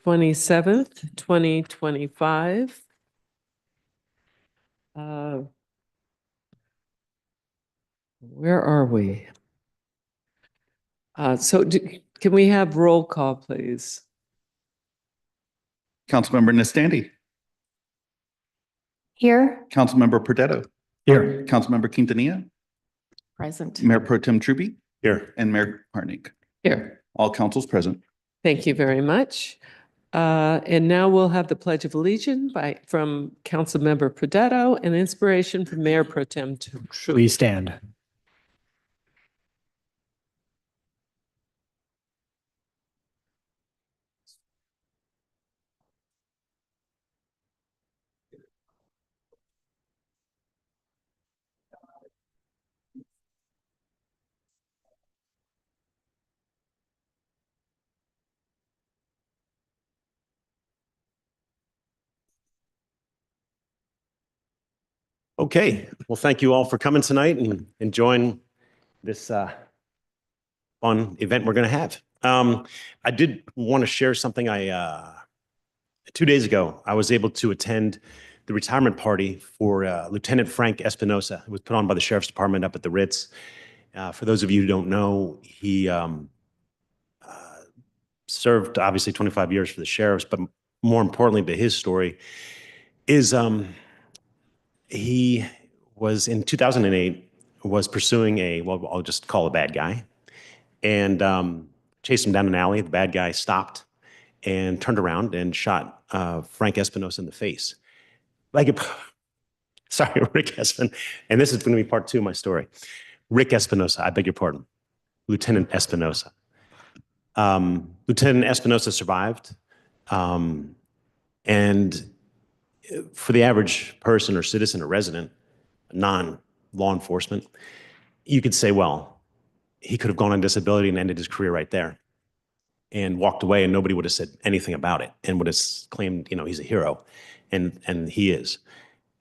27th, 2025. Where are we? Can we have roll call, please? Councilmember Nestandi. Here. Councilmember Perdetto. Here. Councilmember Quintanilla. Present. Mayor Pro Tem Truby. Here. And Mayor Hartnett. Here. All councils present. Thank you very much. And now we'll have the Pledge of Allegiance from Councilmember Perdetto and inspiration from Mayor Pro Tem Truby. Please stand. Okay, well, thank you all for coming tonight and enjoying this fun event we're going to have. I did want to share something. 2 days ago, I was able to attend the retirement party for Lieutenant Frank Espinosa. It was put on by the Sheriff's Department up at the Ritz. For those of you who don't know, he served obviously 25 years for the sheriffs, but more importantly to his story is he was in 2008 was pursuing well, I'll just call a bad guy, and chased him down an alley. The bad guy stopped and turned around and shot Frank Espinosa in the face. Sorry, Rick Espinosa. And this is going to be part two of my story. Rick Espinosa, I beg your pardon. Lieutenant Espinosa. Lieutenant Espinosa survived. And for the average person or citizen or resident, non-law enforcement, you could say, well, he could have gone on disability and ended his career right there and walked away, and nobody would have said anything about it and would have claimed, he's a hero. And he is.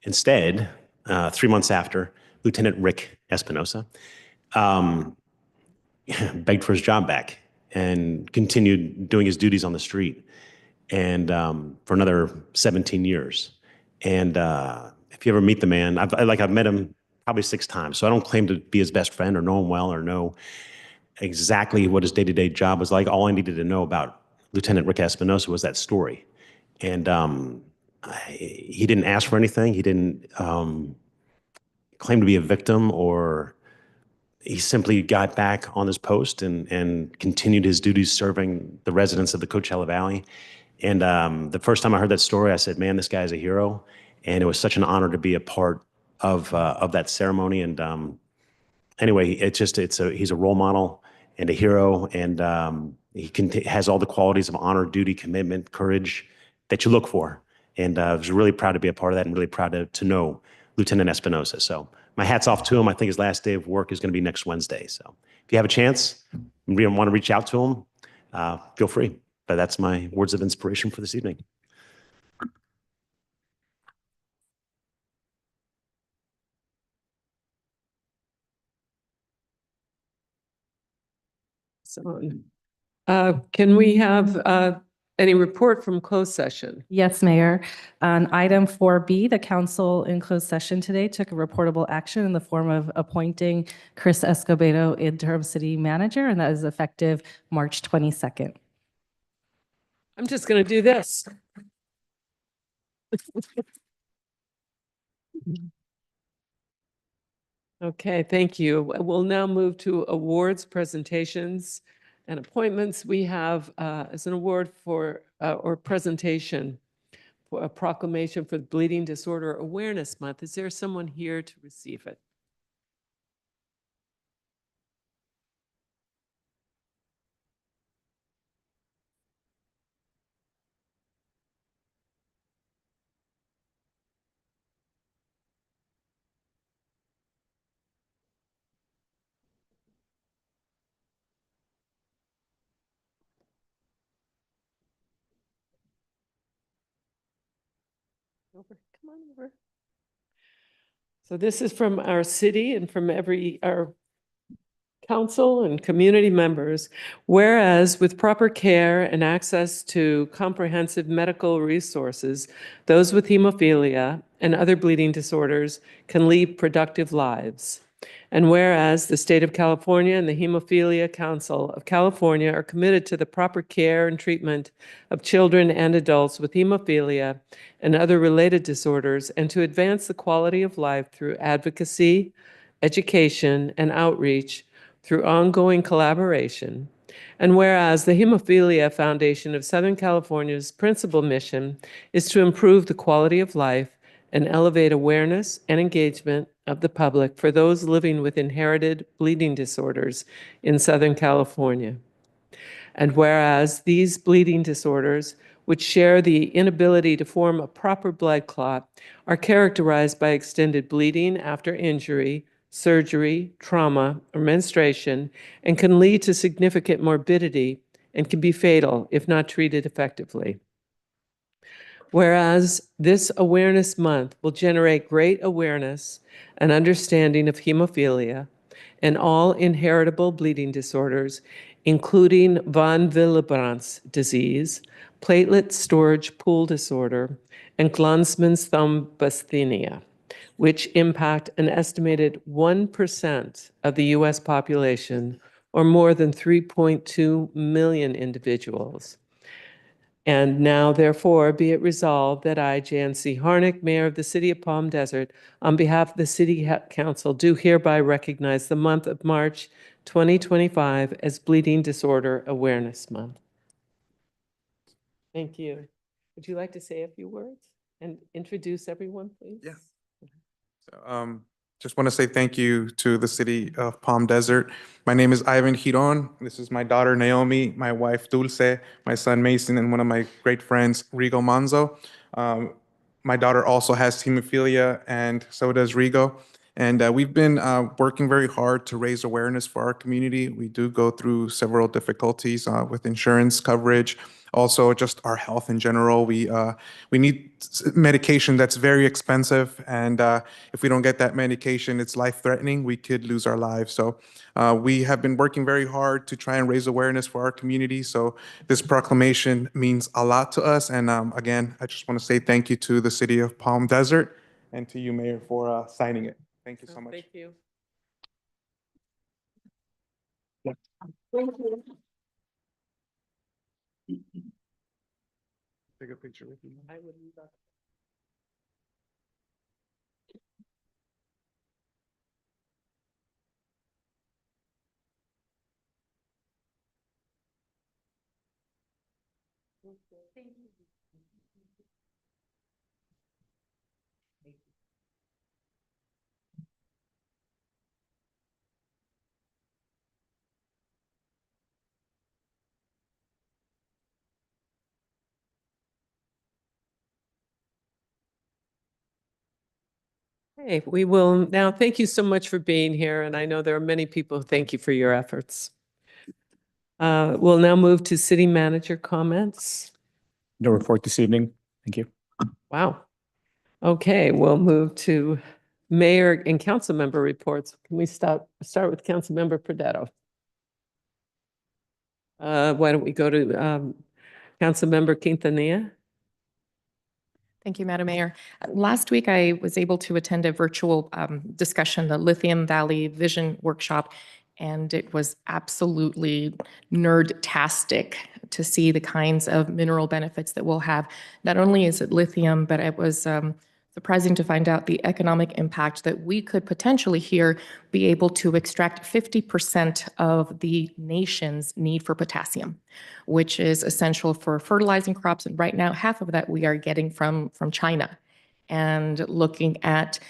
Instead, 3 months after, Lieutenant Rick Espinosa begged for his job back and continued doing his duties on the street and for another 17 years. And if you ever meet the man, I've met him probably 6 times. So I don't claim to be his best friend or know him well or know exactly what his day-to-day job was like. All I needed to know about Lieutenant Rick Espinosa was that story. And he didn't ask for anything. He didn't claim to be a victim, or he simply got back on his post and continued his duties serving the residents of the Coachella Valley. And the first time I heard that story, I said, man, this guy's a hero. And it was such an honor to be a part of that ceremony. And anyway, he's a role model and a hero. And he has all the qualities of honor, duty, commitment, courage that you look for. And I was really proud to be a part of that and really proud to know Lieutenant Espinosa. So my hat's off to him. I think his last day of work is going to be next Wednesday. So if you have a chance and want to reach out to him, feel free. But that's my words of inspiration for this evening. So, can we have any report from closed session? Yes, Mayor. On item 4B, the council in closed session today took a reportable action in the form of appointing Chris Escobedo interim city manager, and that is effective March 22nd. I'm just going to do this. Okay, thank you. We'll now move to awards, presentations, and appointments. We have as an award for or presentation for a proclamation for Bleeding Disorder Awareness Month. Is there someone here to receive it? Over. Come on over. So this is from our city and from our council and community members, whereas with proper care and access to comprehensive medical resources, those with hemophilia and other bleeding disorders can lead productive lives. And whereas the state of California and the Hemophilia Council of California are committed to the proper care and treatment of children and adults with hemophilia and other related disorders, and to advance the quality of life through advocacy, education, and outreach through ongoing collaboration. And whereas the Hemophilia Foundation of Southern California's principal mission is to improve the quality of life and elevate awareness and engagement of the public for those living with inherited bleeding disorders in Southern California. And whereas these bleeding disorders, which share the inability to form a proper blood clot, are characterized by extended bleeding after injury, surgery, trauma, or menstruation, and can lead to significant morbidity and can be fatal if not treated effectively. Whereas this Awareness Month will generate great awareness and understanding of hemophilia and all inheritable bleeding disorders, including von Willebrand's disease, platelet storage pool disorder, and Glanzmann's thrombasthenia, which impact an estimated 1% of the U.S. population, or more than 3.2 million individuals. And now, therefore, be it resolved that I, Jan C. Harnick, Mayor of the City of Palm Desert, on behalf of the City Council, do hereby recognize the month of March 2025 as Bleeding Disorder Awareness Month. Thank you. Would you like to say a few words and introduce everyone, please? Yeah. So, just want to say thank you to the City of Palm Desert. My name is Ivan Giron. This is my daughter, Naomi, my wife, Dulce, my son, Mason, and one of my great friends, Rigo Manzo. My daughter also has hemophilia, and so does Rigo. And we've been working very hard to raise awareness for our community. We do go through several difficulties with insurance coverage, also just our health in general. We need medication that's very expensive, and if we don't get that medication, it's life-threatening. We could lose our lives. So we have been working very hard to try and raise awareness for our community. So this proclamation means a lot to us. And again, I just want to say thank you to the City of Palm Desert and to you, Mayor, for signing it. Thank you so much. Thank you. Take a picture with you. I would love. Thank you. Okay, we will now, thank you so much for being here, and I know there are many people who thank you for your efforts. We'll now move to city manager comments. No report this evening. Thank you. Wow. Okay, we'll move to mayor and council member reports. Can we start with council member Pradetto? Why don't we go to council member Quintanilla? Thank you, Madam Mayor. Last week, I was able to attend a virtual discussion, the Lithium Valley Vision Workshop, and it was absolutely nerd-tastic to see the kinds of mineral benefits that we'll have. Not only is it lithium, but it was surprising to find out the economic impact that we could potentially here be able to extract 50% of the nation's need for potassium, which is essential for fertilizing crops. And right now, half of that we are getting from China. And looking at,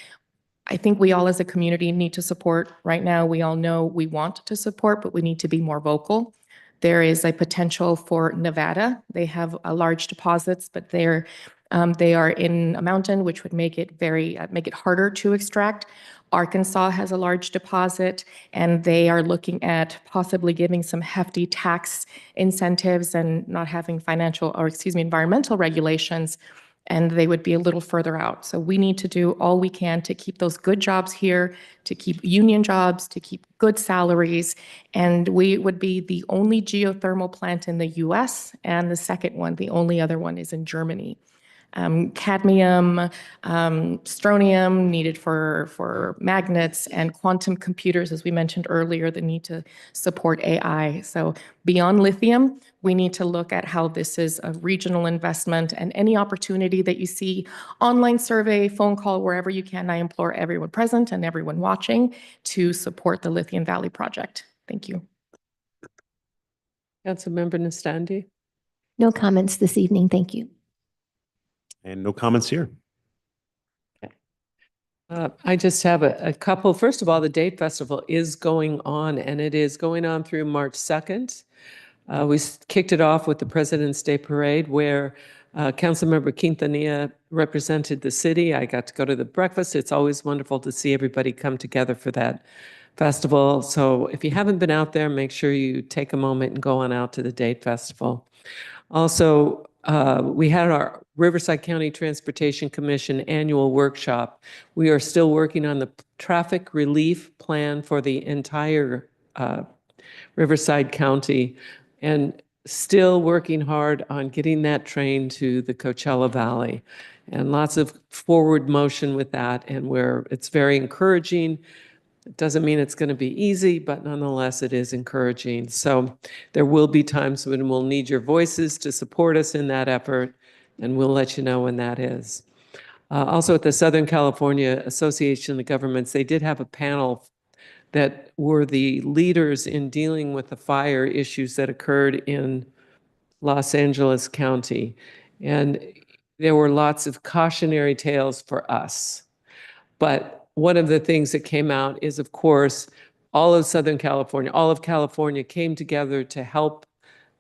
I think we all as a community need to support. Right now, we all know we want to support, but we need to be more vocal. There is a potential for Nevada. They have large deposits, but they are in a mountain, which would make it make it harder to extract. Arkansas has a large deposit, and they are looking at possibly giving some hefty tax incentives and not having environmental regulations and they would be a little further out. So we need to do all we can to keep those good jobs here, to keep union jobs, to keep good salaries. And we would be the only geothermal plant in the US, and the second one, the only other one, is in Germany. Cadmium, strontium needed for magnets, and quantum computers, as we mentioned earlier, the need to support AI. So beyond lithium, we need to look at how this is a regional investment, and any opportunity that you see, online survey, phone call, wherever you can, I implore everyone present and everyone watching to support the Lithium Valley project. Thank you. Councilmember Nastandi? No comments this evening. Thank you. And no comments here. I just have a couple. First of all, the Date Festival is going on, and it is going on through March 2nd. We kicked it off with the President's Day Parade, where Councilmember Quintanilla represented the city. I got to go to the breakfast. It's always wonderful to see everybody come together for that festival. So if you haven't been out there, make sure you take a moment and go on out to the Date Festival. Also, we had our Riverside County Transportation Commission annual workshop. We are still working on the traffic relief plan for the entire Riverside County, and still working hard on getting that train to the Coachella Valley, and lots of forward motion with that. And it's very encouraging. It doesn't mean it's going to be easy, but nonetheless, it is encouraging. So there will be times when we'll need your voices to support us in that effort, and we'll let you know when that is. Also, at the Southern California Association of Governments, they did have a panel that were the leaders in dealing with the fire issues that occurred in Los Angeles County. And there were lots of cautionary tales for us. But one of the things that came out is, of course, all of Southern California, all of California came together to help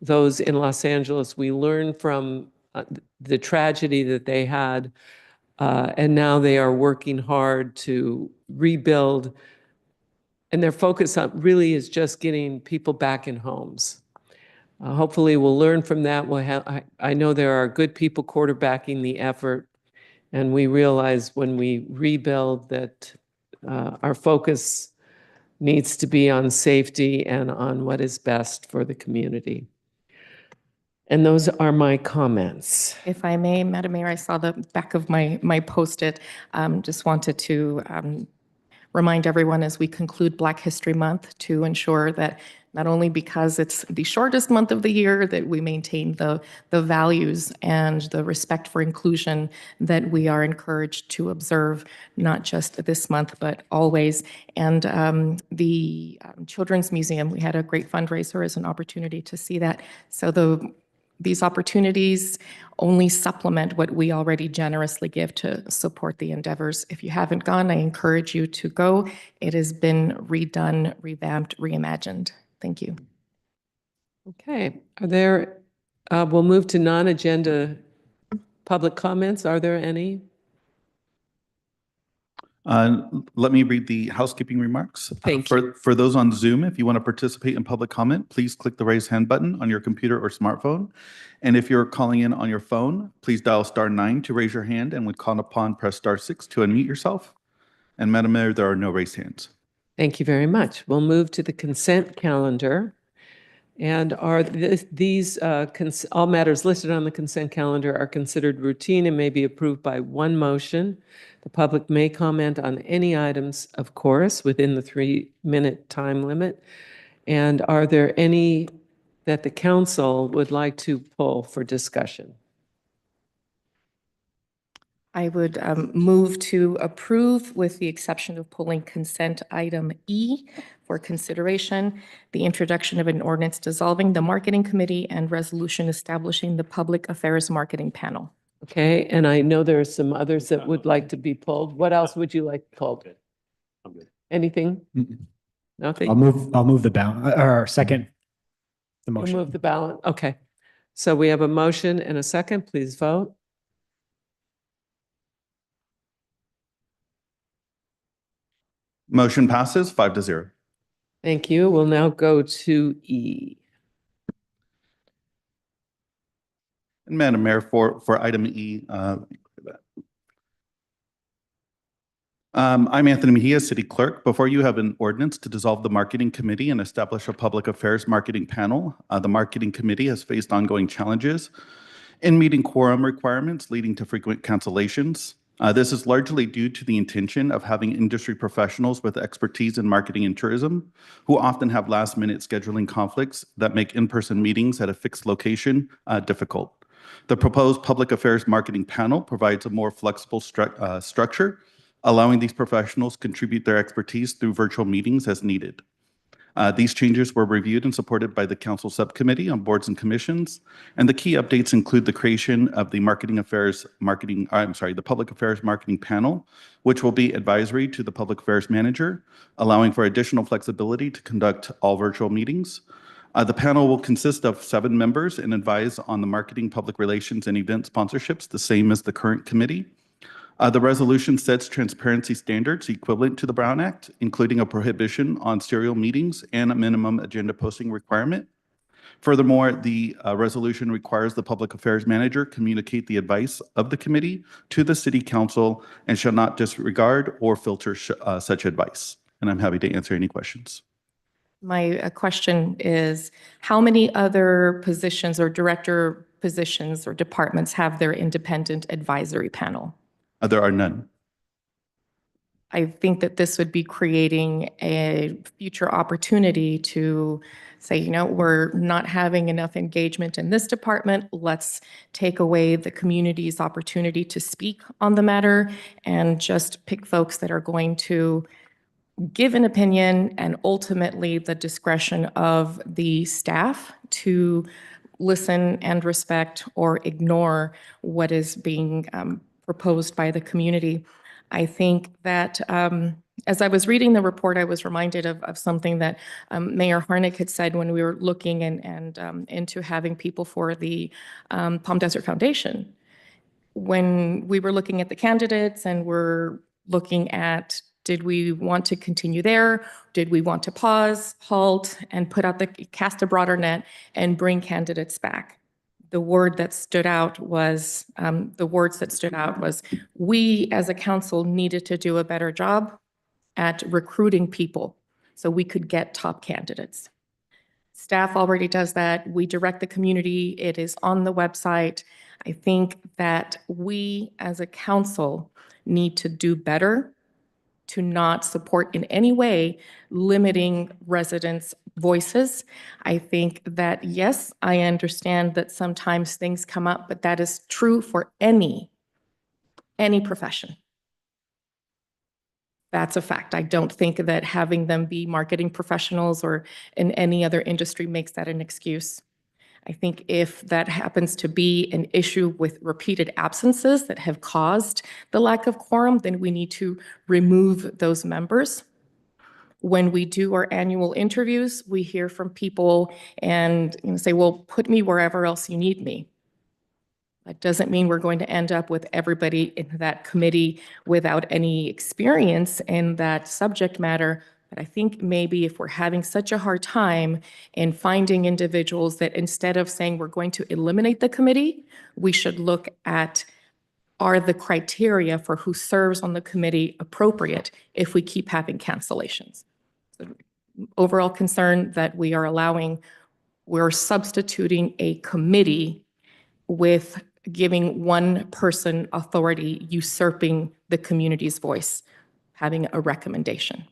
those in Los Angeles. We learned from the tragedy that they had, and now they are working hard to rebuild. And their focus on really is just getting people back in homes. Hopefully we'll learn from that. I know there are good people quarterbacking the effort, and we realize when we rebuild that our focus needs to be on safety and on what is best for the community. And those are my comments. If I may, Madam Mayor, I saw the back of my Post-it. Just wanted to remind everyone as we conclude Black History Month to ensure that not only because it's the shortest month of the year, that we maintain the values and the respect for inclusion that we are encouraged to observe, not just this month, but always. And the Children's Museum, we had a great fundraiser as an opportunity to see that. So these opportunities only supplement what we already generously give to support the endeavors. If you haven't gone, I encourage you to go. It has been redone, revamped, reimagined. Thank you. Okay, we'll move to non-agenda public comments. Are there any? Let me read the housekeeping remarks. Thank you. For those on Zoom, if you want to participate in public comment, please click the raise hand button on your computer or smartphone. And if you're calling in on your phone, please dial *9 to raise your hand, and when called upon, press *6 to unmute yourself. And Madam Mayor, there are no raised hands. Thank you very much. We'll move to the consent calendar. And all matters listed on the consent calendar are considered routine and may be approved by one motion. The public may comment on any items, of course, within the 3-minute time limit. And are there any that the council would like to pull for discussion? I would move to approve, with the exception of pulling consent item E for consideration, the introduction of an ordinance dissolving the marketing committee and resolution establishing the public affairs marketing panel. Okay, and I know there are some others that would like to be pulled. What else would you like pulled? I'm good. Anything? Nothing? I'll move the balance, or second, the We'll motion. move the ballot. Okay. So we have a motion and a second. Please vote. Motion passes 5-0. Thank you. We'll now go to E. And Madam Mayor, for item E, I'm Anthony Mejia, City Clerk. Before you have an ordinance to dissolve the Marketing Committee and establish a Public Affairs Marketing Panel. The Marketing Committee has faced ongoing challenges in meeting quorum requirements, leading to frequent cancellations. This is largely due to the intention of having industry professionals with expertise in marketing and tourism, who often have last-minute scheduling conflicts that make in-person meetings at a fixed location difficult. The proposed Public Affairs Marketing Panel provides a more flexible structure, allowing these professionals to contribute their expertise through virtual meetings as needed. These changes were reviewed and supported by the Council Subcommittee on Boards and Commissions, and the key updates include the creation of the the Public Affairs Marketing Panel, which will be advisory to the Public Affairs Manager, allowing for additional flexibility to conduct all virtual meetings. The panel will consist of 7 members and advise on the marketing, public relations, and event sponsorships, the same as the current committee. The resolution sets transparency standards equivalent to the Brown Act, including a prohibition on serial meetings and a minimum agenda posting requirement. Furthermore, the resolution requires the Public Affairs Manager communicate the advice of the committee to the City Council and shall not disregard or filter such advice. And I'm happy to answer any questions. My question is, how many other positions or director positions or departments have their independent advisory panel? There are none. I think that this would be creating a future opportunity to say, you know, we're not having enough engagement in this department. Let's take away the community's opportunity to speak on the matter and just pick folks that are going to give an opinion and ultimately the discretion of the staff to listen and respect or ignore what is being proposed by the community. I think that as I was reading the report, I was reminded of something that Mayor Harnick had said when we were looking and into having people for the Palm Desert Foundation. When we were looking at the candidates and we're looking at, did we want to continue there? Did we want to pause, halt, and cast a broader net and bring candidates back? The words that stood out was, we as a council needed to do a better job at recruiting people so we could get top candidates. Staff already does that. We direct the community. It is on the website. I think that we as a council need to do better to not support in any way limiting residents' voices. I think that, yes, I understand that sometimes things come up, but that is true for any profession. That's a fact. I don't think that having them be marketing professionals or in any other industry makes that an excuse. I think if that happens to be an issue with repeated absences that have caused the lack of quorum, then we need to remove those members. When we do our annual interviews, we hear from people and say, well, put me wherever else you need me. That doesn't mean we're going to end up with everybody in that committee without any experience in that subject matter. But I think maybe if we're having such a hard time in finding individuals that instead of saying we're going to eliminate the committee, we should look at, are the criteria for who serves on the committee appropriate if we keep having cancellations? So overall concern that we're substituting a committee with giving one person authority, usurping the community's voice, having a recommendation.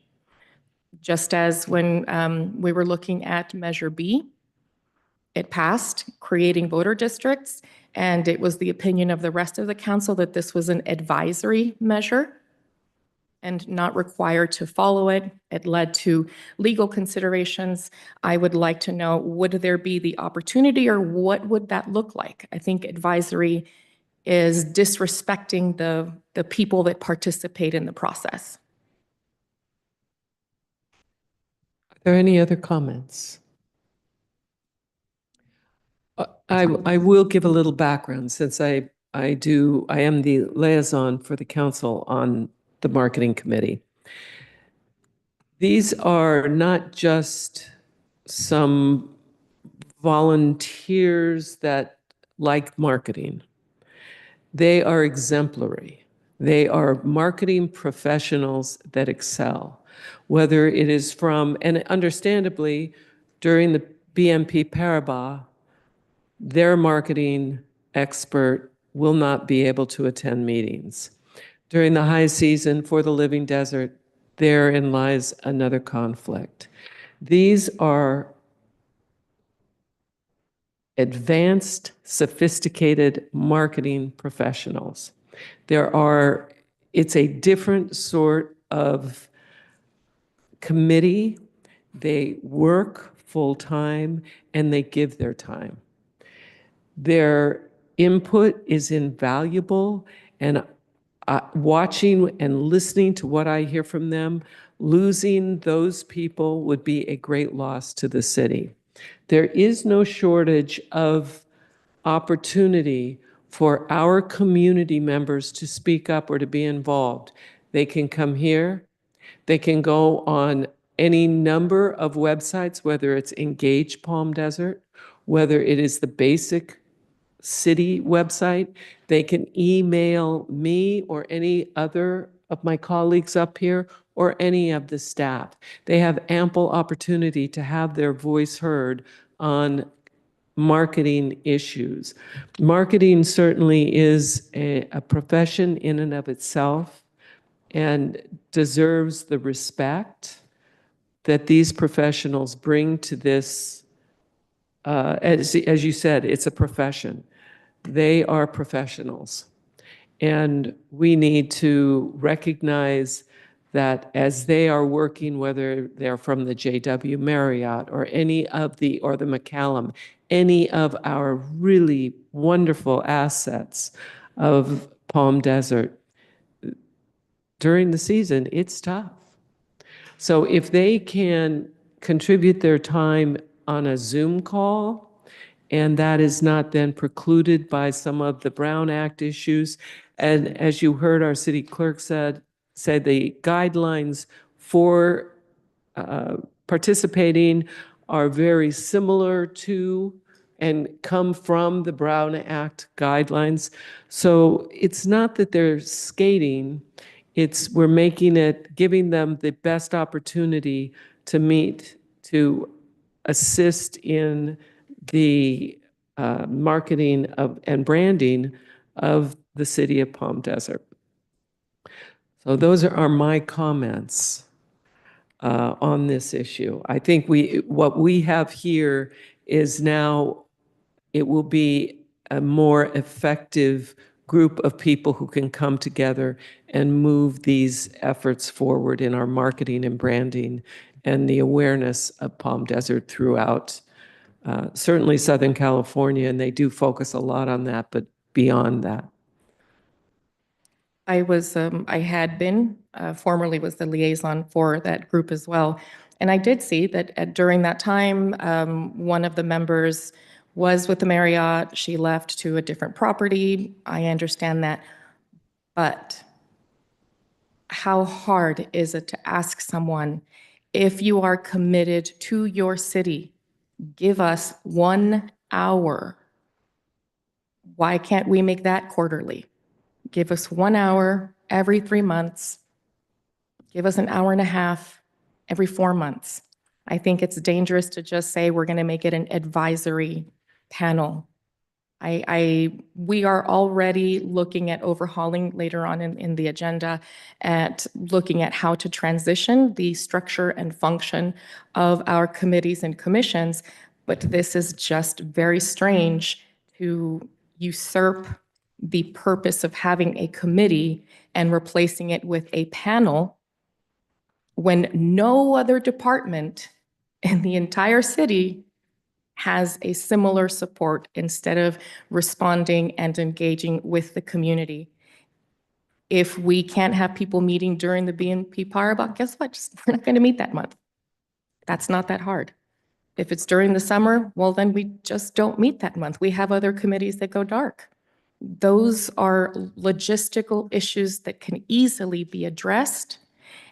Just as when we were looking at Measure B, it passed, creating voter districts, and it was the opinion of the rest of the council that this was an advisory measure and not required to follow it. It led to legal considerations. I would like to know, would there be the opportunity or what would that look like? I think advisory is disrespecting the people that participate in the process. Are there any other comments? I will give a little background since I am the liaison for the council on the marketing committee. These are not just some volunteers that like marketing. They are exemplary. They are marketing professionals that excel, whether it is from, and understandably, during the BNP Paribas, their marketing expert will not be able to attend meetings. During the high season for the Living Desert, therein lies another conflict. These are advanced, sophisticated marketing professionals. It's a different sort of committee. They work full-time and they give their time. Their input is invaluable, and watching and listening to what I hear from them, losing those people would be a great loss to the city. There is no shortage of opportunity for our community members to speak up or to be involved. They can come here. They can go on any number of websites, whether it's Engage Palm Desert, whether it is the basic city website. They can email me or any other of my colleagues up here or any of the staff. They have ample opportunity to have their voice heard on marketing issues. Marketing certainly is a profession in and of itself and deserves the respect that these professionals bring to this. As you said, it's a profession. They are professionals. And we need to recognize that as they are working, whether they're from the JW Marriott or or the McCallum, any of our really wonderful assets of Palm Desert, during the season, it's tough. So if they can contribute their time on a Zoom call, and that is not then precluded by some of the Brown Act issues, and as you heard our city clerk say the guidelines for participating are very similar to and come from the Brown Act guidelines. So it's not that they're skating, we're making it, giving them the best opportunity to meet, to assist in the marketing and branding of the city of Palm Desert. So those are my comments on this issue. I think what we have here is now, it will be a more effective group of people who can come together and move these efforts forward in our marketing and branding and the awareness of Palm Desert throughout certainly Southern California, and they do focus a lot on that, but beyond that. I had been, formerly was the liaison for that group as well. And I did see that during that time, one of the members was with the Marriott. She left to a different property. I understand that. But how hard is it to ask someone, if you are committed to your city, give us 1 hour. Why can't we make that quarterly? Give us 1 hour every 3 months. Give us an hour and a half every 4 months. I think it's dangerous to just say we're going to make it an advisory panel. We are already looking at overhauling later on in the agenda, at looking at how to transition the structure and function of our committees and commissions. But this is just very strange to usurp the purpose of having a committee and replacing it with a panel when no other department in the entire city has a similar support instead of responding and engaging with the community. If we can't have people meeting during the BNP Paribas, guess what? We're not going to meet that month. That's not that hard. If it's during the summer, well, then we just don't meet that month. We have other committees that go dark. Those are logistical issues that can easily be addressed.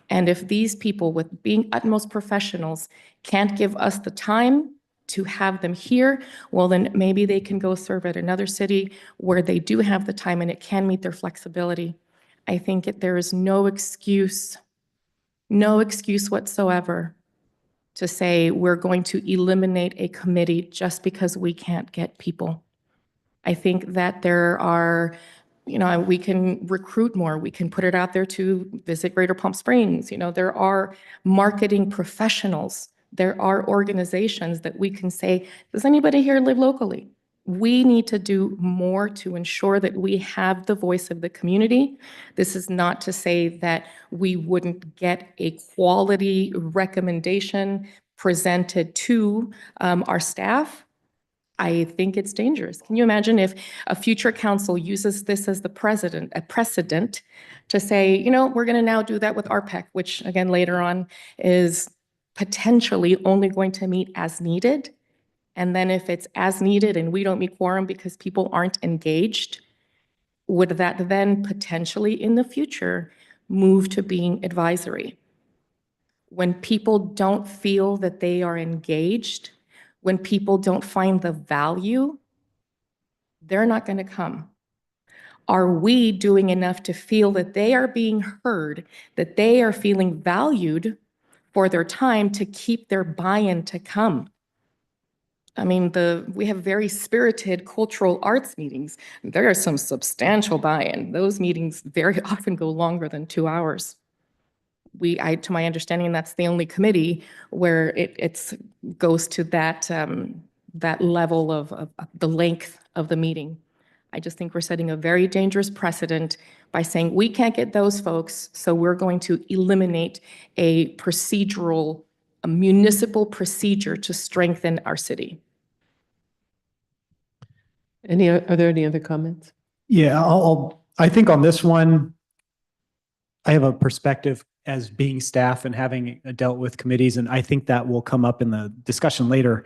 And if these people, with being utmost professionals, can't give us the time to have them here, well, then maybe they can go serve at another city where they do have the time and it can meet their flexibility. I think there is no excuse whatsoever to say we're going to eliminate a committee just because we can't get people. I think that there are, we can recruit more. We can put it out there to visit Greater Palm Springs. There are marketing professionals. There are organizations that we can say, does anybody here live locally? We need to do more to ensure that we have the voice of the community. This is not to say that we wouldn't get a quality recommendation presented to our staff. I think it's dangerous. Can you imagine if a future council uses this as a precedent to say, we're going to now do that with RPEC, which again, later on is potentially only going to meet as needed. And then if it's as needed and we don't meet quorum because people aren't engaged, would that then potentially in the future move to being advisory? When people don't feel that they are engaged, when people don't find the value, they're not going to come. Are we doing enough to feel that they are being heard, that they are feeling valued for their time to keep their buy-in to come? I mean, we have very spirited cultural arts meetings. There is some substantial buy-in. Those meetings very often go longer than 2 hours. To my understanding, that's the only committee where it goes to that level of the length of the meeting. I just think we're setting a very dangerous precedent by saying we can't get those folks, so we're going to eliminate a municipal procedure to strengthen our city. Are there any other comments? Yeah, I think on this one, I have a perspective as being staff and having dealt with committees, and I think that will come up in the discussion later.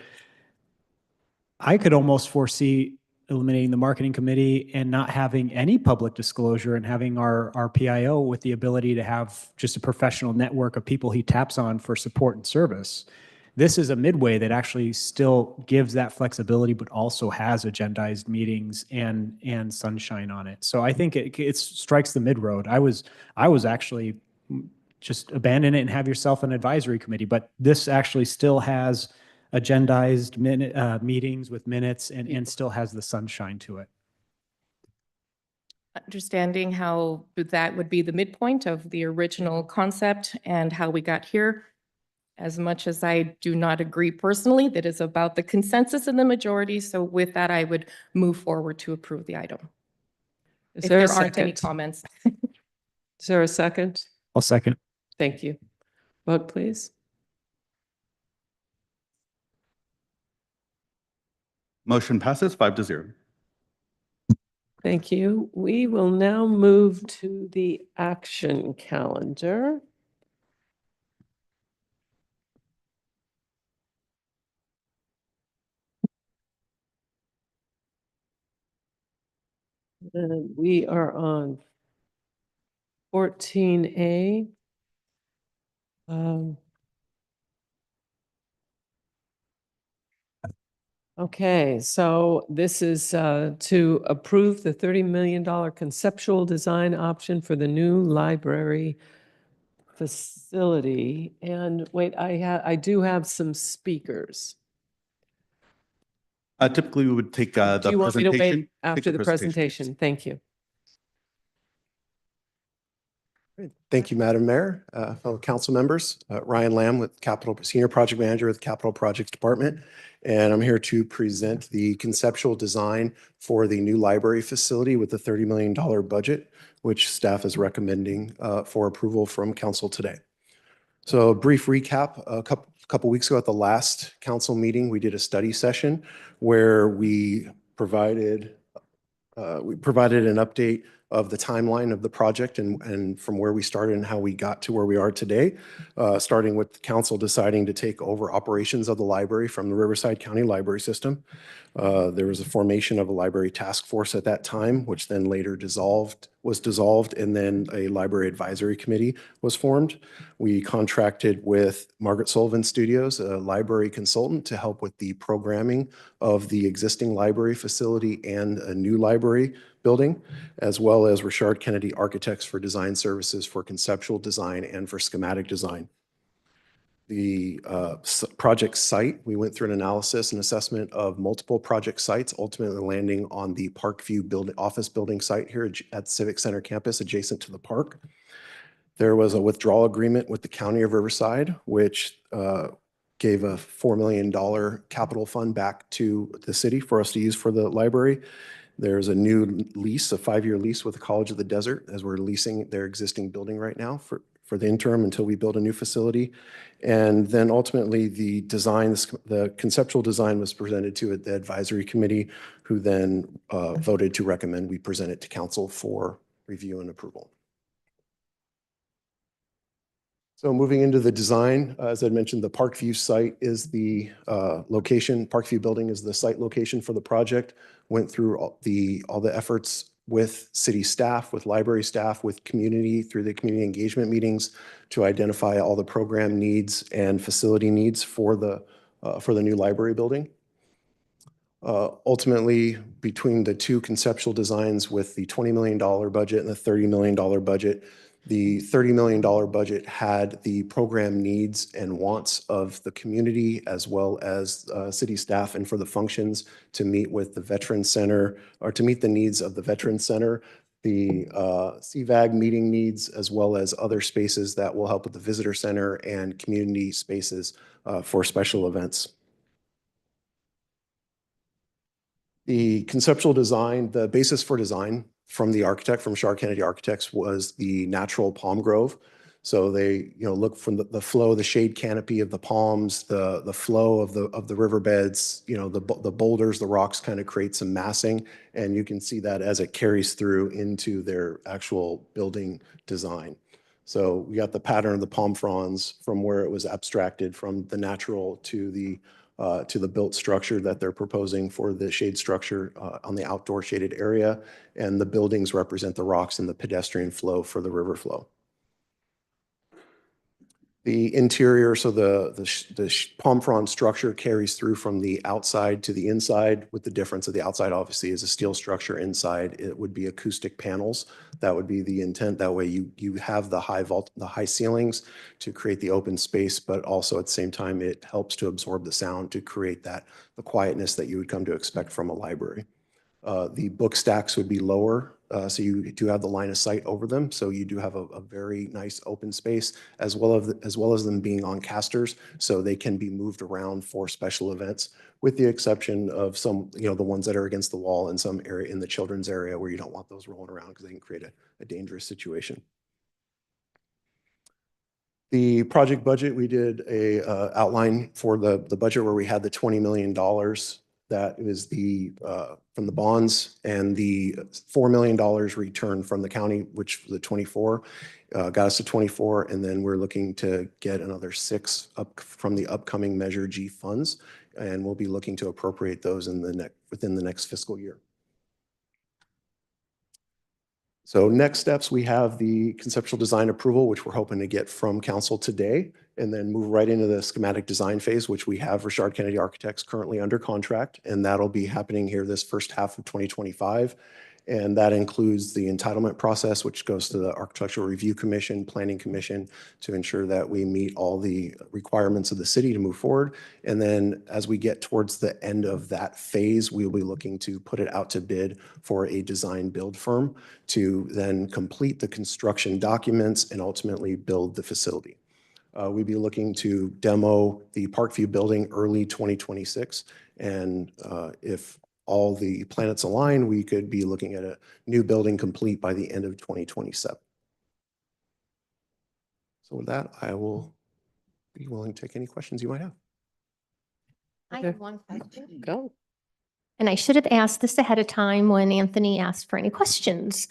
I could almost foresee eliminating the marketing committee and not having any public disclosure and having our PIO with the ability to have just a professional network of people he taps on for support and service. This is a midway that actually still gives that flexibility, but also has agendized meetings and sunshine on it. So I think it strikes the mid-road. I was actually just abandon it and have yourself an advisory committee, but this actually still has agendized meetings with minutes and still has the sunshine to it. Understanding how that would be the midpoint of the original concept and how we got here. As much as I do not agree personally, that is about the consensus in the majority. So with that, I would move forward to approve the item. Is If there a there aren't any second? comments. Is there a second? I'll second. Thank you. Vote, please. Motion passes 5-0. Thank you. We will now move to the action calendar. And we are on 14A. Okay, so this is to approve the $30 million conceptual design option for the new library facility. And wait, I do have some speakers. Typically, we would take the Do you want me to presentation. wait after the presentation? Thank you. Thank you, Madam Mayor, fellow council members. Ryan Lamb with Senior Project Manager with Capital Projects Department. And I'm here to present the conceptual design for the new library facility with the $30 million budget, which staff is recommending for approval from council today. So a brief recap, a couple weeks ago at the last council meeting, we did a study session where we provided an update of the timeline of the project and from where we started and how we got to where we are today, starting with the council deciding to take over operations of the library from the Riverside County Library System. There was a formation of a library task force at that time, which then later was dissolved, and then a library advisory committee was formed. We contracted with Margaret Sullivan Studios, a library consultant, to help with the programming of the existing library facility and a new library building, as well as Richard Kennedy Architects for design services for conceptual design and for schematic design. The project site, we went through an analysis and assessment of multiple project sites, ultimately landing on the Parkview office building site here at Civic Center campus adjacent to the park. There was a withdrawal agreement with the County of Riverside, which gave a $4 million capital fund back to the city for us to use for the library. There's a new lease, a 5-year lease with the College of the Desert, as we're leasing their existing building right now for the interim until we build a new facility. And then ultimately the design, the conceptual design was presented to the advisory committee, who then voted to recommend we present it to council for review and approval. So moving into the design, as I mentioned, the Parkview site is the location. Parkview building is the site location for the project. Went through all the efforts with city staff, with library staff, with community through the community engagement meetings to identify all the program needs and facility needs for the new library building. Ultimately, between the two conceptual designs with the $20 million budget and the $30 million budget, the $30 million budget had the program needs and wants of the community as well as city staff and for the functions to meet with the Veterans Center or to meet the needs of the Veterans Center, the CVAG meeting needs, as well as other spaces that will help with the visitor center and community spaces for special events. The conceptual design, the basis for design from the architect, from Richard Kennedy Architects, was the natural palm grove. So they, look from the flow, the shade canopy of the palms, the flow of the riverbeds, the boulders, the rocks kind of create some massing, and you can see that as it carries through into their actual building design. So we got the pattern of the palm fronds from where it was abstracted from the natural to the built structure that they're proposing for the shade structure on the outdoor shaded area. And the buildings represent the rocks and the pedestrian flow for the river flow. The interior, so the palm frond structure carries through from the outside to the inside, with the difference of the outside obviously is a steel structure. Inside it would be acoustic panels. That would be the intent. That way you have the high ceilings to create the open space, but also at the same time it helps to absorb the sound to create the quietness that you would come to expect from a library. The book stacks would be lower, so you do have the line of sight over them. So you do have a very nice open space, as well as them being on casters, so they can be moved around for special events, with the exception of some, the ones that are against the wall in some area in the children's area where you don't want those rolling around because they can create a dangerous situation. The project budget, we did a outline for the budget where we had the $20 million. That is from the bonds, and the $4 million return from the county, which was the 24, got us to 24, and then we're looking to get another 6 up from the upcoming Measure G funds, and we'll be looking to appropriate those within the next fiscal year. So next steps, we have the conceptual design approval, which we're hoping to get from council today, and then move right into the schematic design phase, which we have Richard Kennedy Architects currently under contract, and that'll be happening here this first half of 2025. And that includes the entitlement process, which goes to the Architectural Review Commission, Planning Commission, to ensure that we meet all the requirements of the city to move forward. And then as we get towards the end of that phase, we'll be looking to put it out to bid for a design build firm to then complete the construction documents and ultimately build the facility. We'd be looking to demo the Parkview building early 2026. And if all the planets align, we could be looking at a new building complete by the end of 2027. So with that, I will be willing to take any questions you might have. I Okay. have one question. Go. And I should have asked this ahead of time when Anthony asked for any questions.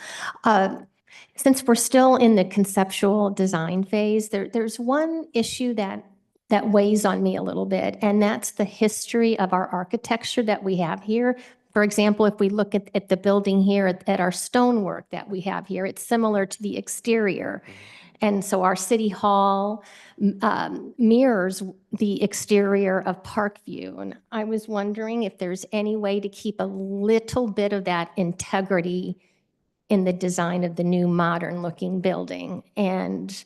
Since we're still in the conceptual design phase, there's one issue that weighs on me a little bit, and that's the history of our architecture that we have here. For example, if we look at the building here, at our stonework that we have here, it's similar to the exterior. And so our city hall mirrors the exterior of Parkview. And I was wondering if there's any way to keep a little bit of that integrity in the design of the new modern looking building. And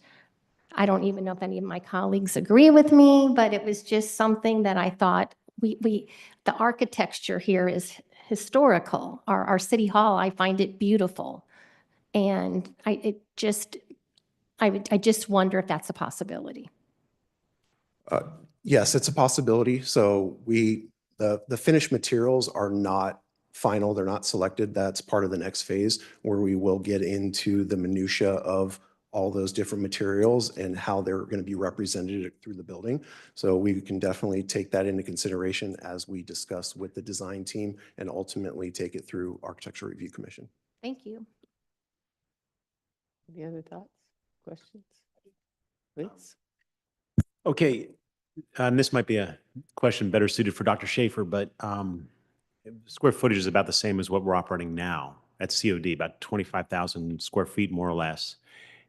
I don't even know if any of my colleagues agree with me, but it was just something that I thought the architecture here is historical. Our city hall, I find it beautiful. And I just wonder if that's a possibility. Yes, it's a possibility. So the finished materials are not final, they're not selected. That's part of the next phase where we will get into the minutia of all those different materials and how they're going to be represented through the building. So we can definitely take that into consideration as we discuss with the design team and ultimately take it through Architecture Review Commission. Thank you. Any other thoughts, questions? Please. Okay, and this might be a question better suited for Dr. Schaefer, but square footage is about the same as what we're operating now at COD, about 25,000 square feet, more or less.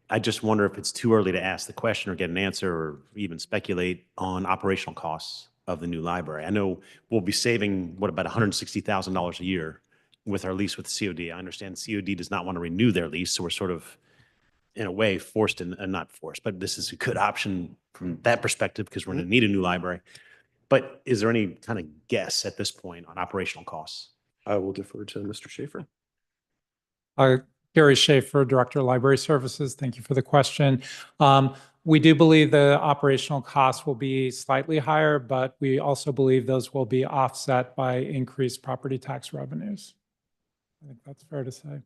I just wonder if it's too early to ask the question or get an answer or even speculate on operational costs of the new library. I know we'll be saving, about $160,000 a year with our lease with COD. I understand COD does not want to renew their lease, so we're sort of, in a way, forced and not forced, but this is a good option from that perspective because we're going to need a new library. But is there any kind of guess at this point on operational costs? I will defer to Mr. Schaefer. Gary Schaefer, Director of Library Services. Thank you for the question. We do believe the operational costs will be slightly higher, but we also believe those will be offset by increased property tax revenues. I think that's fair to say.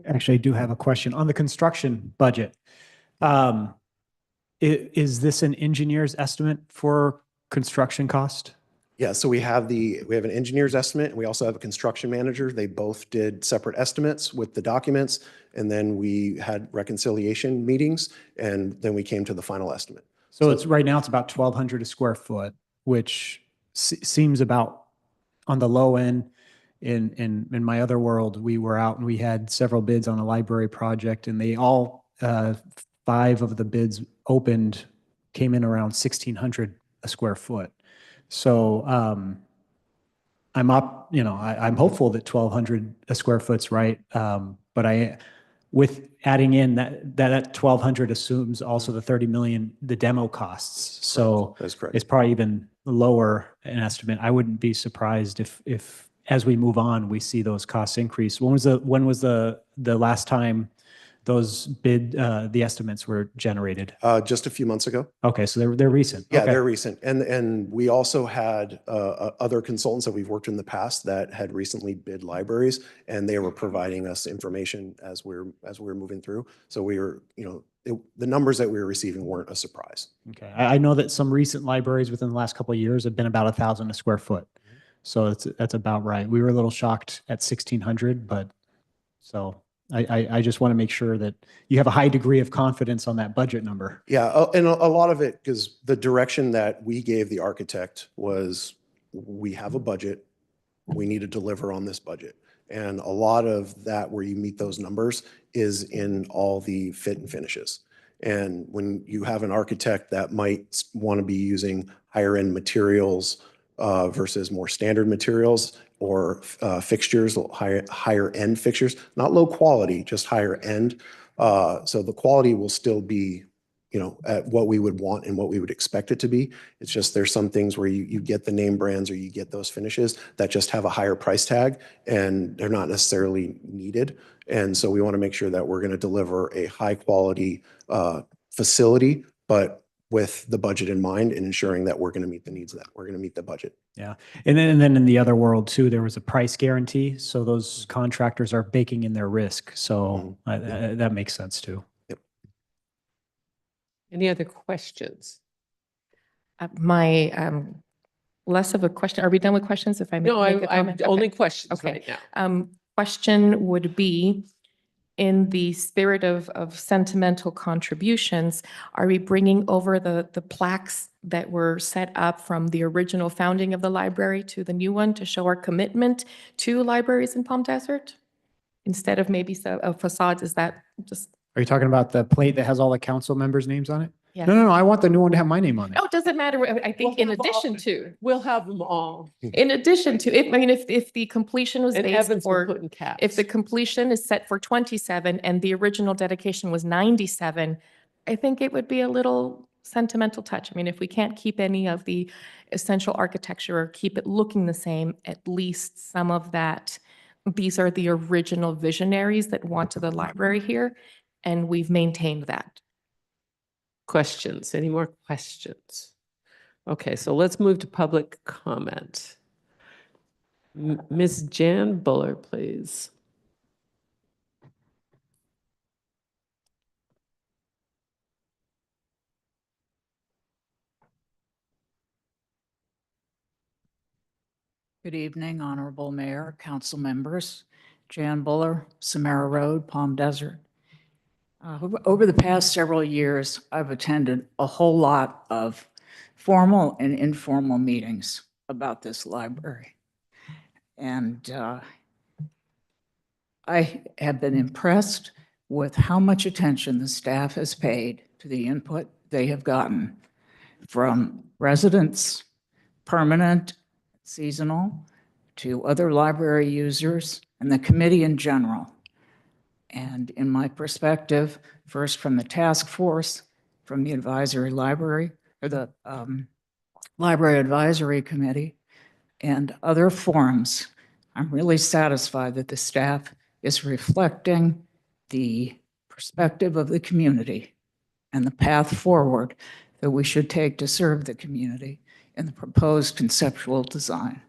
Actually, I do have a question on the construction budget. Is this an engineer's estimate for construction cost? Yeah, so we have an engineer's estimate and we also have a construction manager. They both did separate estimates with the documents, and then we had reconciliation meetings, and then we came to the final estimate. So it's right now it's about 1,200 a square foot, which seems about on the low end. In my other world, we were out and we had several bids on a library project, and they all 5 of the bids opened came in around 1,600 a square foot. So I'm hopeful that 1,200 a square foot's right. But with adding in that 1,200 assumes also the 30 million, the demo costs. So that's correct. It's probably even lower an estimate. I wouldn't be surprised if as we move on, we see those costs increase. When was the last time those the estimates were generated? Just a few months ago. Okay, so they're recent. Yeah, Okay. they're recent. And we also had other consultants that we've worked in the past that had recently bid libraries, and they were providing us information as we're moving through. So we were, the numbers that we were receiving weren't a surprise. Okay, I know that some recent libraries within the last couple of years have been about 1,000 a square foot. So that's about right. We were a little shocked at 1,600, but so I just want to make sure that you have a high degree of confidence on that budget number. Yeah, and a lot of it, because the direction that we gave the architect was, we have a budget, we need to deliver on this budget. And a lot of that where you meet those numbers is in all the fit and finishes. And when you have an architect that might want to be using higher end materials versus more standard materials, or fixtures, higher end fixtures, not low quality, just higher end. So the quality will still be, at what we would want and what we would expect it to be. It's just there's some things where you get the name brands or you get those finishes that just have a higher price tag and they're not necessarily needed. And so we want to make sure that we're going to deliver a high quality facility, but with the budget in mind and ensuring that we're going to meet the needs of that. We're going to meet the budget. Yeah. And then in the other world too, there was a price guarantee. So those contractors are baking in their risk. So that makes sense too. Yep. Any other questions? My less of a question. Are we done with questions if I may No, make a I'm comment? only Okay. questions Okay. right now. Question would be, in the spirit of sentimental contributions, are we bringing over the plaques that were set up from the original founding of the library to the new one to show our commitment to libraries in Palm Desert? Instead of maybe facades, is that just, Are you talking about the plate that has all the council members' names on it? yes? No, I want the new one to have my name on it. Oh, it doesn't matter. I think in We'll have all- addition to, We'll have them all. if the completion was And based Evans will for, put in caps. if the completion is set for 27 and the original dedication was 97, I think it would be a little sentimental touch. I mean, if we can't keep any of the essential architecture or keep it looking the same, at least some of that, these are the original visionaries that wanted the library here, and we've maintained that. Questions? Any more questions? Okay, so let's move to public comment. Ms. Jan Buller, please. Good evening, Honorable Mayor, council members. Jan Buller, Samara Road, Palm Desert. Over the past several years, I've attended a whole lot of formal and informal meetings about this library. And I have been impressed with how much attention the staff has paid to the input they have gotten from residents, permanent, seasonal, to other library users, and the committee in general. And in my perspective, first from the task force, from the advisory library, or the Library Advisory Committee, and other forums, I'm really satisfied that the staff is reflecting the perspective of the community and the path forward that we should take to serve the community in the proposed conceptual design.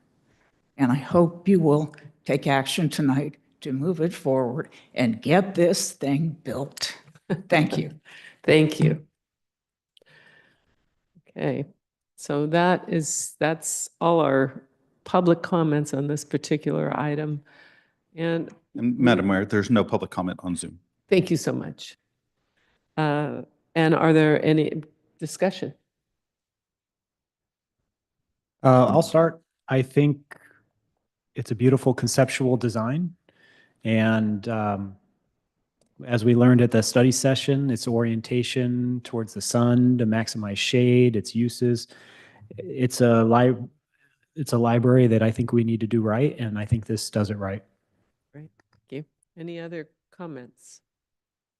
And I hope you will take action tonight to move it forward and get this thing built. Thank you. Thank you. Okay, so that's all our public comments on this particular item. And Madam Mayor, there's no public comment on Zoom. thank you so much. And are there any discussion? I'll start. I think it's a beautiful conceptual design. And as we learned at the study session, its orientation towards the sun to maximize shade, its uses. It's a library that I think we need to do right, and I think this does it right. Great, thank you. Any other comments?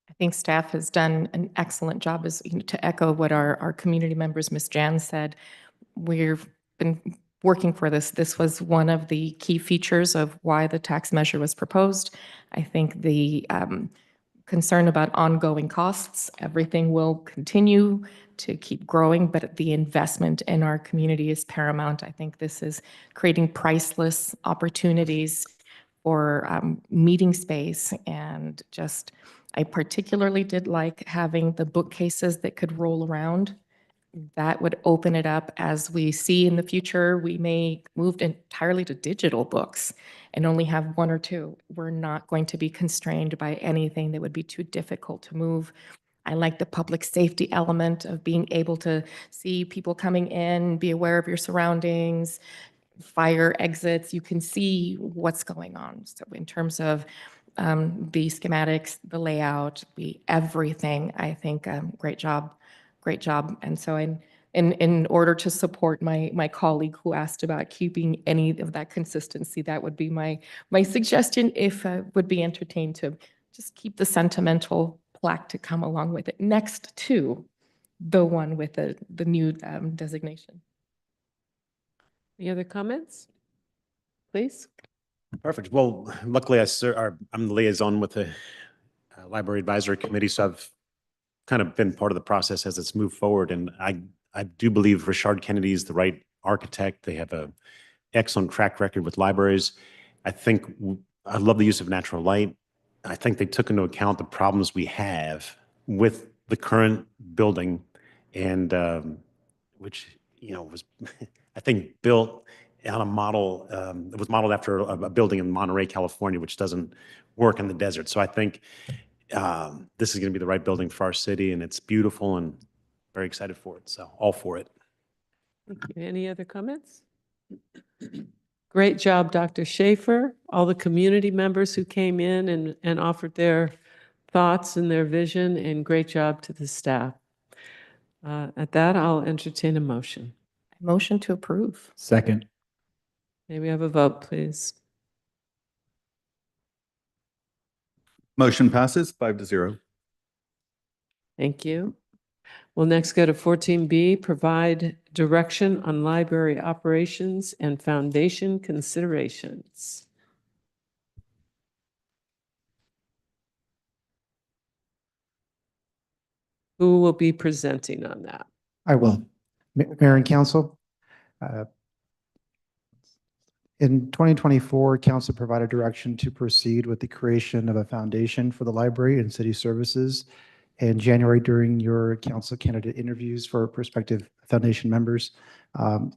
I think staff has done an excellent job, as to echo what our community members, Ms. Jan said. We've been working for this. This was one of the key features of why the tax measure was proposed. I think the concern about ongoing costs, everything will continue to keep growing, but the investment in our community is paramount. I think this is creating priceless opportunities for meeting space, and just, I particularly did like having the bookcases that could roll around. That would open it up. As we see in the future, we may move entirely to digital books and only have one or two. We're not going to be constrained by anything that would be too difficult to move. I like the public safety element of being able to see people coming in, be aware of your surroundings, fire exits, you can see what's going on. So in terms of the schematics, the layout, everything, I think, great job. And so in order to support my colleague who asked about keeping any of that consistency, that would be my suggestion, if would be entertained, to just keep the sentimental plaque to come along with it next to the one with the new designation. Any other comments? Please. Perfect. Well, luckily I'm the liaison with the Library Advisory Committee, so I've kind of been part of the process as it's moved forward. And I do believe Richard Kennedy is the right architect. They have an excellent track record with libraries. I love the use of natural light. I think they took into account the problems we have with the current building, and which, was, I I think, built on a model, it was modeled after a building in Monterey, California, which doesn't work in the desert. So I think this is going to be the right building for our city, and it's beautiful and very excited for it. So all for it. Thank you. Any other comments? Great job, Dr. Schaefer, all the community members who came in and offered their thoughts and their vision, and great job to the staff. At that, I'll entertain a motion. Motion to approve. Second. May we have a vote, please? Motion passes 5-0. Thank you. We'll next go to 14B, provide direction on library operations and foundation considerations. Who will be presenting on that? I will. Mayor and Council, in 2024, Council provided direction to proceed with the creation of a foundation for the library and city services. In January, during your council candidate interviews for prospective foundation members,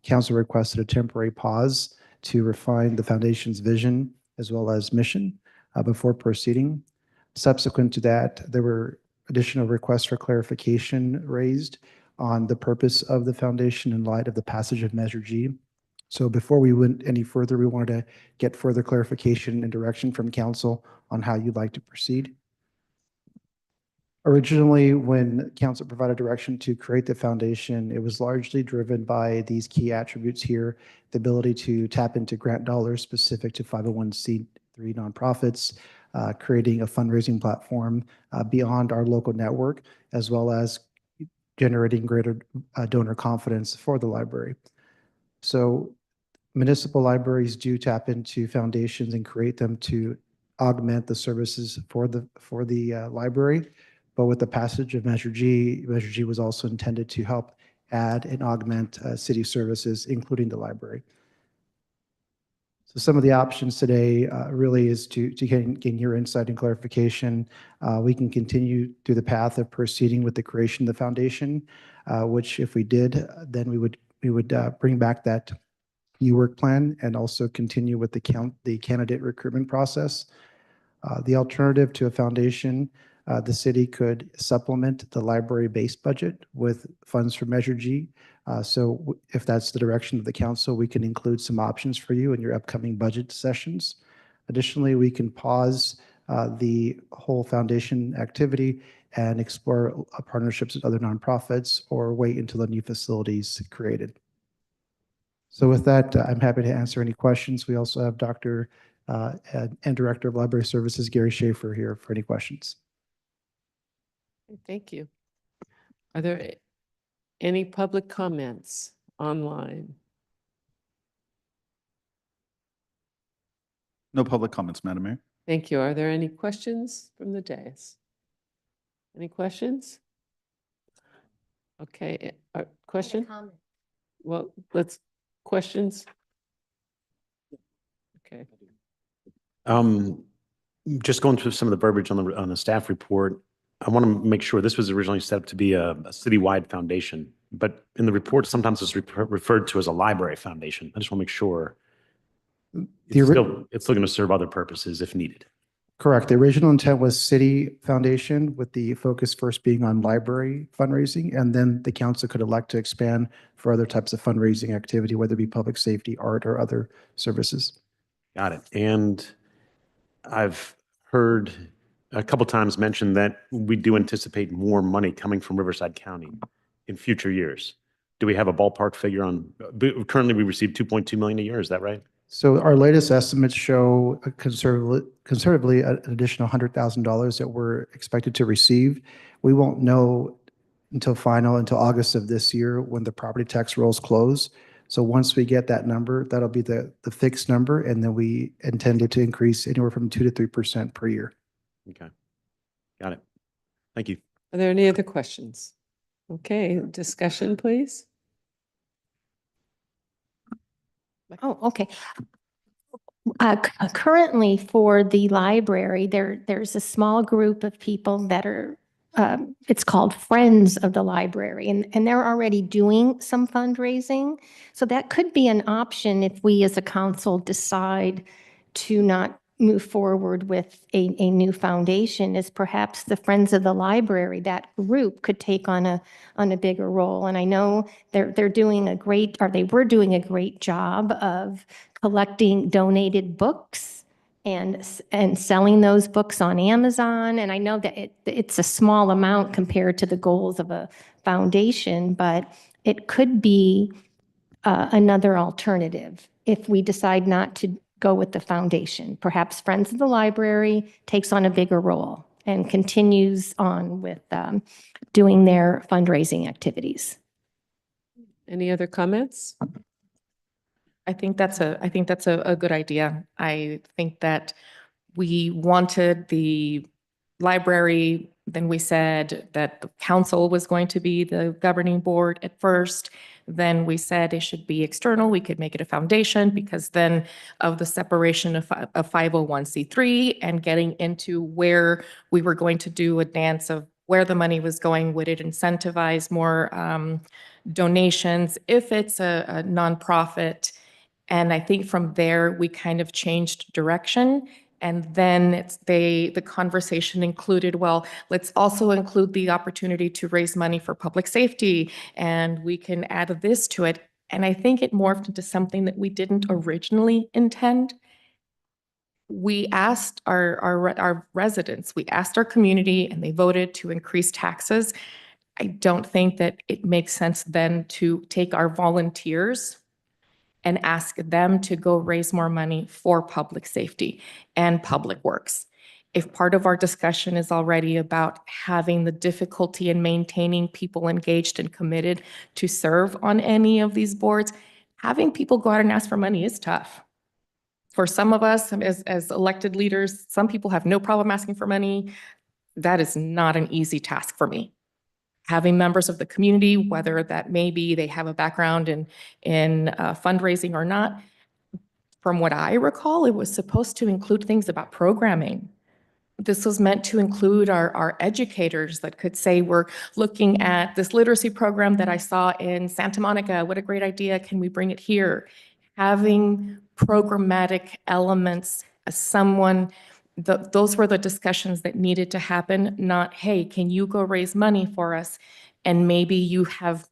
Council requested a temporary pause to refine the foundation's vision as well as mission before proceeding. Subsequent to that, there were additional requests for clarification raised on the purpose of the foundation in light of the passage of Measure G. So before we went any further, we wanted to get further clarification and direction from council on how you'd like to proceed. Originally, when council provided direction to create the foundation, it was largely driven by these key attributes here: the ability to tap into grant dollars specific to 501c3 nonprofits, creating a fundraising platform beyond our local network, as well as generating greater donor confidence for the library. So municipal libraries do tap into foundations and create them to augment the services for the library. But with the passage of Measure G was also intended to help add and augment city services, including the library. So some of the options today really is to gain your insight and clarification. We can continue through the path of proceeding with the creation of the foundation, which if we did, then we would bring back that work plan and also continue with the candidate recruitment process. The alternative to a foundation, the city could supplement the library base budget with funds from Measure G. So if that's the direction of the council, we can include some options for you in your upcoming budget sessions. Additionally, we can pause the whole foundation activity and explore partnerships with other nonprofits or wait until a new facility is created. So with that, I'm happy to answer any questions. We also have Dr. and Director of Library Services, Gary Schaefer, here for any questions. Thank you. Are there any public comments online? No public comments, Madam Mayor. Thank you. Are there any questions from the dais? Any questions? Okay, question? Well, questions? Okay. Just going through some of the verbiage on the staff report, I want to make sure this was originally set up to be a citywide foundation, but in the report, sometimes it's referred to as a library foundation. I just want to make sure it's still going to serve other purposes if needed. Correct. The original intent was city foundation with the focus first being on library fundraising, and then the council could elect to expand for other types of fundraising activity, whether it be public safety, art, or other services. Got it. And I've heard a couple times mentioned that we do anticipate more money coming from Riverside County in future years. Do we have a ballpark figure on, currently we receive 2.2 million a year, is that right? So our latest estimates show conservatively an additional $100,000 that we're expected to receive. We won't know until August of this year when the property tax rolls close. So once we get that number, that'll be the fixed number, and then we intended to increase anywhere from 2 to 3% per year. Okay. Got it. Thank you. Are there any other questions? Okay, discussion, please. Oh, okay. Currently for the library, there's a small group of people that are it's called Friends of the Library, and they're already doing some fundraising. So that could be an option if we as a council decide to not move forward with a new foundation, is perhaps the Friends of the Library, that group could take on a bigger role. And I know they're doing a great, or they were doing a great job of collecting donated books and selling those books on Amazon. And I know that it's a small amount compared to the goals of a foundation, but it could be another alternative if we decide not to go with the foundation. Perhaps Friends of the Library takes on a bigger role and continues on with doing their fundraising activities. Any other comments? I think that's a good idea. I think that we wanted the library, then we said that the council was going to be the governing board at first. Then we said it should be external. We could make it a foundation because then of the separation of 501c3 and getting into where we were going to do a dance of where the money was going. Would it incentivize more donations if it's a nonprofit? And I think from there, we kind of changed direction. And then the conversation included, well, let's also include the opportunity to raise money for public safety, and we can add this to it. And I think it morphed into something that we didn't originally intend. We asked our residents, we asked our community, and they voted to increase taxes. I don't think that it makes sense then to take our volunteers and ask them to go raise more money for public safety and public works. If part of our discussion is already about having the difficulty in maintaining people engaged and committed to serve on any of these boards, having people go out and ask for money is tough. For some of us as elected leaders, some people have no problem asking for money. That is not an easy task for me. Having members of the community, whether that may be they have a background in fundraising or not, from what I recall, it was supposed to include things about programming. This was meant to include our educators that could say, we're looking at this literacy program that I saw in Santa Monica. What a great idea. Can we bring it here? Having programmatic elements as someone, those were the discussions that needed to happen, not, hey, can you go raise money for us? And maybe you have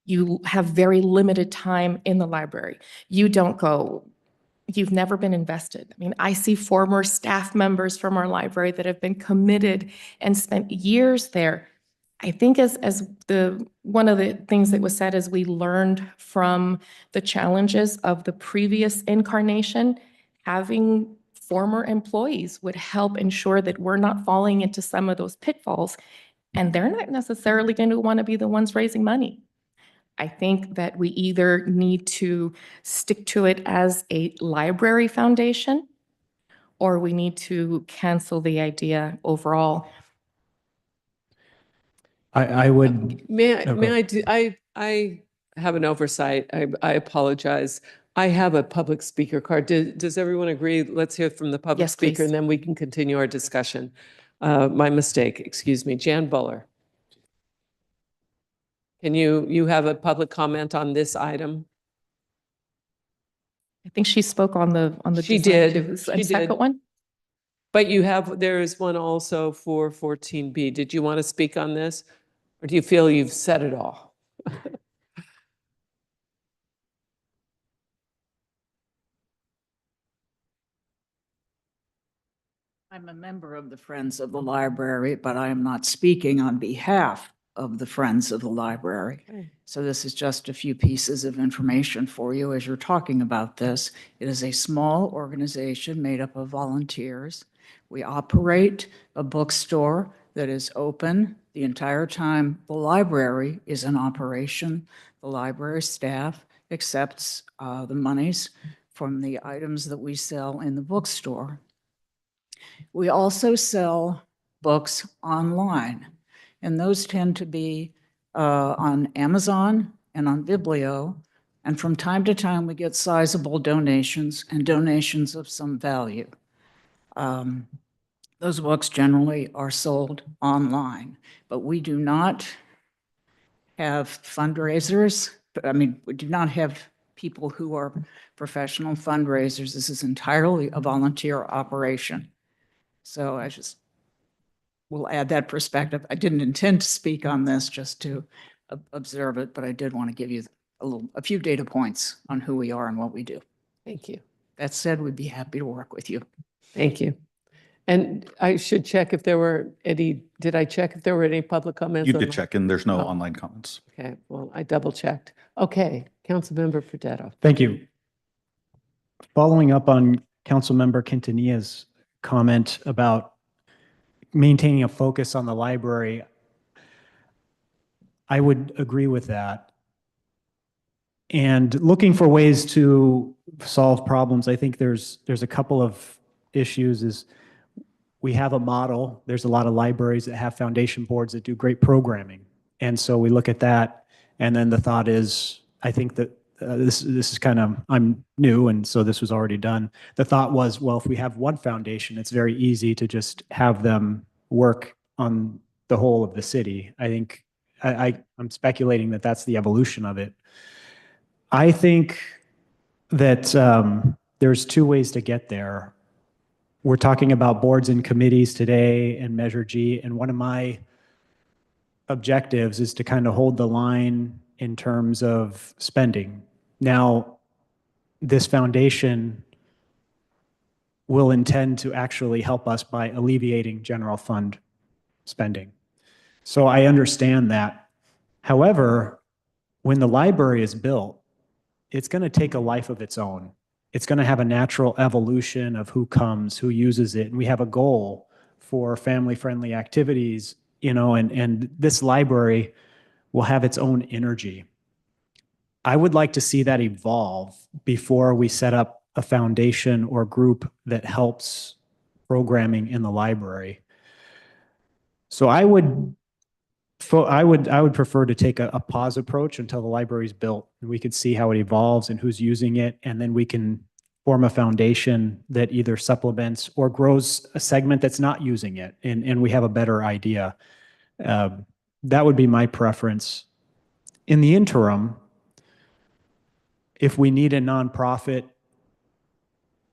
very limited time in the library. You don't go, you've never been invested. I mean, I see former staff members from our library that have been committed and spent years there. I think as one of the things that was said is we learned from the challenges of the previous incarnation, having former employees would help ensure that we're not falling into some of those pitfalls, and they're not necessarily going to want to be the ones raising money. I think that we either need to stick to it as a library foundation, or we need to cancel the idea overall. I would. I have an oversight. I apologize. I have a public speaker card. Does everyone agree? Let's hear from the public Yes, speaker, please. and then we can continue our discussion. My mistake, excuse me. Jan Buller. Can you have a public comment on this item? I think she spoke on the She design did. too. She And second did. one? But there is one also for 14B. Did you want to speak on this? Or do you feel you've said it all? I'm a member of the Friends of the Library, but I am not speaking on behalf of the Friends of the Library. Okay. So this is just a few pieces of information for you as you're talking about this. It is a small organization made up of volunteers. We operate a bookstore that is open the entire time the library is in operation. The library staff accepts the monies from the items that we sell in the bookstore. We also sell books online, and those tend to be on Amazon and on Biblio. And from time to time, we get sizable donations and donations of some value. Those books generally are sold online, but we do not have fundraisers. I mean, we do not have people who are professional fundraisers. This is entirely a volunteer operation. So I just will add that perspective. I didn't intend to speak on this, just to observe it, but I did want to give you a few data points on who we are and what we do. Thank you. That said, we'd be happy to work with you. Thank you. And I should check if there were any, did I check if there were any public comments? You on did my- check, and there's no Oh. online comments. Okay, well, I double checked. Okay, Councilmember Fredetto. Thank you. Following up on Councilmember Quintanilla's comment about maintaining a focus on the library, I would agree with that. And looking for ways to solve problems, I think there's a couple of issues. Is we have a model. There's a lot of libraries that have foundation boards that do great programming. And so we look at that. And then the thought is, I think that this is kind of, I'm new, and so this was already done. The thought was, well, if we have one foundation, it's very easy to just have them work on the whole of the city. I think I'm speculating that that's the evolution of it. I think that there's two ways to get there. We're talking about boards and committees today and Measure G, and one of my objectives is to kind of hold the line in terms of spending. Now, this foundation will intend to actually help us by alleviating general fund spending. So I understand that. However, when the library is built, it's going to take a life of its own. It's going to have a natural evolution of who comes, who uses it. And we have a goal for family-friendly activities, you know, and this library will have its own energy. I would like to see that evolve before we set up a foundation or group that helps programming in the library. So I would prefer to take a pause approach until the library is built and we could see how it evolves and who's using it, and then we can form a foundation that either supplements or grows a segment that's not using it, and we have a better idea. That would be my preference. In the interim, if we need a nonprofit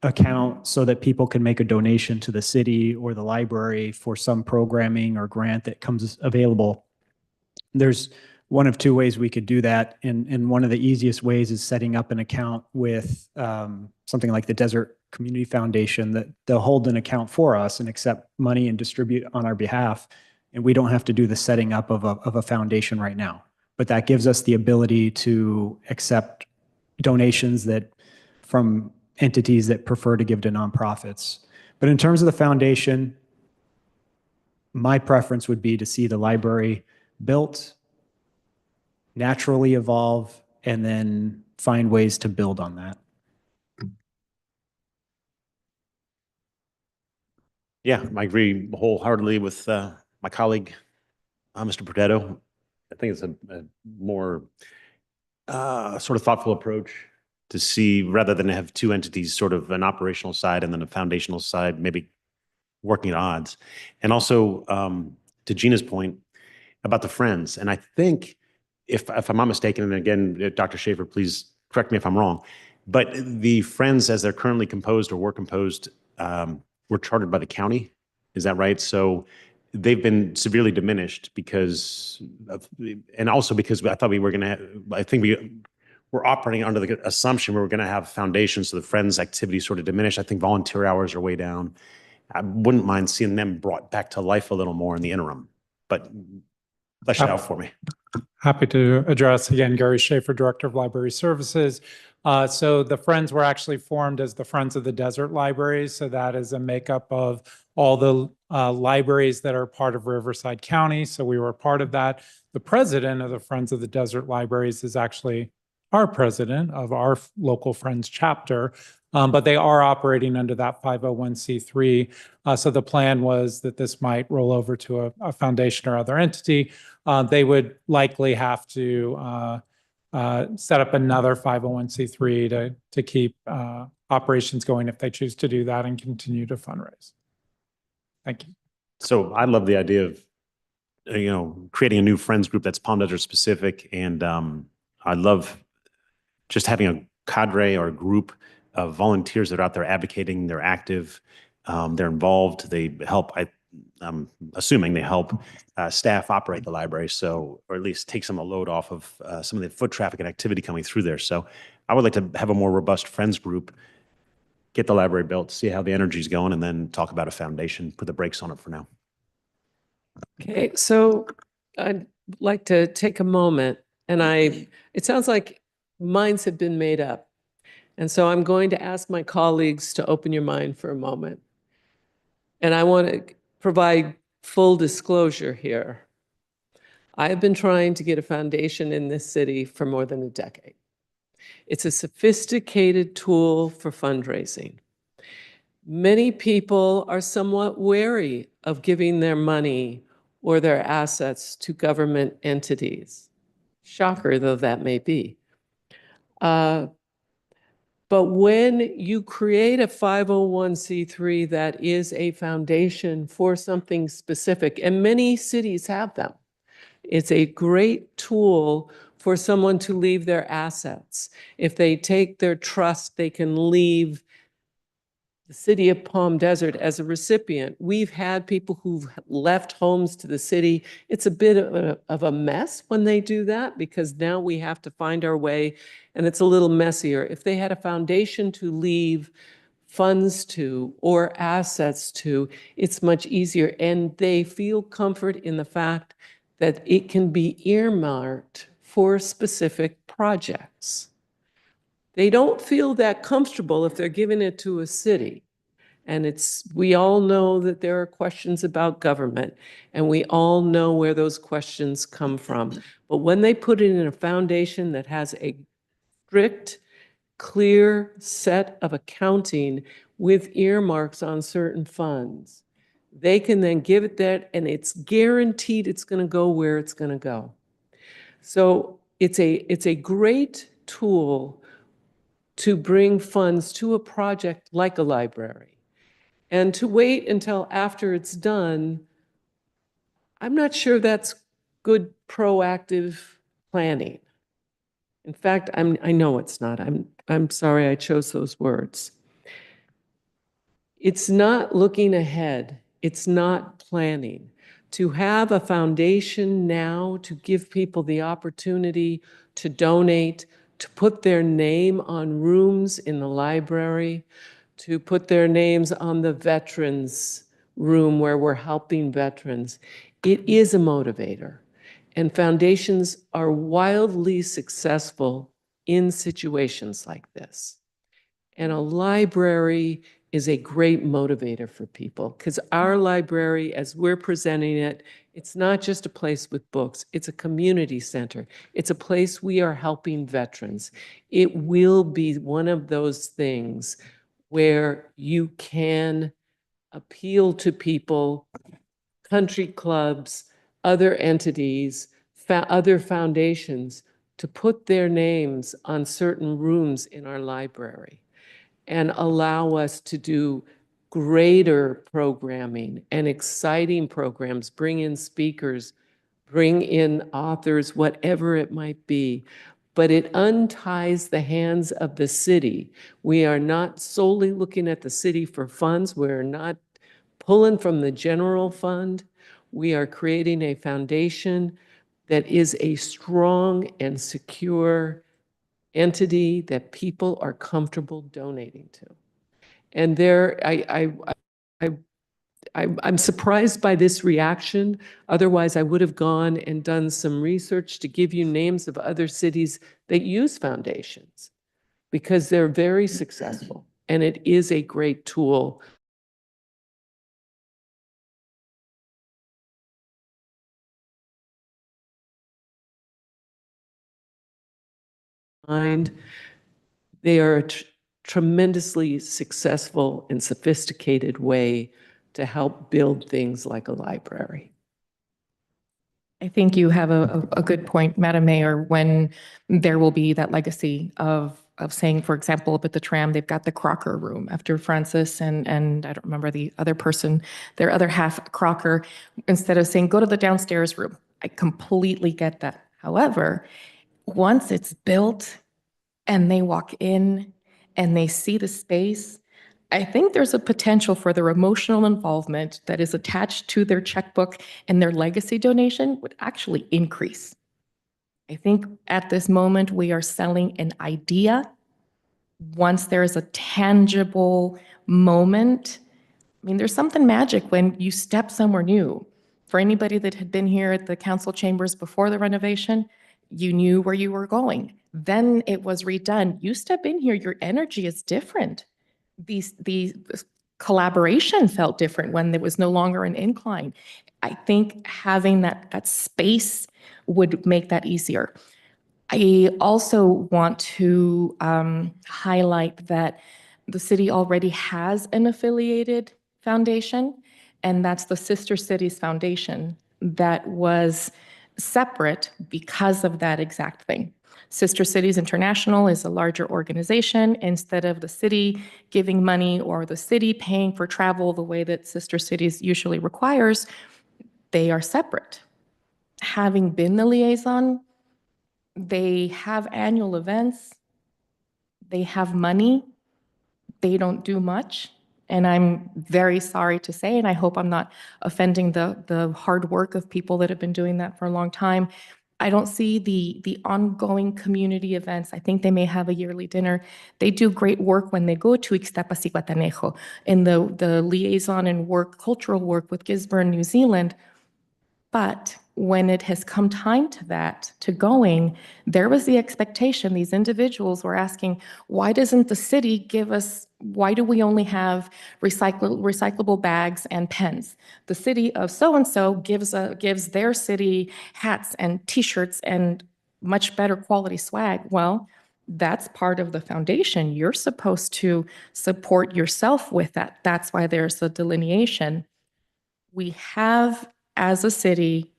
account so that people can make a donation to the city or the library for some programming or grant that comes available, there's one of two ways we could do that. And one of the easiest ways is setting up an account with something like the Desert Community Foundation, that they'll hold an account for us and accept money and distribute on our behalf. And we don't have to do the setting up of a foundation right now. But that gives us the ability to accept donations that from entities that prefer to give to nonprofits. But in terms of the foundation, my preference would be to see the library built, naturally evolve, and then find ways to build on that. Yeah, I agree wholeheartedly with my colleague, Mr. Fredetto. I think it's a more sort of thoughtful approach to see, rather than have two entities, sort of an operational side and then a foundational side, maybe working at odds. And also, to Gina's point about the Friends, and I think, if I'm not mistaken, and again, Dr. Schaefer, please correct me if I'm wrong, but the Friends, as they're currently composed or were composed, were chartered by the county. Is that right? So they've been severely diminished because of, and also because I thought we were going to, I think we're operating under the assumption we were going to have foundations, so the Friends activity sort of diminished. I think volunteer hours are way down. I wouldn't mind seeing them brought back to life a little more in the interim, but flesh it out for me. Happy to address. Again, Gary Schaefer, Director of Library Services. So the Friends were actually formed as the Friends of the Desert Libraries. So that is a makeup of all the libraries that are part of Riverside County. So we were part of that. The president of the Friends of the Desert Libraries is actually our president of our local Friends chapter, but they are operating under that 501c3. So the plan was that this might roll over to a foundation or other entity. They would likely have to set up another 501c3 to keep operations going if they choose to do that and continue to fundraise. Thank you. So I love the idea of, creating a new friends group that's Palm Desert specific. And I love just having a cadre or a group of volunteers that are out there advocating. They're active, they're involved, they help. I'm assuming they help staff operate the library, so, or at least take some of the load off of some of the foot traffic and activity coming through there. So I would like to have a more robust friends group, get the library built, see how the energy's going, and then talk about a foundation, put the brakes on it for now. Okay, so I'd like to take a moment, and it sounds like minds have been made up. And so I'm going to ask my colleagues to open your mind for a moment. And I want to provide full disclosure here. I have been trying to get a foundation in this city for more than a decade. It's a sophisticated tool for fundraising. Many people are somewhat wary of giving their money or their assets to government entities. Shocker though that may be. But when you create a 501c3 that is a foundation for something specific, and many cities have them, it's a great tool for someone to leave their assets. If they take their trust, they can leave the city of Palm Desert as a recipient. We've had people who've left homes to the city. It's a bit of a mess when they do that, because now we have to find our way, and it's a little messier. If they had a foundation to leave funds to or assets to, it's much easier, and they feel comfort in the fact that it can be earmarked for specific projects. They don't feel that comfortable if they're giving it to a city. And we all know that there are questions about government, and we all know where those questions come from. But when they put it in a foundation that has a strict, clear set of accounting with earmarks on certain funds, they can then give it that, and it's guaranteed it's going to go where it's going to go. So it's a great tool to bring funds to a project like a library. And to wait until after it's done, I'm not sure that's good proactive planning. In fact, I know it's not. I'm sorry I chose those words. It's not looking ahead. It's not planning. To have a foundation now to give people the opportunity to donate, to put their name on rooms in the library, to put their names on the veterans room where we're helping veterans, it is a motivator. And foundations are wildly successful in situations like this. And a library is a great motivator for people, because our library, as we're presenting it, it's not just a place with books, it's a community center. It's a place we are helping veterans. It will be one of those things where you can appeal to people, country clubs, other entities, other foundations, to put their names on certain rooms in our library and allow us to do greater programming and exciting programs, bring in speakers, bring in authors, whatever it might be. But it unties the hands of the city. We are not solely looking at the city for funds. We're not pulling from the general fund. We are creating a foundation that is a strong and secure entity that people are comfortable donating to. And I'm surprised by this reaction. Otherwise, I would have gone and done some research to give you names of other cities that use foundations, because they're very successful, and it is a great tool. They are a tremendously successful and sophisticated way to help build things like a library. I think you have a good point, Madam Mayor, when there will be that legacy of saying, for example, up at the tram, they've got the Crocker room after Francis and I don't remember the other person, their other half Crocker, instead of saying, go to the downstairs room. I completely get that. However, once it's built and they walk in and they see the space, I think there's a potential for their emotional involvement that is attached to their checkbook and their legacy donation would actually increase. I think at this moment, we are selling an idea. Once there is a tangible moment, I mean, there's something magic when you step somewhere new. For anybody that had been here at the council chambers before the renovation, you knew where you were going. Then it was redone. You step in here, your energy is different. The collaboration felt different when there was no longer an incline. I think having that space would make that easier. I also want to highlight that the city already has an affiliated foundation, and that's the Sister Cities Foundation that was separate because of that exact thing. Sister Cities International is a larger organization. Instead of the city giving money or the city paying for travel the way that Sister Cities usually requires, they are separate. Having been the liaison, they have annual events, they have money, they don't do much. And I'm very sorry to say, and I hope I'm not offending the hard work of people that have been doing that for a long time. I don't see the ongoing community events. I think they may have a yearly dinner. They do great work when they go to Ixtapas y Guatanejo in the liaison and work, cultural work with Gisborne, New Zealand. But when it has come time to going, there was the expectation, these individuals were asking, why doesn't the city give us, why do we only have recyclable bags and pens? The city of so-and-so gives their city hats and t-shirts and much better quality swag. Well, that's part of the foundation. You're supposed to support yourself with that. That's why there's a delineation. We have, as a city,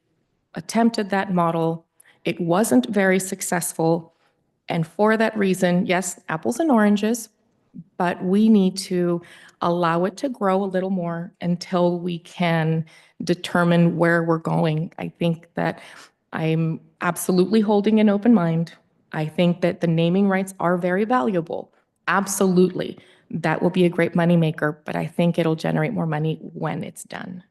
attempted that model. It wasn't very successful. And for that reason, yes, apples and oranges, but we need to allow it to grow a little more until we can determine where we're going. I think that I'm absolutely holding an open mind. I think that the naming rights are very valuable. Absolutely. That will be a great moneymaker, but I think it'll generate more money when it's done.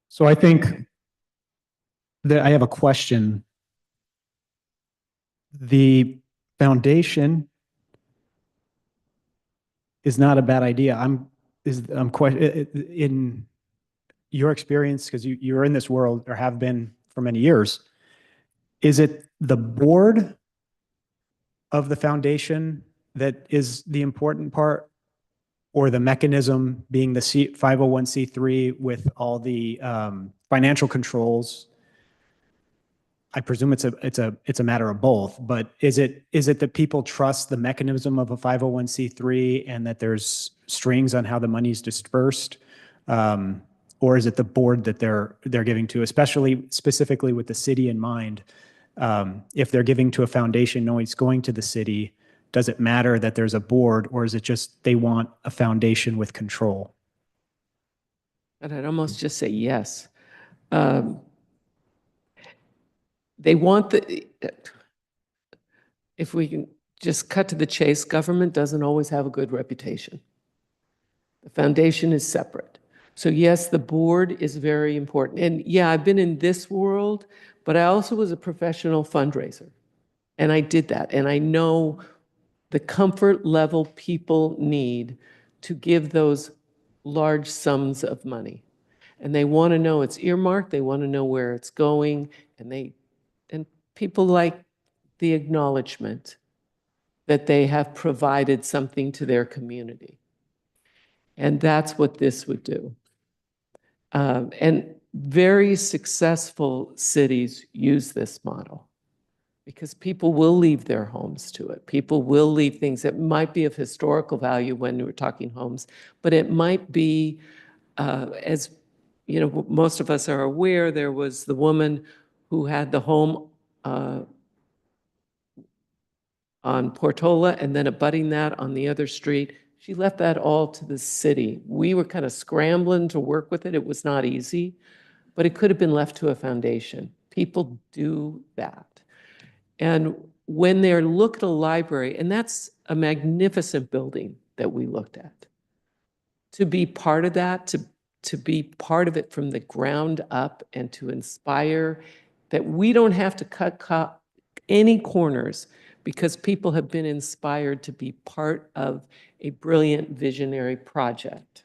So I think that I have a question. The foundation is not a bad idea. I'm in your experience, because you're in this world or have been for many years. Is it the board of the foundation that is the important part, or the mechanism being the 501c3 with all the financial controls? I presume it's a matter of both, but is it that people trust the mechanism of a 501c3 and that there's strings on how the money is dispersed? Or is it the board that they're giving to, specifically with the city in mind? If they're giving to a foundation knowing it's going to the city, does it matter that there's a board, or is it just they want a foundation with control? And I'd almost just say yes. They want if we can just cut to the chase, government doesn't always have a good reputation. The foundation is separate. So yes, the board is very important. And yeah, I've been in this world, but I also was a professional fundraiser. And I did that. And I know the comfort level people need to give those large sums of money. And they want to know it's earmarked, they want to know where it's going, and people like the acknowledgement that they have provided something to their community. And that's what this would do. And very successful cities use this model, because people will leave their homes to it. People will leave things that might be of historical value when we're talking homes, but it might be as most of us are aware, there was the woman who had the home on Portola and then abutting that on the other street. She left that all to the city. We were kind of scrambling to work with it. It was not easy, but it could have been left to a foundation. People do that. And when they look at a library, and that's a magnificent building that we looked at, to be part of that, to be part of it from the ground up and to inspire that we don't have to cut any corners because people have been inspired to be part of a brilliant visionary project.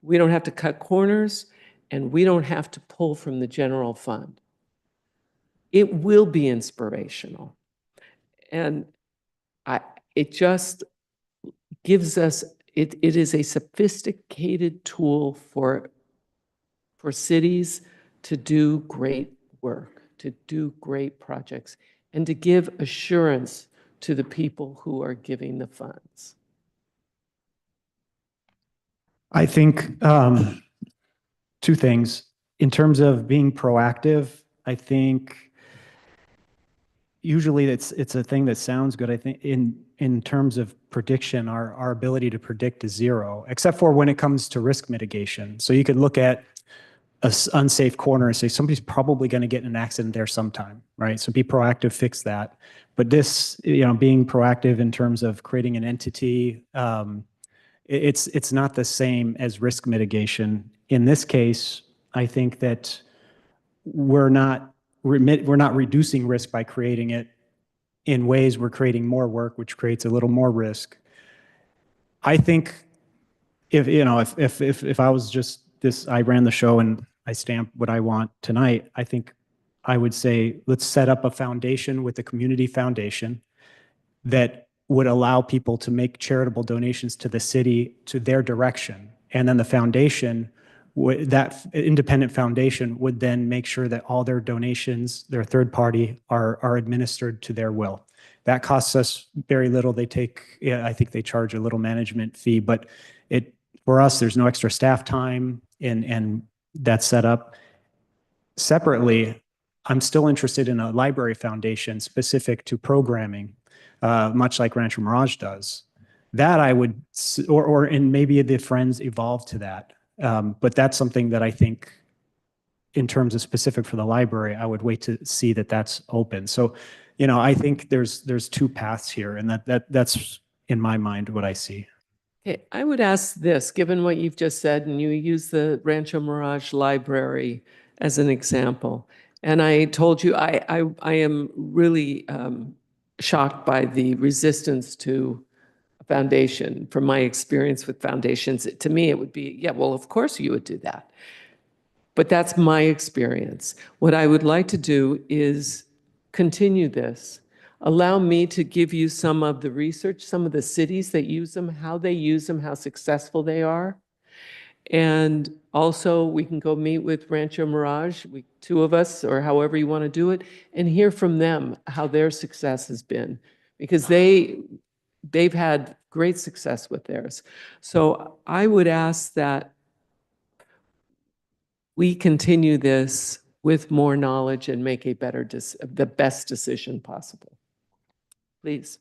We don't have to cut corners and we don't have to pull from the general fund. It will be inspirational. And it just gives us, it is a sophisticated tool for cities to do great work, to do great projects, and to give assurance to the people who are giving the funds. I think two things. In terms of being proactive, I think usually it's a thing that sounds good. I think in terms of prediction, our ability to predict is zero, except for when it comes to risk mitigation. So you could look at an unsafe corner and say somebody's probably going to get in an accident there sometime, right? So be proactive, fix that. But this, being proactive in terms of creating an entity, it's not the same as risk mitigation. In this case, I think that we're not reducing risk by creating it. In ways, we're creating more work, which creates a little more risk. I think if I was just I ran the show and I stamped what I want tonight, I think I would say, let's set up a foundation with a community foundation that would allow people to make charitable donations to the city, to their direction. And then the foundation, that independent foundation would then make sure that all their donations, their third party, are administered to their will. That costs us very little. I think they charge a little management fee, but for us, there's no extra staff time and that's set up. Separately, I'm still interested in a library foundation specific to programming, much like Rancho Mirage does. That I would, and maybe the Friends evolve to that. But that's something that I think in terms of specific for the library, I would wait to see that that's open. So, I think there's two paths here, and that's in my mind what I see. Okay, I would ask this, given what you've just said, and you use the Rancho Mirage Library as an example, and I told you I am really shocked by the resistance to a foundation. From my experience with foundations, to me it would be, yeah, well, of course you would do that. But that's my experience. What I would like to do is continue this. Allow me to give you some of the research, some of the cities that use them, how they use them, how successful they are. And also we can go meet with Rancho Mirage, two of us, or however you want to do it, and hear from them how their success has been, because they've had great success with theirs. So I would ask that we continue this with more knowledge and make the best decision possible. Please.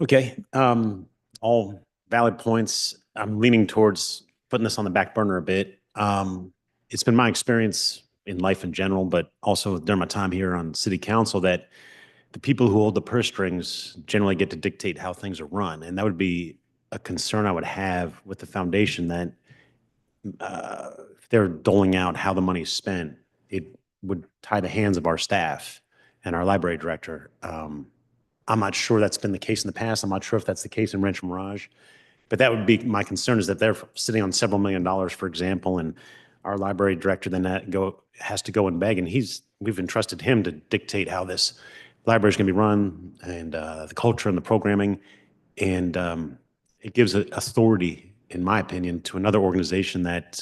Okay, all valid points. I'm leaning towards putting this on the back burner a bit. It's been my experience in life in general, but also during my time here on city council, that the people who hold the purse strings generally get to dictate how things are run. And that would be a concern I would have with the foundation, that if they're doling out how the money is spent, it would tie the hands of our staff and our library director. I'm not sure that's been the case in the past. I'm not sure if that's the case in Rancho Mirage, but that would be my concern, is that they're sitting on several $1 million, for example, and our library director then has to go and beg, and we've entrusted him to dictate how this library is going to be run, and the culture and the programming, and it gives authority, in my opinion, to another organization that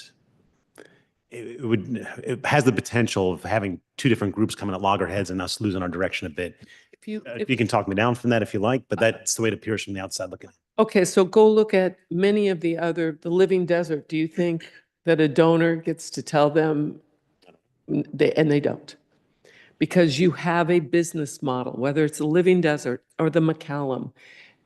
it has the potential of having two different groups coming at loggerheads and us losing our direction a bit. If you can talk me down from that if you like, but that's the way it appears from the outside looking. Okay, so go look at many of the Living Desert. Do you think that a donor gets to tell them, and they don't. Because you have a business model, whether it's the Living Desert or the McCallum,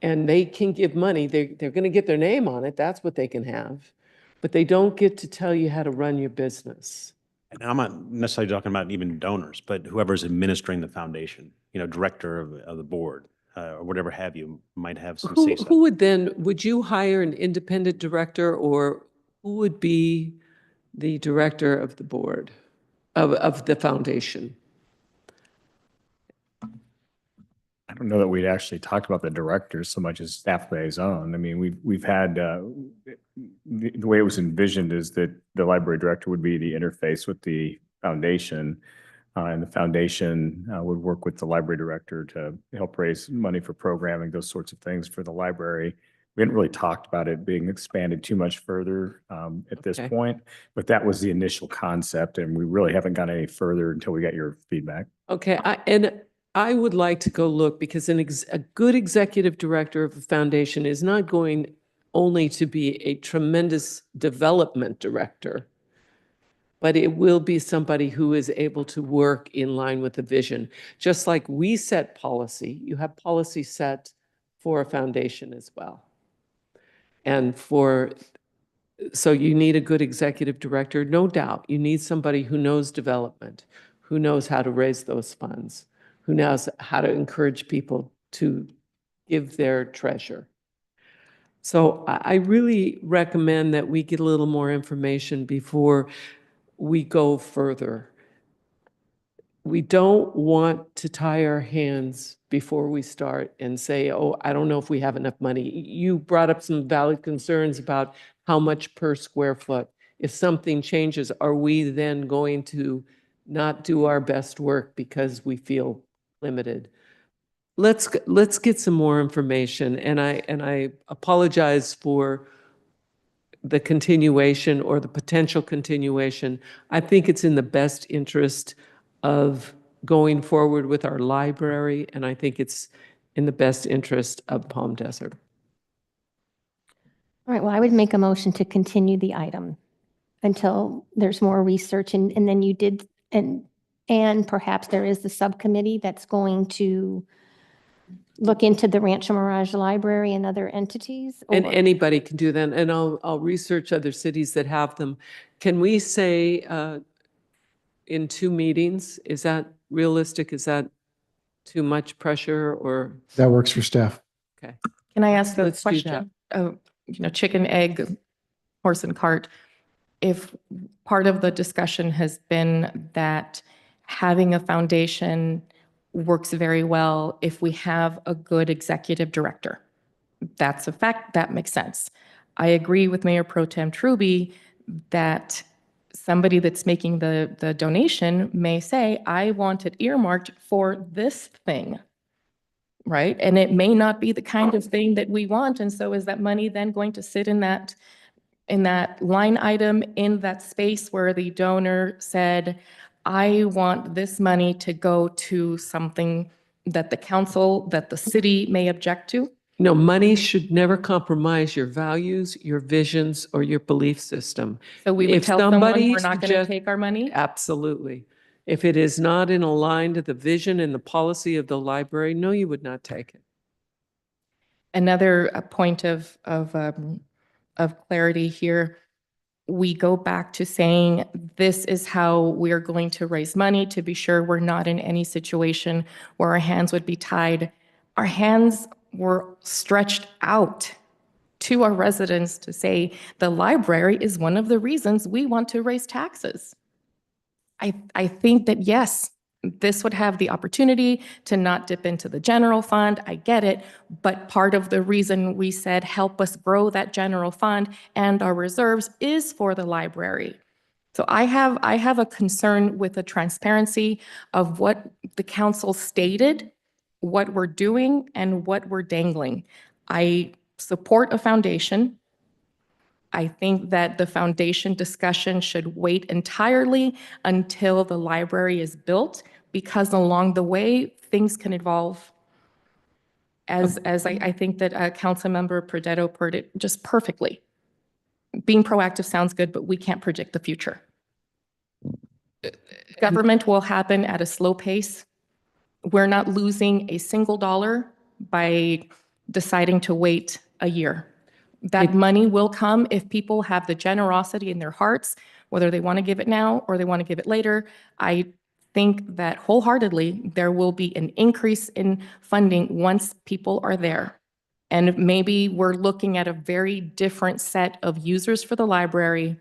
and they can give money, they're going to get their name on it, that's what they can have, but they don't get to tell you how to run your business. And I'm not necessarily talking about even donors, but whoever's administering the foundation, director of the board, or whatever have you, might have some say so. Who would you hire an independent director, or who would be the director of the board, of the foundation? I don't know that we'd actually talked about the directors so much as staff liaison. I mean, we've had, the way it was envisioned is that the library director would be the interface with the foundation. And the foundation would work with the library director to help raise money for programming, those sorts of things for the library. We hadn't really talked about it being expanded too much further at this point, but that was the initial concept, and we really haven't gone any further until we got your feedback. Okay, I would like to go look, because a good executive director of a foundation is not going only to be a tremendous development director, but it will be somebody who is able to work in line with the vision. Just like we set policy, you have policy set for a foundation as well. And so you need a good executive director, no doubt. You need somebody who knows development, who knows how to raise those funds, who knows how to encourage people to give their treasure. So I really recommend that we get a little more information before we go further. We don't want to tie our hands before we start and say, oh, I don't know if we have enough money. You brought up some valid concerns about how much per square foot. If something changes, are we then going to not do our best work because we feel limited? Let's get some more information, and I apologize for the continuation or the potential continuation. I think it's in the best interest of going forward with our library, and I think it's in the best interest of Palm Desert. All right, well, I would make a motion to continue the item until there's more research, and then you did, and perhaps there is the subcommittee that's going to look into the Rancho Mirage Library and other entities? And or- anybody can do that, and I'll research other cities that have them. Can we say in 2 meetings? Is that realistic? Is that too much pressure, or? That works for staff. Okay. Can I ask a Let's do question? Chicken, egg, horse and cart. If part of the discussion has been that having a foundation works very well if we have a good executive director. That's a fact. That makes sense. I agree with Mayor Pro Tem Truby that somebody that's making the donation may say, I want it earmarked for this thing, right? And it may not be the kind of thing that we want. And so is that money then going to sit in that line item in that space where the donor said, I want this money to go to something that the council, that the city may object to? No, money should never compromise your values, your visions, or your belief system. So we would If tell someone somebody we're not going to suggest- take our money? Absolutely. If it is not in line to the vision and the policy of the library, no, you would not take it. Another point of clarity here. We go back to saying this is how we're going to raise money to be sure we're not in any situation where our hands would be tied. Our hands were stretched out to our residents to say the library is one of the reasons we want to raise taxes. I think that, yes, this would have the opportunity to not dip into the general fund. I get it. But part of the reason we said help us grow that general fund and our reserves is for the library. So I have a concern with the transparency of what the council stated, what we're doing, and what we're dangling. I support a foundation. I think that the foundation discussion should wait entirely until the library is built, because along the way, things can evolve. As I think that Councilmember Perdetto put it just perfectly. being proactive sounds good, but we can't predict the future. Government will happen at a slow pace. We're not losing a single dollar by deciding to wait a year. That money will come if people have the generosity in their hearts, whether they want to give it now or they want to give it later. I think that wholeheartedly there will be an increase in funding once people are there. And maybe we're looking at a very different set of users for the library,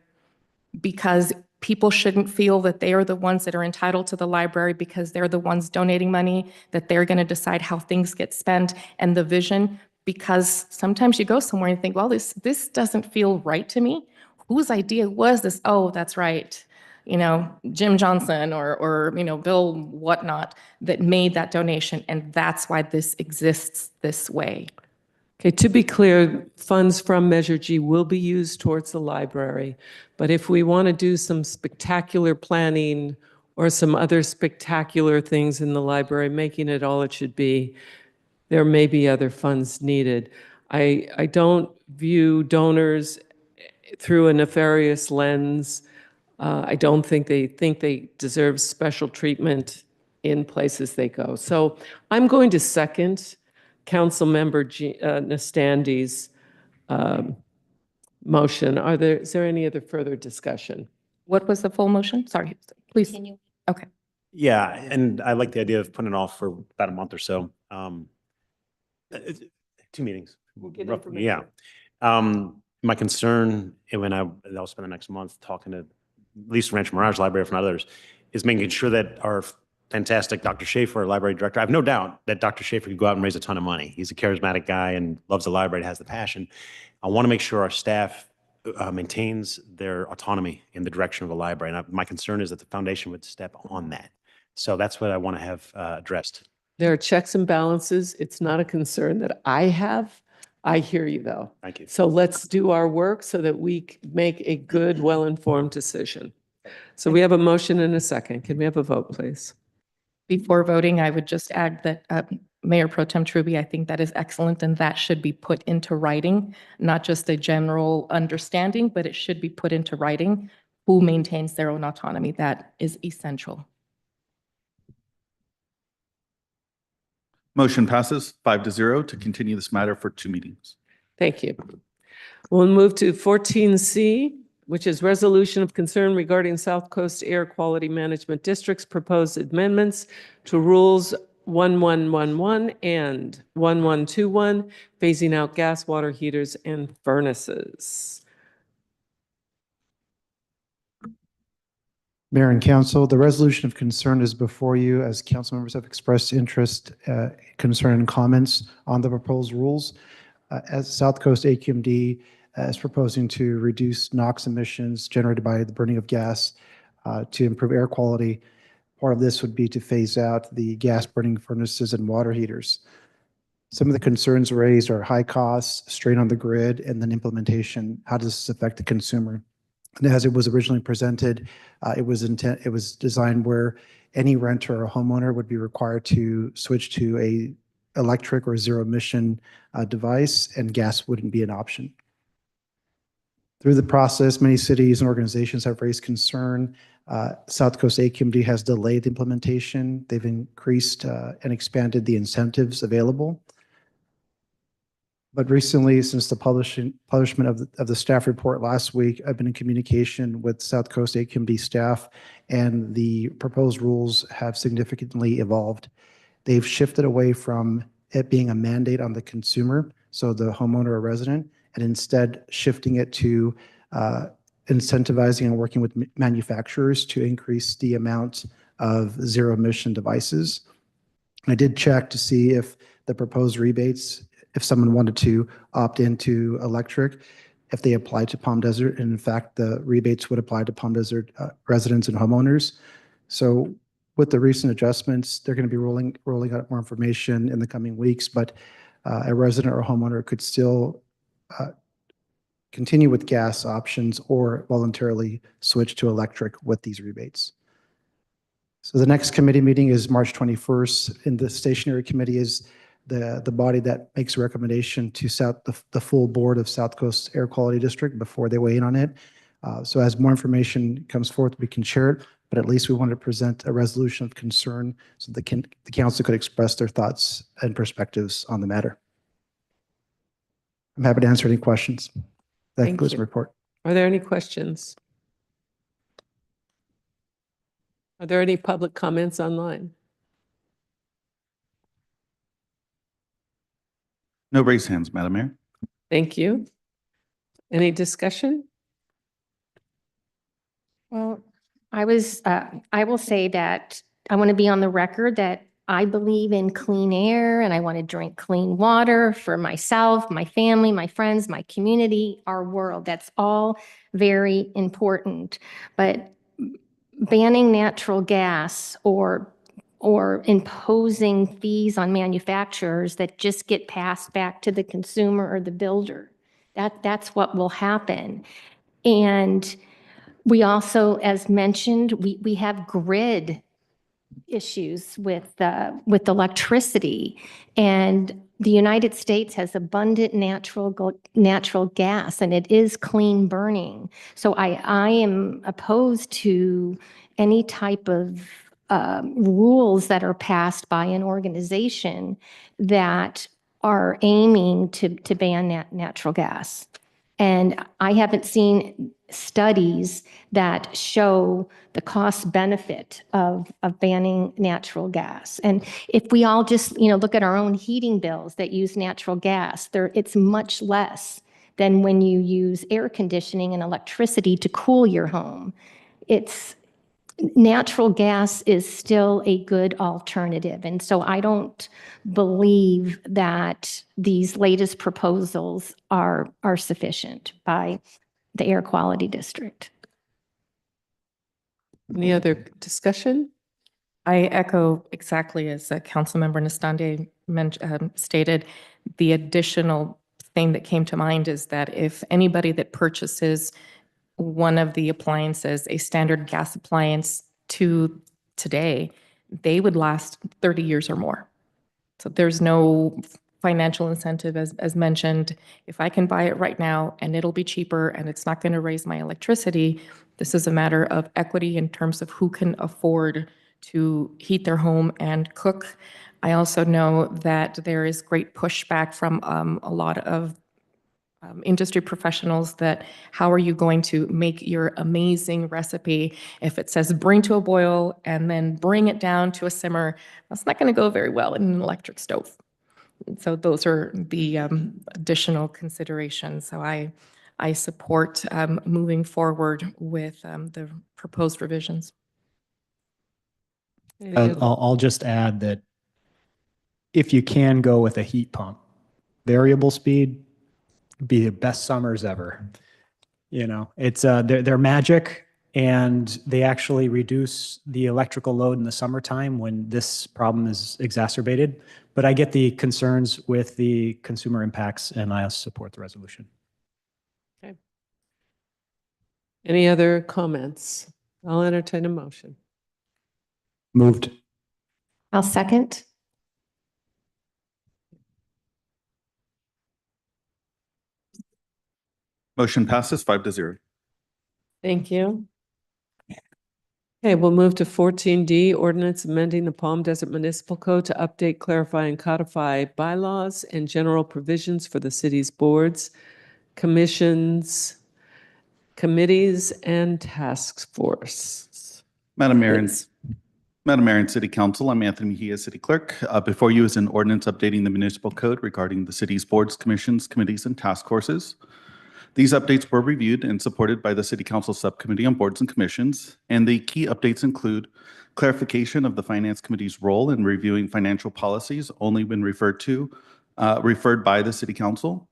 because people shouldn't feel that they are the ones that are entitled to the library because they're the ones donating money, that they're going to decide how things get spent and the vision. Because sometimes you go somewhere and think, well, this doesn't feel right to me. Whose idea was this? Oh, that's right. Jim Johnson or Bill whatnot that made that donation. And that's why this exists this way. Okay, to be clear, funds from Measure G will be used towards the library. But if we want to do some spectacular planning or some other spectacular things in the library, making it all it should be, there may be other funds needed. I don't view donors through a nefarious lens. I don't think they deserve special treatment in places they go. So I'm going to second Councilmember Nastandi's motion. Is there any other further discussion? What was the full motion? Sorry, please. Continue. Okay. Yeah, and I like the idea of putting it off for about a month or so. 2 meetings. We'll get roughly, information. yeah. My concern, and I'll spend the next month talking to at least Rancho Mirage Library, if not others, is making sure that our fantastic Dr. Schaefer, our library director, I have no doubt that Dr. Schaefer could go out and raise a ton of money. He's a charismatic guy and loves the library, has the passion. I want to make sure our staff maintains their autonomy in the direction of the library. And my concern is that the foundation would step on that. So that's what I want to have addressed. There are checks and balances. It's not a concern that I have. I hear you, though. Thank you. So let's do our work so that we make a good, well-informed decision. So we have a motion and a second. Can we have a vote, please? Before voting, I would just add that Mayor Pro Tem Truby, I think that is excellent, and that should be put into writing, not just a general understanding, but it should be put into writing. Who maintains their own autonomy? That is essential. Motion passes 5-0 to continue this matter for 2 meetings. Thank you. We'll move to 14C, which is resolution of concern regarding South Coast Air Quality Management District's proposed amendments to rules 1111 and 1121, phasing out gas, water heaters, and furnaces. Mayor and Council, the resolution of concern is before you as council members have expressed interest, concern, and comments on the proposed rules. As South Coast AQMD is proposing to reduce NOx emissions generated by the burning of gas to improve air quality. Part of this would be to phase out the gas burning furnaces and water heaters. Some of the concerns raised are high costs, strain on the grid, and then implementation. How does this affect the consumer? And as it was originally presented, it was designed where any renter or homeowner would be required to switch to a electric or zero emission device, and gas wouldn't be an option. Through the process, many cities and organizations have raised concern. South Coast AQMD has delayed the implementation. They've increased and expanded the incentives available. But recently, since the publishment of the staff report last week, I've been in communication with South Coast AQMD staff, and the proposed rules have significantly evolved. They've shifted away from it being a mandate on the consumer, so the homeowner or resident, and instead shifting it to incentivizing and working with manufacturers to increase the amount of zero emission devices. I did check to see if the proposed rebates, if someone wanted to opt into electric, if they apply to Palm Desert, and in fact, the rebates would apply to Palm Desert residents and homeowners. So with the recent adjustments, they're going to be rolling out more information in the coming weeks, but a resident or homeowner could still continue with gas options or voluntarily switch to electric with these rebates. So the next committee meeting is March 21st, and the stationary committee is the body that makes a recommendation to the full board of South Coast Air Quality District before they weigh in on it. So as more information comes forth, we can share it, but at least we wanted to present a resolution of concern so the council could express their thoughts and perspectives on the matter. I'm happy to answer any questions. That Thank concludes you. the report. Are there any questions? Are there any public comments online? No raised hands, Madam Mayor. Thank you. Any discussion? Well, I will say that I want to be on the record that I believe in clean air and I want to drink clean water for myself, my family, my friends, my community, our world. That's all very important. But banning natural gas or imposing fees on manufacturers that just get passed back to the consumer or the builder, that's what will happen. And we also, as mentioned, we have grid issues with electricity, and the United States has abundant natural gas, and it is clean burning. So I am opposed to any type of rules that are passed by an organization that are aiming to ban natural gas. And I haven't seen studies that show the cost benefit of banning natural gas. And if we all just, look at our own heating bills that use natural gas, it's much less than when you use air conditioning and electricity to cool your home. Natural gas is still a good alternative. And so I don't believe that these latest proposals are sufficient by the Air Quality District. Any other discussion? I echo exactly as Councilmember Nastande stated. The additional thing that came to mind is that if anybody that purchases one of the appliances, a standard gas appliance today, they would last 30 years or more. So there's no financial incentive, as mentioned. If I can buy it right now and it'll be cheaper and it's not going to raise my electricity, this is a matter of equity in terms of who can afford to heat their home and cook. I also know that there is great pushback from a lot of industry professionals that how are you going to make your amazing recipe if it says bring to a boil and then bring it down to a simmer? That's not going to go very well in an electric stove. So those are the additional considerations. So I support moving forward with the proposed revisions. I'll just add that if you can go with a heat pump, variable speed, be the best summers ever. It's they're magic, and they actually reduce the electrical load in the summertime when this problem is exacerbated. But I get the concerns with the consumer impacts, and I support the resolution. Okay. Any other comments? I'll entertain a motion. Moved. I'll second. Motion passes 5-0. Thank you. Okay, we'll move to 14D, ordinance amending the Palm Desert Municipal Code to update, clarify, and codify bylaws and general provisions for the city's boards, commissions, committees, and task force. Madam Mayor, Please. Madam Mayor and City Council, I'm Anthony Mejia, City Clerk. Before you is an ordinance updating the municipal code regarding the city's boards, commissions, committees, and task forces. These updates were reviewed and supported by the City Council Subcommittee on Boards and Commissions, and the key updates include clarification of the Finance Committee's role in reviewing financial policies only when referred by the City Council,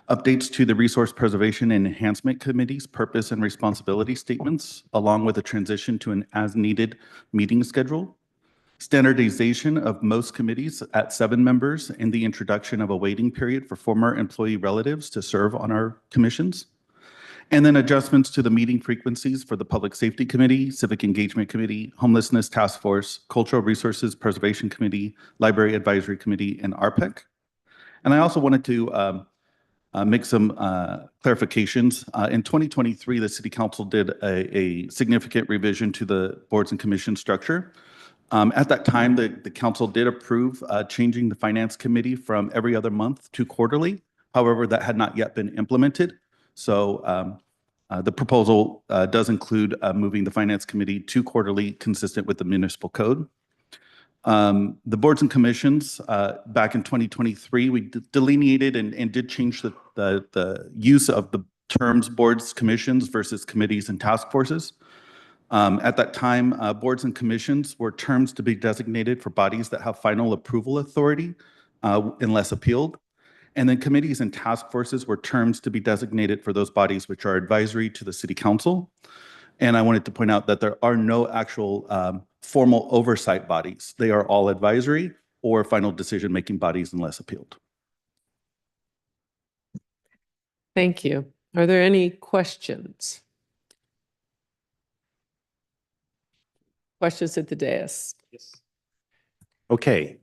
updates to the Resource Preservation and Enhancement Committee's purpose and responsibility statements, along with a transition to an as-needed meeting schedule, standardization of most committees at 7 members, and the introduction of a waiting period for former employee relatives to serve on our commissions, And then adjustments to the meeting frequencies for the Public Safety Committee, Civic Engagement Committee, Homelessness Task Force, Cultural Resources Preservation Committee, Library Advisory Committee, and RPEC. And I also wanted to make some clarifications. In 2023, the City Council did a significant revision to the boards and commission structure. At that time, the council did approve changing the Finance Committee from every other month to quarterly. However, that had not yet been implemented. So the proposal does include moving the Finance Committee to quarterly, consistent with the municipal code. The boards and commissions, back in 2023, we delineated and did change the use of the terms boards, commissions versus committees and task forces. At that time, boards and commissions were terms to be designated for bodies that have final approval authority unless appealed. And then committees and task forces were terms to be designated for those bodies which are advisory to the City Council. And I wanted to point out that there are no actual formal oversight bodies. They are all advisory or final decision-making bodies unless appealed. Thank you. Are there any questions? Questions at the dais? Yes. Okay.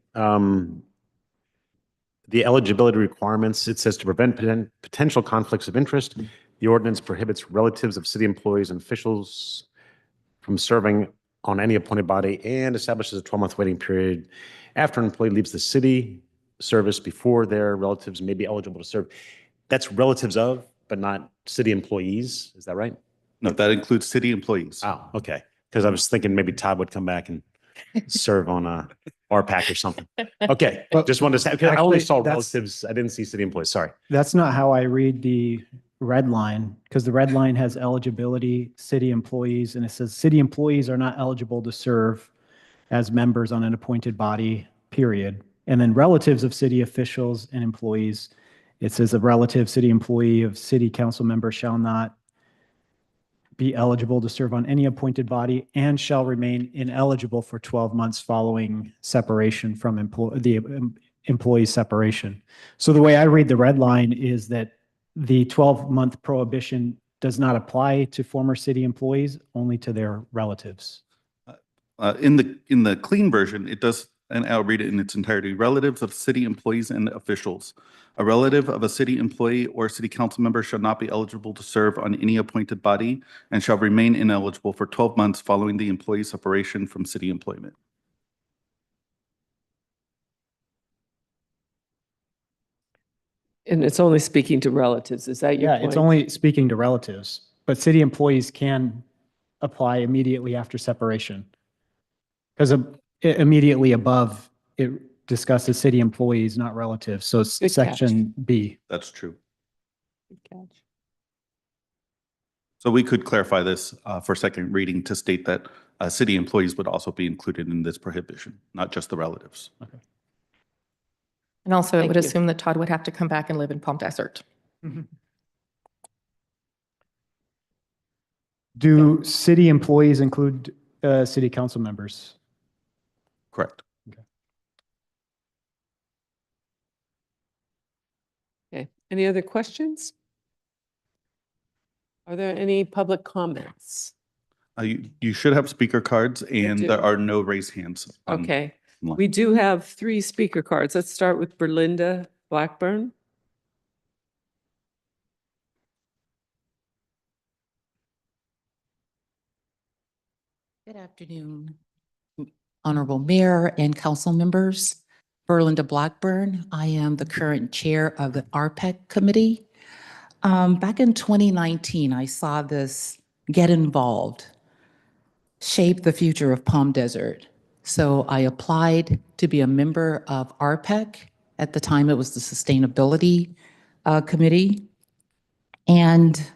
The eligibility requirements, it says to prevent potential conflicts of interest, the ordinance prohibits relatives of city employees and officials from serving on any appointed body and establishes a 12-month waiting period after an employee leaves the city service before their relatives may be eligible to serve. That's relatives of, but not city employees. Is that right? No, that includes city employees. Oh, okay. Because I was thinking maybe Todd would come back and serve on a RPAC or something. Okay, Well, just wanted to say, because I only actually, saw that's- relatives. I didn't see city employees. Sorry. That's not how I read the red line, because the red line has eligibility, city employees, and it says city employees are not eligible to serve as members on an appointed body, period. And then relatives of city officials and employees, it says a relative city employee of city council member shall not be eligible to serve on any appointed body and shall remain ineligible for 12 months following separation from employee separation. So the way I read the red line is that the 12-month prohibition does not apply to former city employees, only to their relatives. In the clean version, it does, and I'll read it in its entirety, relatives of city employees and officials. A relative of a city employee or city council member shall not be eligible to serve on any appointed body and shall remain ineligible for 12 months following the employee's separation from city employment. And it's only speaking to relatives. Is that your Yeah, point? it's only speaking to relatives, but city employees can apply immediately after separation. Because immediately above, it discusses city employees, not relatives. So it's Good catch. section B. That's true. Good catch. So we could clarify this for second reading to state that city employees would also be included in this prohibition, not just the relatives. And also, it Thank would you. assume that Todd would have to come back and live in Palm Desert. Do city employees include city council members? Correct. Okay. Any other questions? Are there any public comments? You should have speaker cards and do. there are no raised hands. Okay. online. We do have 3 speaker cards. Let's start with Berlinda Blackburn. Good afternoon, Honorable Mayor and council members. Berlinda Blackburn. I am the current chair of the RPEC committee. Back in 2019, I saw this Get Involved, Shape the Future of Palm Desert. So I applied to be a member of RPEC. At the time, it was the Sustainability Committee. And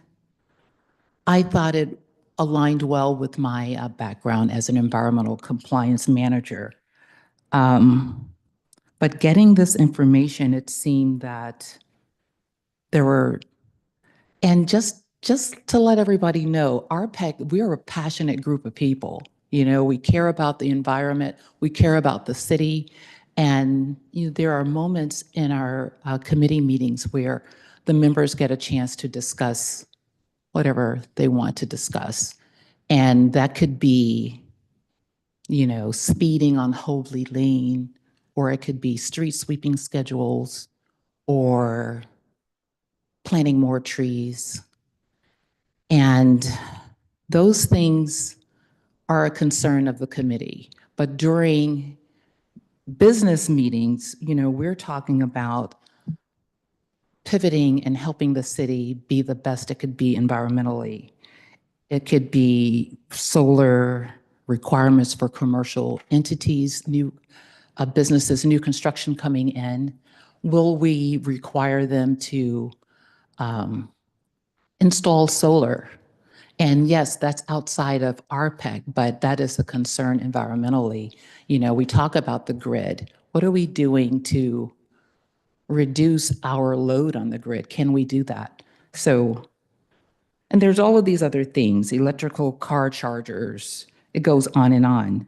I thought it aligned well with my background as an environmental compliance manager. But getting this information, it seemed that there were, and just to let everybody know, RPEC, we're a passionate group of people. You know, we care about the environment, we care about the city, and there are moments in our committee meetings where the members get a chance to discuss whatever they want to discuss. And that could be, you know, speeding on Hoadley Lane, or it could be street sweeping schedules, or planting more trees. And those things are a concern of the committee. But during business meetings, you know, we're talking about pivoting and helping the city be the best it could be environmentally. It could be solar requirements for commercial entities, new businesses, new construction coming in. Will we require them to install solar? And yes, that's outside of RPEC, but that is a concern environmentally. You know, we talk about the grid. What are we doing to reduce our load on the grid? Can we do that? So, and there's all of these other things, electrical car chargers, it goes on and on.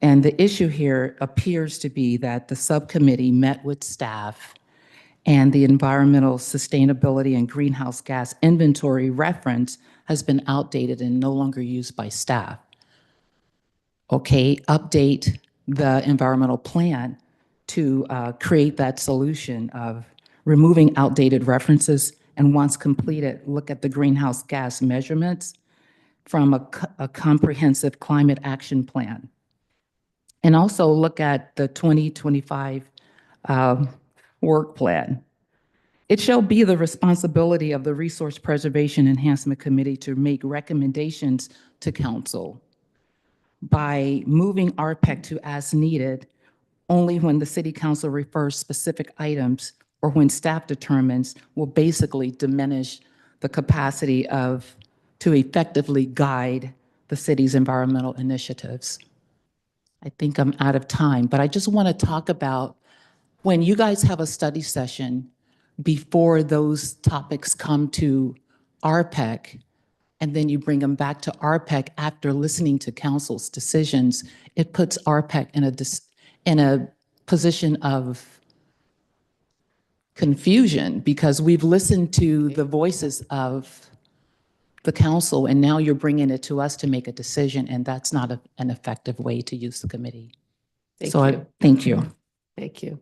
And the issue here appears to be that the subcommittee met with staff and the environmental sustainability and greenhouse gas inventory reference has been outdated and no longer used by staff. Okay, update the environmental plan to create that solution of removing outdated references, and once completed, look at the greenhouse gas measurements from a comprehensive climate action plan. And also look at the 2025 work plan. It shall be the responsibility of the Resource Preservation Enhancement Committee to make recommendations to council by moving RPEC to as needed only when the city council refers specific items or when staff determines will basically diminish the capacity to effectively guide the city's environmental initiatives. I think I'm out of time, but I just want to talk about when you guys have a study session before those topics come to RPEC, and then you bring them back to RPEC after listening to council's decisions, it puts RPEC in a position of confusion because we've listened to the voices of the council and now you're bringing it to us to make a decision, and that's not an effective way to use the committee. Thank So you. thank you. Thank you.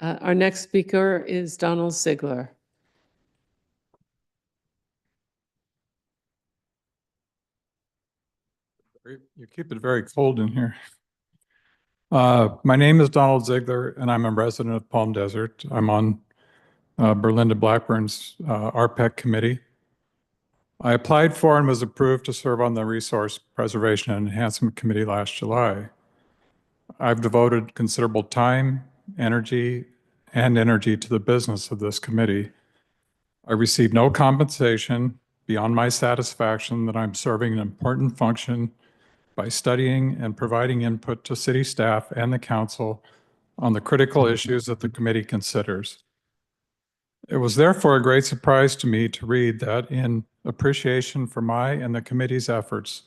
Our next speaker is Donald Ziegler. You keep it very cold in here. My name is Donald Ziegler, and I'm a resident of Palm Desert. I'm on Berlinda Blackburn's RPEC committee. I applied for and was approved to serve on the Resource Preservation and Enhancement Committee last July. I've devoted considerable time, energy to the business of this committee. I receive no compensation beyond my satisfaction that I'm serving an important function by studying and providing input to city staff and the council on the critical issues that the committee considers. It was therefore a great surprise to me to read that in appreciation for my and the committee's efforts,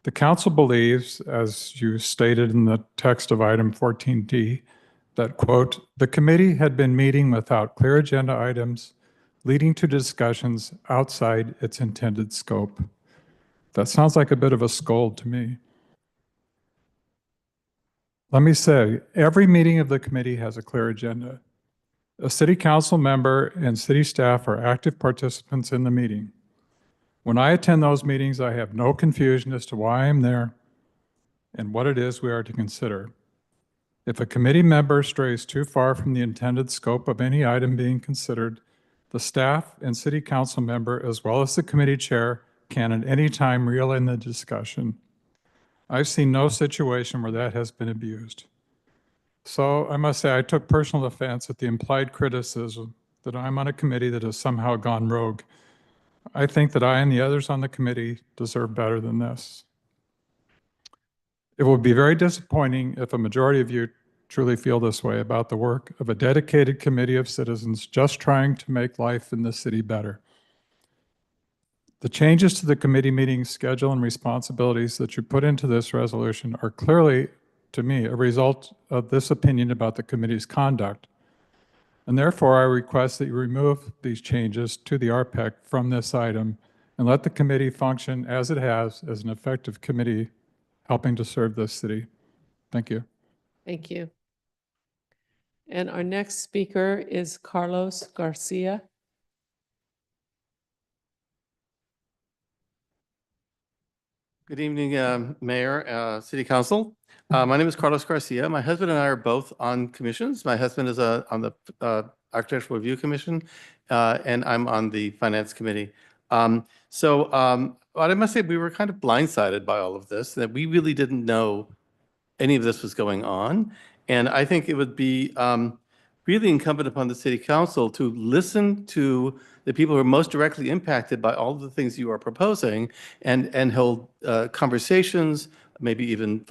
the council believes, as you stated in the text of item 14D, that, quote, the committee had been meeting without clear agenda items, leading to discussions outside its intended scope. That sounds like a bit of a scold to me. Let me say, every meeting of the committee has a clear agenda. A city council member and city staff are active participants in the meeting. When I attend those meetings, I have no confusion as to why I'm there and what it is we are to consider. If a committee member strays too far from the intended scope of any item being considered, the staff and city council member, as well as the committee chair, can at any time reel in the discussion. I've seen no situation where that has been abused. So I must say I took personal offense at the implied criticism that I'm on a committee that has somehow gone rogue. I think that I and the others on the committee deserve better than this. It would be very disappointing if a majority of you truly feel this way about the work of a dedicated committee of citizens just trying to make life in this city better. The changes to the committee meeting schedule and responsibilities that you put into this resolution are clearly, to me, a result of this opinion about the committee's conduct. and therefore I request that you remove these changes to the RPEC from this item and let the committee function as it has as an effective committee helping to serve this city. Thank you. Thank you. And our next speaker is Carlos Garcia. Good evening, Mayor, City Council. My name is Carlos Garcia. My husband and I are both on commissions. My husband is on the Architectural Review Commission, and I'm on the Finance Committee. But I must say, we were kind of blindsided by all of this, that we really didn't know any of this was going on. And I think it would be really incumbent upon the City Council to listen to the people who are most directly impacted by all of the things you are proposing and hold conversations, maybe even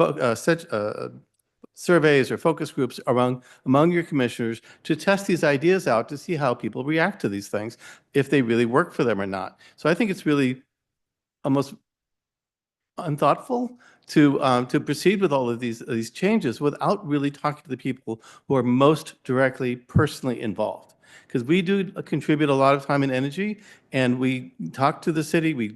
surveys or focus groups among your commissioners to test these ideas out to see how people react to these things, if they really work for them or not. So I think it's really almost unthoughtful to proceed with all of these changes without really talking to the people who are most directly, personally involved. Because we do contribute a lot of time and energy, and we talk to the city. We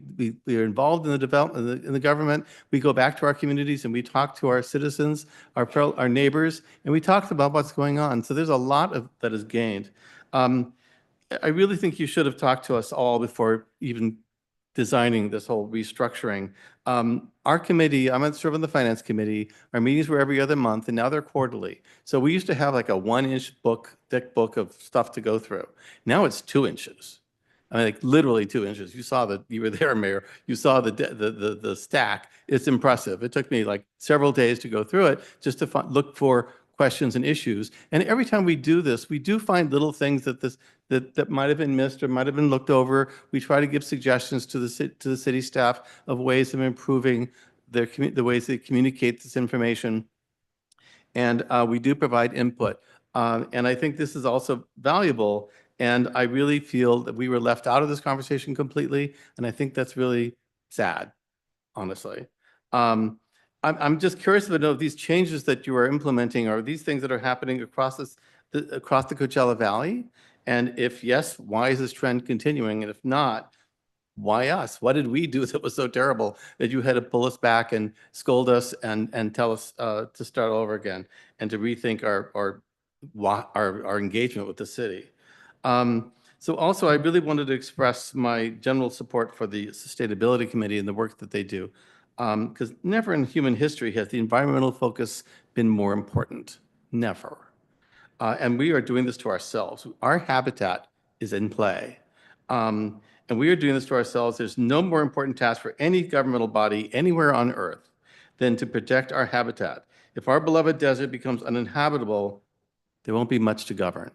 are involved in the development in the government. We go back to our communities and we talk to our citizens, our neighbors, and we talk about what's going on. So there's a lot that is gained. I really think you should have talked to us all before even designing this whole restructuring. Our committee, I'm serving the Finance Committee, our meetings were every other month, and now they're quarterly. So we used to have like a 1-inch thick book of stuff to go through. Now it's 2 inches. I mean, like literally 2 inches. You were there, Mayor. You saw the stack. It's impressive. It took me like several days to go through it just to look for questions and issues. And every time we do this, we do find little things that might have been missed or might have been looked over. We try to give suggestions to the city staff of ways of improving the ways they communicate this information. And we do provide input. And I think this is also valuable. And I really feel that we were left out of this conversation completely. And I think that's really sad, honestly. I'm just curious to know if these changes that you are implementing are these things that are happening across the Coachella Valley? And if yes, why is this trend continuing? And if not, why us? What did we do that was so terrible that you had to pull us back and scold us and tell us to start all over again and to rethink our engagement with the city? So also, I really wanted to express my general support for the Sustainability Committee and the work that they do. Because never in human history has the environmental focus been more important. Never. And we are doing this to ourselves. Our habitat is in play. And we are doing this to ourselves. There's no more important task for any governmental body anywhere on Earth than to protect our habitat. If our beloved desert becomes uninhabitable, there won't be much to govern.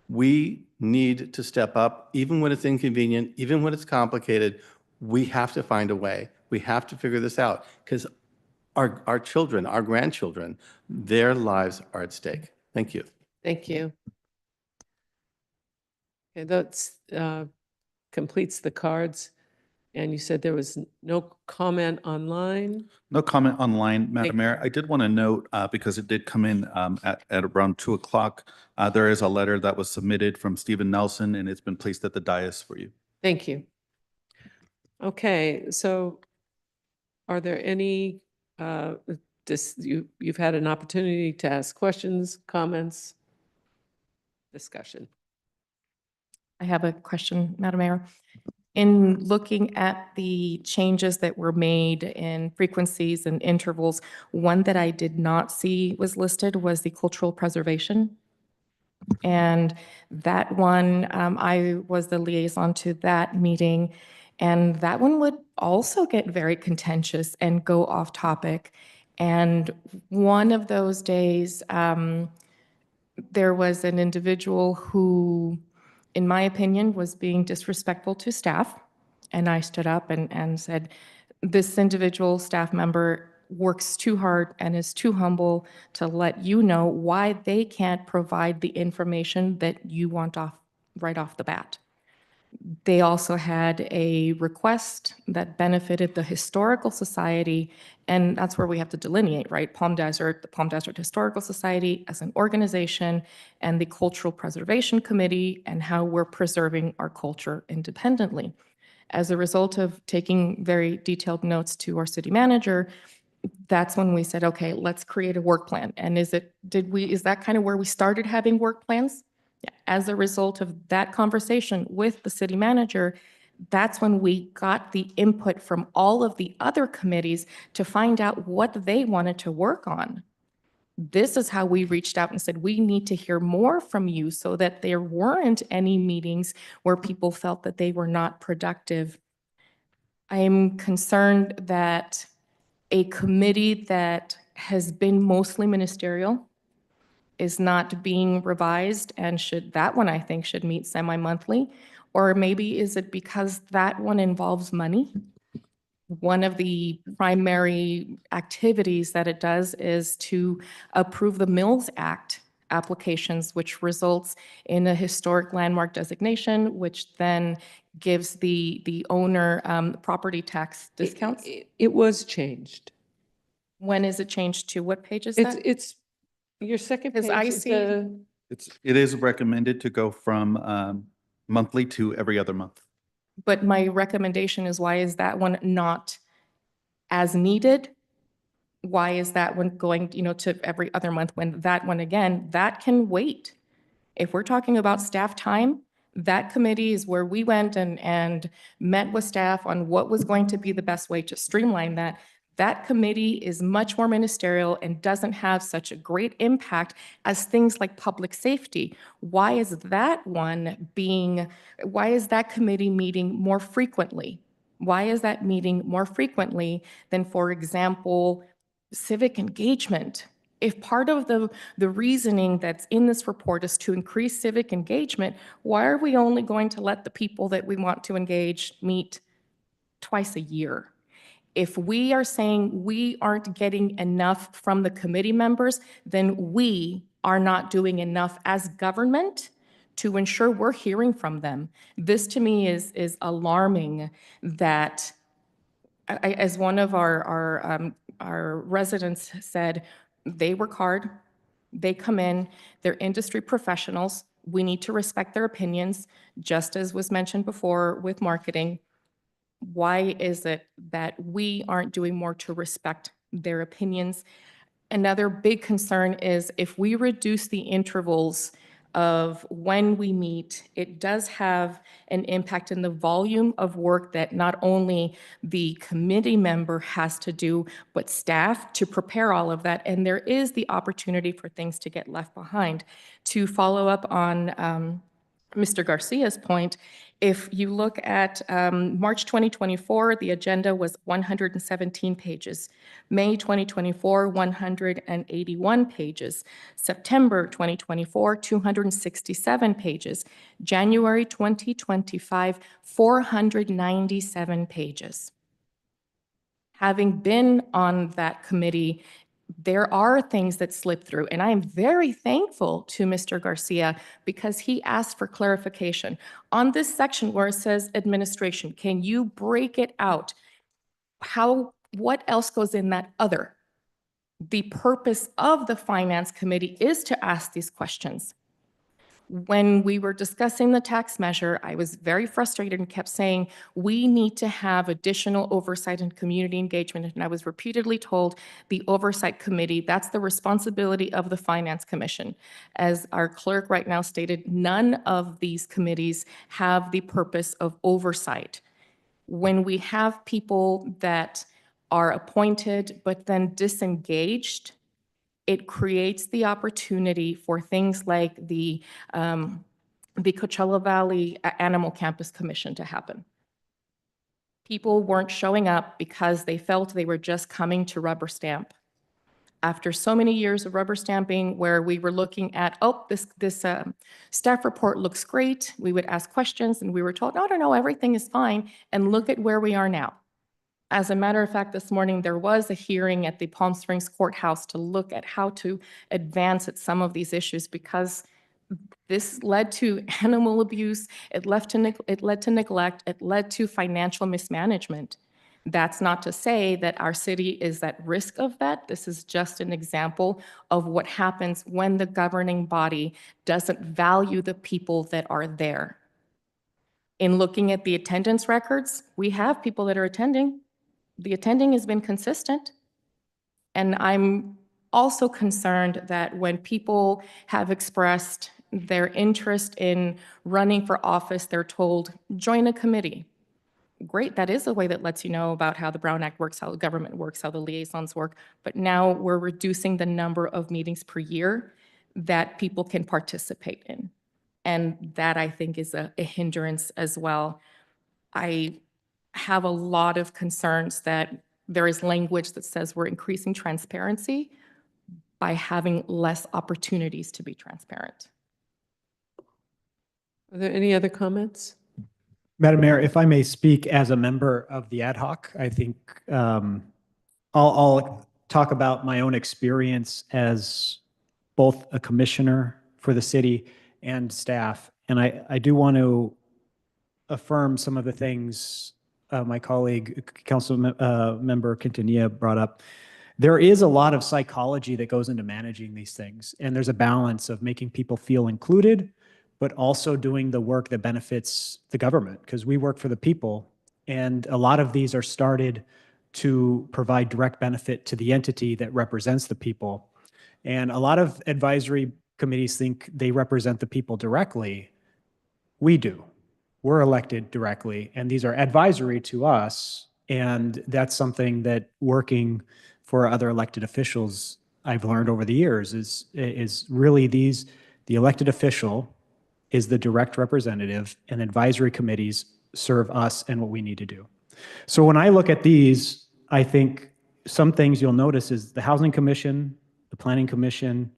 We need to step up, even when it's inconvenient, even when it's complicated. We have to find a way. We have to figure this out because our children, our grandchildren, their lives are at stake. Thank you. Thank you. Okay, that completes the cards. And you said there was no comment online? No comment online, Madam Mayor. I did want to note, because it did come in at around 2 o'clock, there is a letter that was submitted from Stephen Nelson, and it's been placed at the dais for you. Thank you. Okay, so are there any, you've had an opportunity to ask questions, comments, discussion? I have a question, Madam Mayor. In looking at the changes that were made in frequencies and intervals, one that I did not see was listed was the cultural preservation. And that one, I was the liaison to that meeting, and that one would also get very contentious and go off topic. And one of those days, there was an individual who, in my opinion, was being disrespectful to staff. And I stood up and said, this individual staff member works too hard and is too humble to let you know why they can't provide the information that you want right off the bat. They also had a request that benefited the Historical Society And that's where we have to delineate, right? Palm Desert, the Palm Desert Historical Society as an organization, and the Cultural Preservation Committee, and how we're preserving our culture independently. As a result of taking very detailed notes to our city manager, that's when we said, okay, let's create a work plan. And is that kind of where we started having work plans? Yeah. As a result of that conversation with the city manager, that's when we got the input from all of the other committees to find out what they wanted to work on. This is how we reached out and said, we need to hear more from you so that there weren't any meetings where people felt that they were not productive. I am concerned that a committee that has been mostly ministerial is not being revised, and that one I think should meet semi-monthly. Or maybe is it because that one involves money? One of the primary activities that it does is to approve the Mills Act applications, which results in a historic landmark designation, which then gives the owner property tax discounts. It was changed. When is it changed to? What page is that? It's your second page. Because I is see- the- It is recommended to go from monthly to every other month. But my recommendation is, why is that one not as needed? Why is that one going, to every other month, when that one, again, that can wait? If we're talking about staff time, that committee is where we went and met with staff on what was going to be the best way to streamline that. That committee is much more ministerial and doesn't have such a great impact as things like public safety. Why is that committee meeting more frequently? Why is that meeting more frequently than, for example, civic engagement? If part of the reasoning that's in this report is to increase civic engagement, why are we only going to let the people that we want to engage meet twice a year? If we are saying we aren't getting enough from the committee members, then we are not doing enough as government to ensure we're hearing from them. This to me is alarming that, as one of our residents said, they work hard, they come in, they're industry professionals. We need to respect their opinions, just as was mentioned before with marketing. Why is it that we aren't doing more to respect their opinions? Another big concern is if we reduce the intervals of when we meet, it does have an impact in the volume of work that not only the committee member has to do, but staff to prepare all of that. And there is the opportunity for things to get left behind. To follow up on Mr. Garcia's point, if you look at March 2024, the agenda was 117 pages. May 2024, 181 pages. September 2024, 267 pages. January 2025, 497 pages. Having been on that committee, there are things that slip through, and I am very thankful to Mr. Garcia because he asked for clarification. On this section where it says administration, can you break it out? What else goes in that other? The purpose of the Finance Committee is to ask these questions. When we were discussing the tax measure, I was very frustrated and kept saying, we need to have additional oversight and community engagement. And I was repeatedly told the Oversight Committee, that's the responsibility of the Finance Commission. As our clerk right now stated, none of these committees have the purpose of oversight. When we have people that are appointed but then disengaged, it creates the opportunity for things like the Coachella Valley Animal Campus Commission to happen. People weren't showing up because they felt they were just coming to rubber stamp. After so many years of rubber stamping where we were looking at, oh, this staff report looks great, we would ask questions and we were told, no, everything is fine, and look at where we are now. As a matter of fact, this morning, there was a hearing at the Palm Springs Courthouse to look at how to advance at some of these issues because this led to animal abuse, it led to neglect, it led to financial mismanagement. That's not to say that our city is at risk of that. This is just an example of what happens when the governing body doesn't value the people that are there. In looking at the attendance records, we have people that are attending. The attending has been consistent. And I'm also concerned that when people have expressed their interest in running for office, they're told, join a committee. Great, that is a way that lets you know about how the Brown Act works, how the government works, how the liaisons work. But now we're reducing the number of meetings per year that people can participate in. And that, I think, is a hindrance as well. I have a lot of concerns that there is language that says we're increasing transparency by having less opportunities to be transparent. Are there any other comments? Madam Mayor, if I may speak as a member of the ad hoc, I think I'll talk about my own experience as both a commissioner for the city and staff. And I do want to affirm some of the things my colleague, Council Member Quintanilla brought up. There is a lot of psychology that goes into managing these things. And there's a balance of making people feel included, but also doing the work that benefits the government, because we work for the people. And a lot of these are started to provide direct benefit to the entity that represents the people. And a lot of advisory committees think they represent the people directly. We do. We're elected directly, and these are advisory to us. And that's something that working for other elected officials I've learned over the years is really the elected official is the direct representative, and advisory committees serve us and what we need to do. So when I look at these, I think some things you'll notice is the Housing Commission, the Planning Commission,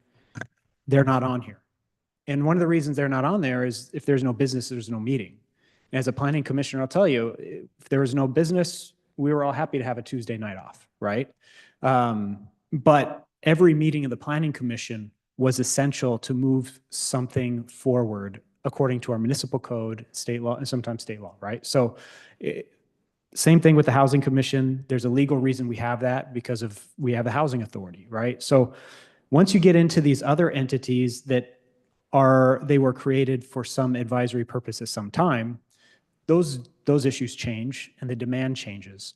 they're not on here. And one of the reasons they're not on there is if there's no business, there's no meeting. As a planning commissioner, I'll tell you, if there was no business, we were all happy to have a Tuesday night off, right? But every meeting of the Planning Commission was essential to move something forward according to our municipal code, state law, and sometimes state law, right? So same thing with the Housing Commission. There's a legal reason we have that because we have a housing authority, right? So once you get into these other entities that they were created for some advisory purpose at some time, those issues change and the demand changes.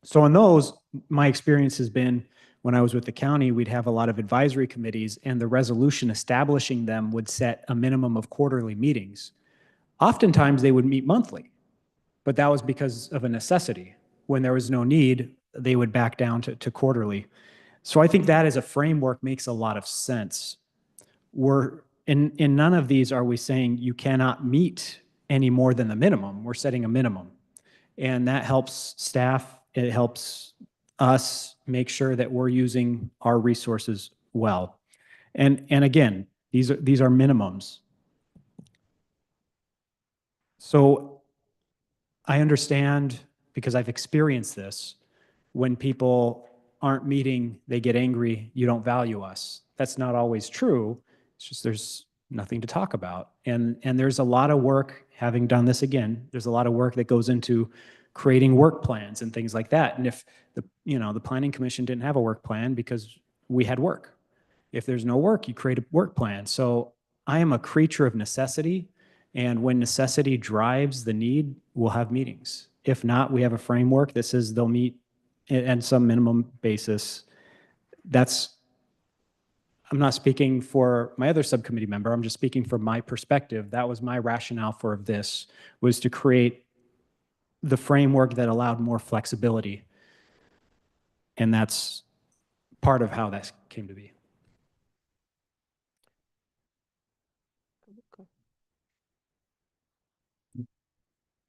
So in those, my experience has been when I was with the county, we'd have a lot of advisory committees, and the resolution establishing them would set a minimum of quarterly meetings. Oftentimes they would meet monthly, but that was because of a necessity. When there was no need, they would back down to quarterly. So I think that as a framework makes a lot of sense. In none of these are we saying you cannot meet any more than the minimum. We're setting a minimum. And that helps staff, it helps us make sure that we're using our resources well. And again, these are minimums. So I understand, because I've experienced this, when people aren't meeting, they get angry, you don't value us. That's not always true. It's just there's nothing to talk about. And there's a lot of work, having done this again, there's a lot of work that goes into creating work plans and things like that. And if the Planning Commission didn't have a work plan because we had work. If there's no work, you create a work plan. So I am a creature of necessity. And when necessity drives the need, we'll have meetings. If not, we have a framework that says they'll meet at some minimum basis. I'm not speaking for my other subcommittee member. I'm just speaking from my perspective. That was my rationale for this, was to create the framework that allowed more flexibility. And that's part of how that came to be.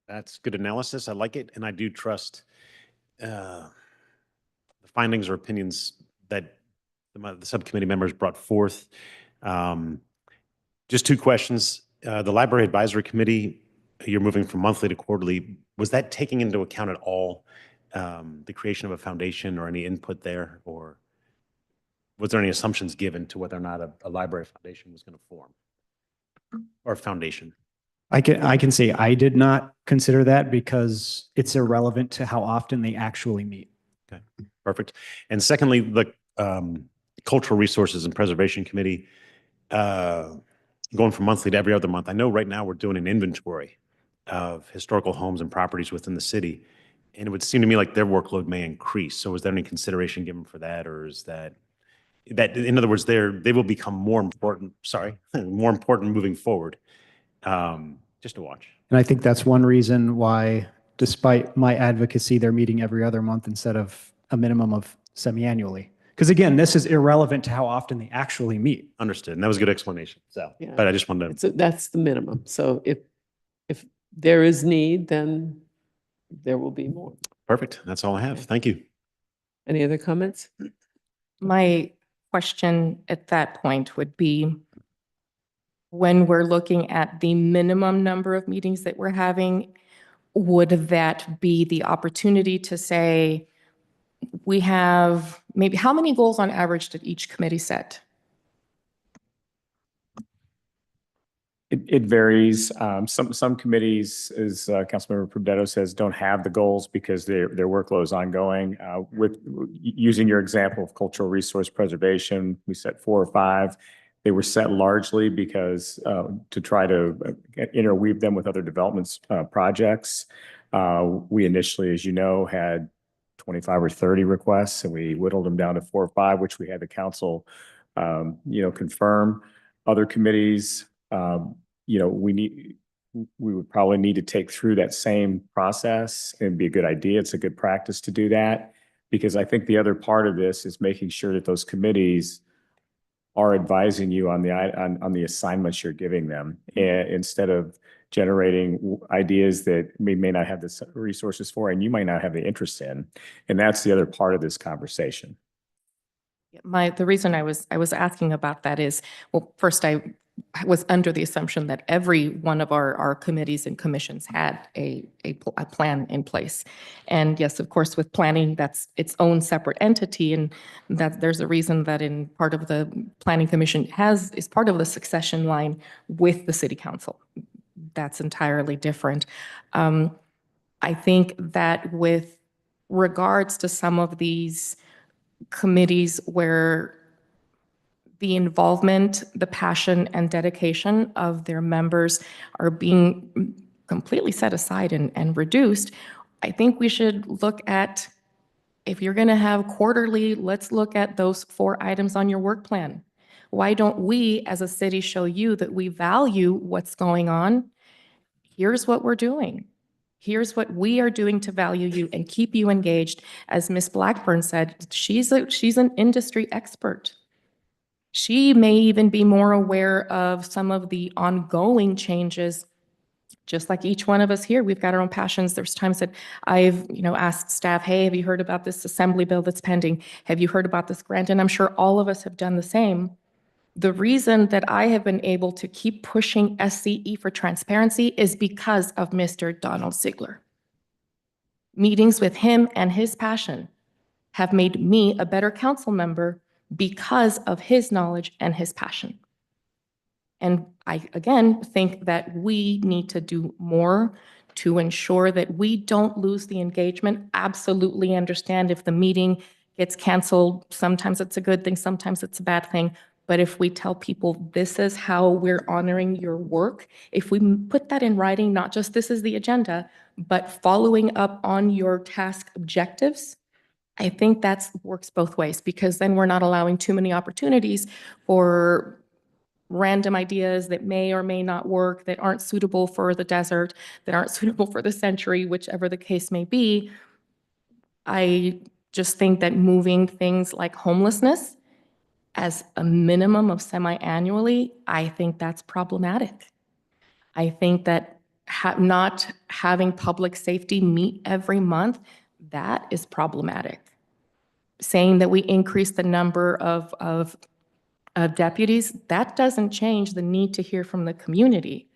That's good analysis. I like it. And I do trust the findings or opinions that the subcommittee members brought forth. Just two questions. The Library Advisory Committee, you're moving from monthly to quarterly. Was that taking into account at all the creation of a foundation or any input there? Or was there any assumptions given to whether or not a library foundation was going to form or a foundation? I can say I did not consider that because it's irrelevant to how often they actually meet. Okay, perfect. And secondly, the Cultural Resources and Preservation Committee, going from monthly to every other month. I know right now we're doing an inventory of historical homes and properties within the city, and it would seem to me like their workload may increase. So is there any consideration given for that, or is that, in other words, they will become more important, more important moving forward? Just to watch. And I think that's one reason why, despite my advocacy, they're meeting every other month instead of a minimum of semi-annually. Because again, this is irrelevant to how often they actually meet. Understood. And that was a good explanation. So, Yeah. but I just wanted to. That's the minimum. So if there is need, then there will be more. Perfect. That's all I have. Thank you. Any other comments? My question at that point would be, when we're looking at the minimum number of meetings that we're having, would that be the opportunity to say, we have maybe, how many goals on average did each committee set? It varies. Some committees, as Councilmember Prudetto says, don't have the goals because their workload is ongoing. With using your example of cultural resource preservation, we set 4 or 5. They were set largely because to try to interweave them with other developments projects. We initially, as you know, had 25 or 30 requests, and we whittled them down to 4 or 5, which we had the council, confirm. Other committees, we would probably need to take through that same process, and be a good idea. It's a good practice to do that, because I think the other part of this is making sure that those committees are advising you on the assignments you're giving them, instead of generating ideas that we may not have the resources for, and you might not have the interest in. And that's the other part of this conversation. The reason I was asking about that is, well, first I was under the assumption that every one of our committees and commissions had a plan in place. And yes, of course, with planning, that's its own separate entity, and that there's a reason that in part of the planning commission is part of the succession line with the city council. That's entirely different. I think that with regards to some of these committees where the involvement, the passion, and dedication of their members are being completely set aside and reduced, I think we should look at, if you're going to have quarterly, let's look at those 4 items on your work plan. Why don't we, as a city, show you that we value what's going on? Here's what we're doing. Here's what we are doing to value you and keep you engaged. As Ms. Blackburn said, she's an industry expert. She may even be more aware of some of the ongoing changes, just like each one of us here. We've got our own passions. There's times that I've, asked staff, hey, have you heard about this assembly bill that's pending? Have you heard about this grant? And I'm sure all of us have done the same. The reason that I have been able to keep pushing SCE for transparency is because of Mr. Donald Ziegler. Meetings with him and his passion have made me a better council member because of his knowledge and his passion. And I, again, think that we need to do more to ensure that we don't lose the engagement. Absolutely understand if the meeting gets canceled, sometimes it's a good thing, sometimes it's a bad thing. But if we tell people this is how we're honoring your work, if we put that in writing, not just this is the agenda, but following up on your task objectives, I think that works both ways, because then we're not allowing too many opportunities for random ideas that may or may not work, that aren't suitable for the desert, that aren't suitable for the century, whichever the case may be. I just think that moving things like homelessness as a minimum of semi-annually, I think that's problematic. I think that not having public safety meet every month, that is problematic. Saying that we increase the number of deputies, that doesn't change the need to hear from the community.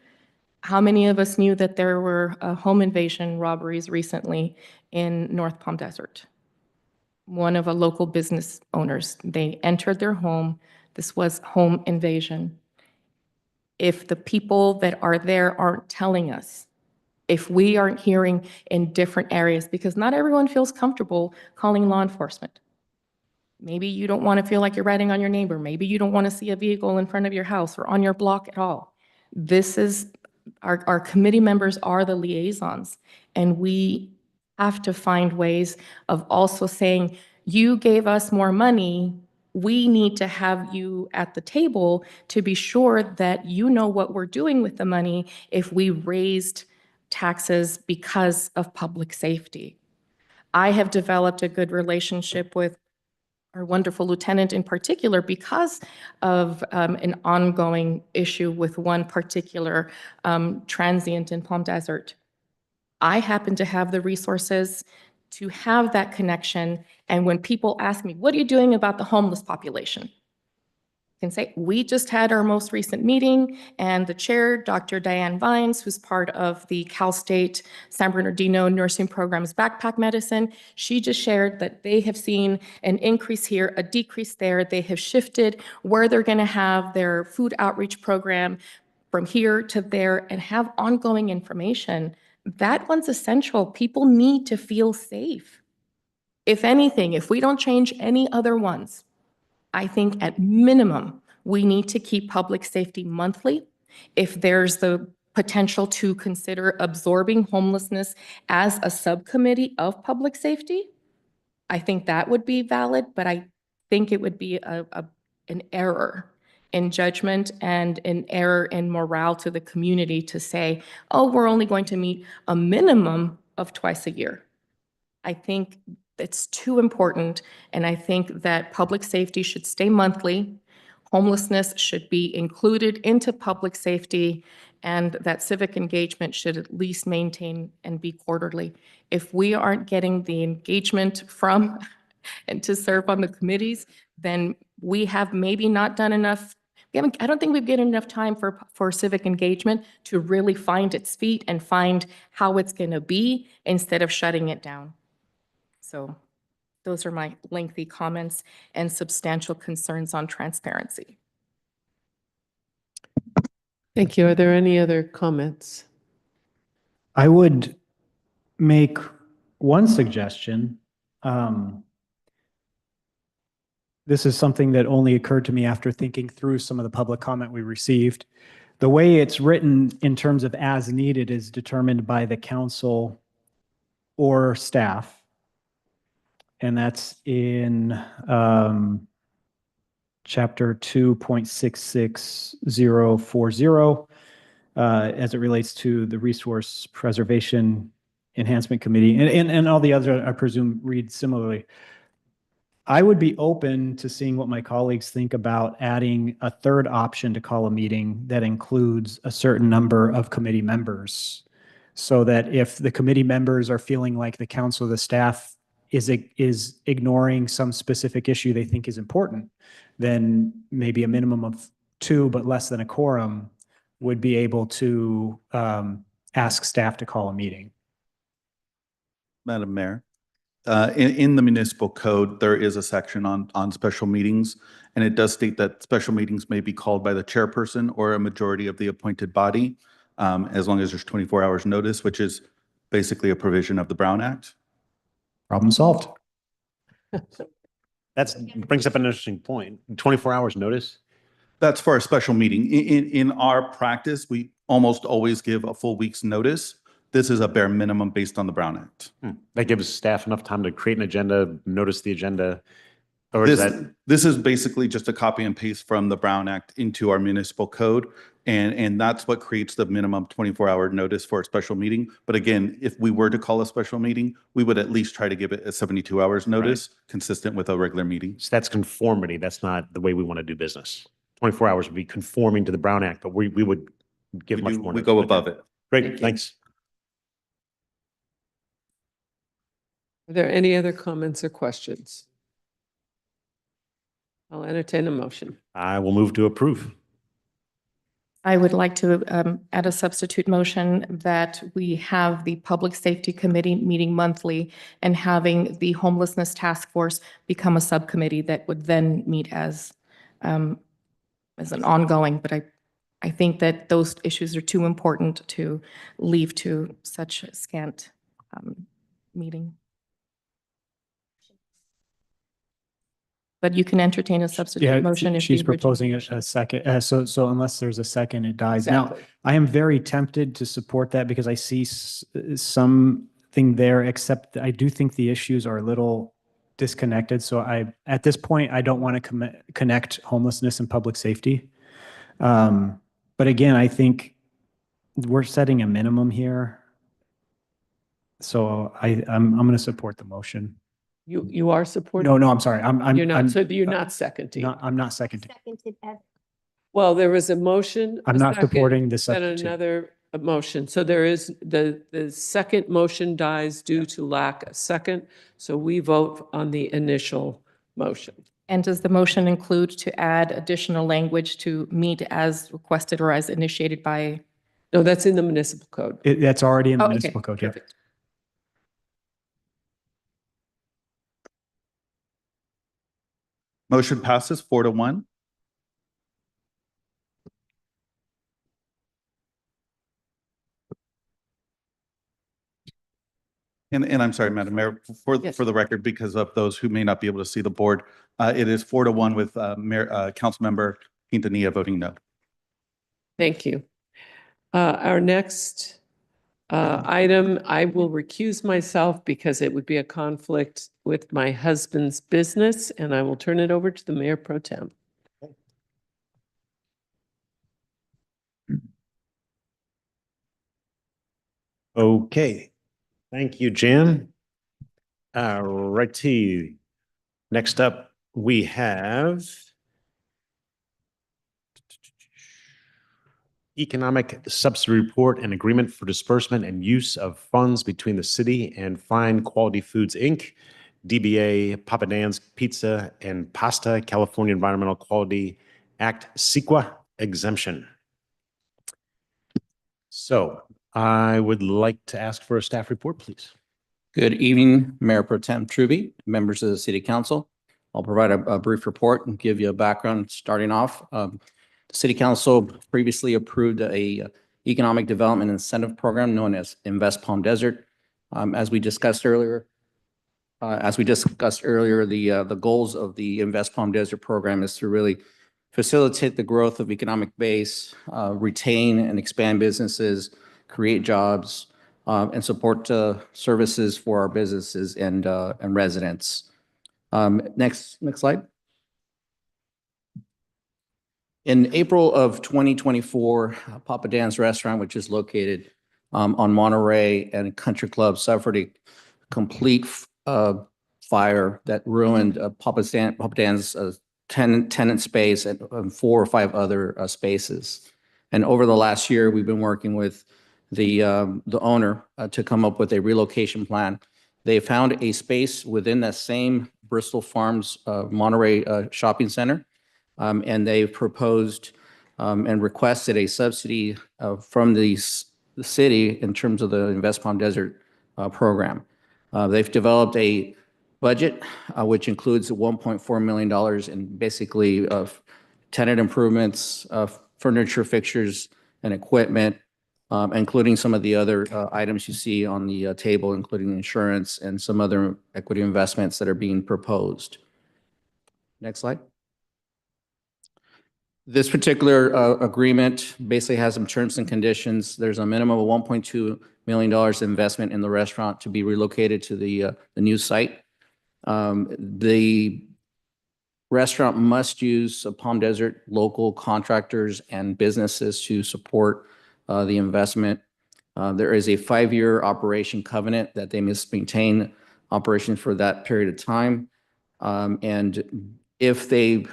How many of us knew that there were home invasion robberies recently in North Palm Desert? One of a local business owners, they entered their home. This was home invasion. if the people that are there aren't telling us, if we aren't hearing in different areas, because not everyone feels comfortable calling law enforcement. Maybe you don't want to feel like you're ratting on your neighbor. Maybe you don't want to see a vehicle in front of your house or on your block at all. This is, our committee members are the liaisons, and we have to find ways of also saying, you gave us more money, we need to have you at the table to be sure that you know what we're doing with the money if we raised taxes because of public safety. I have developed a good relationship with our wonderful lieutenant in particular because of an ongoing issue with one particular transient in Palm Desert. I happen to have the resources to have that connection. And when people ask me, what are you doing about the homeless population? I can say, we just had our most recent meeting, and the chair, Dr. Diane Vines, who's part of the Cal State San Bernardino Nursing Program's Backpack Medicine, she just shared that they have seen an increase here, a decrease there. They have shifted where they're going to have their food outreach program from here to there and have ongoing information. That one's essential. People need to feel safe. If anything, if we don't change any other ones, I think at minimum, we need to keep public safety monthly. If there's the potential to consider absorbing homelessness as a subcommittee of public safety, I think that would be valid, but I think it would be an error in judgment and an error in morale to the community to say, oh, we're only going to meet a minimum of twice a year. I think it's too important, and I think that public safety should stay monthly. Homelessness should be included into public safety, and that civic engagement should at least maintain and be quarterly. If we aren't getting the engagement from and to serve on the committees, then we have maybe not done enough. I don't think we've given enough time for civic engagement to really find its feet and find how it's going to be instead of shutting it down. So those are my lengthy comments and substantial concerns on transparency. Thank you. Are there any other comments? I would make one suggestion. This is something that only occurred to me after thinking through some of the public comment we received. The way it's written in terms of as needed is determined by the council or staff. And that's in chapter 2.66040 as it relates to the Resource Preservation Enhancement Committee. And all the other, I presume, read similarly. I would be open to seeing what my colleagues think about adding a third option to call a meeting that includes a certain number of committee members, so that if the committee members are feeling like the council or the staff is ignoring some specific issue they think is important, then maybe a minimum of 2, but less than a quorum would be able to ask staff to call a meeting. Madam Mayor, in the municipal code, there is a section on special meetings, and it does state that special meetings may be called by the chairperson or a majority of the appointed body, as long as there's 24 hours notice, which is basically a provision of the Brown Act. Problem solved. That brings up an interesting point. 24 hours notice? That's for a special meeting. In our practice, we almost always give a full week's notice. This is a bare minimum based on the Brown Act. That gives staff enough time to create an agenda, notice the agenda. Or is that This is basically just a copy and paste from the Brown Act into our municipal code. And that's what creates the minimum 24-hour notice for a special meeting. But again, if we were to call a special meeting, we would at least try to give it a 72 hours notice, consistent with a regular meeting. So that's conformity. That's not the way we want to do business. 24 hours would be conforming to the Brown Act, but we would give much more. We go above it. Great, thanks. Are there any other comments or questions? I'll entertain a motion. I will move to approve. I would like to add a substitute motion that we have the Public Safety Committee meeting monthly and having the Homelessness Task Force become a subcommittee that would then meet as an ongoing, but I think that those issues are too important to leave to such a scant meeting. But you can entertain a substitute motion if she's the original proposing motion- a second. So unless there's a second, it dies. Now, Exactly. I am very tempted to support that because I see something there, except I do think the issues are a little disconnected. So at this point, I don't want to connect homelessness and public safety. But again, I think we're setting a minimum here. So I'm going to support the motion. You are supporting? No, I'm sorry. You're not, I'm- so you're not seconding? I'm not seconding. Seconded as Well, there was a motion. I'm a not second, supporting the and substitute. another motion. So there is, the second motion dies due to lack of second. So we vote on the initial motion. And does the motion include to add additional language to meet as requested or as initiated by? No, that's in the municipal code. That's already in the Oh, okay. municipal code. Yeah. Perfect. Motion passes 4-1. And I'm sorry, Madam Mayor, for the record, because of those who may not be able to see the board, it is 4-1 with Councilmember Quintanilla voting no. Thank you. Our next item, I will recuse myself because it would be a conflict with my husband's business, and I will turn it over to the Mayor Pro Tem. Okay, thank you, Jan. Righty. Next up, we have Economic Subsidy Report and Agreement for Disbursement and Use of Funds between the City and Fine Quality Foods, Inc., DBA Papa Dan's Pizza and Pasta, California Environmental Quality Act, CEQA exemption. So I would like to ask for a staff report, please. Good evening, Mayor Pro Tem Truby, members of the City Council. I'll provide a brief report and give you a background starting off. The City Council previously approved a economic development incentive program known as Invest Palm Desert. As we discussed earlier, the goals of the Invest Palm Desert program is to really facilitate the growth of economic base, retain and expand businesses, create jobs, and support services for our businesses and residents. Next slide. In April of 2024, Papa Dan's Restaurant, which is located on Monterey and Country Club, suffered a complete fire that ruined Papa Dan's tenant space and 4 or 5 other spaces. And over the last year, we've been working with the owner to come up with a relocation plan. They found a space within that same Bristol Farms Monterey shopping center, and they've proposed and requested a subsidy from the city in terms of the Invest Palm Desert program. They've developed a budget which includes $1.4 million in basically tenant improvements, furniture, fixtures, and equipment, including some of the other items you see on the table, including insurance and some other equity investments that are being proposed. Next slide. This particular agreement basically has some terms and conditions. There's a minimum of $1.2 million investment in the restaurant to be relocated to the new site. The restaurant must use Palm Desert local contractors and businesses to support the investment. There is a 5-year operation covenant that they must maintain operation for that period of time. And if they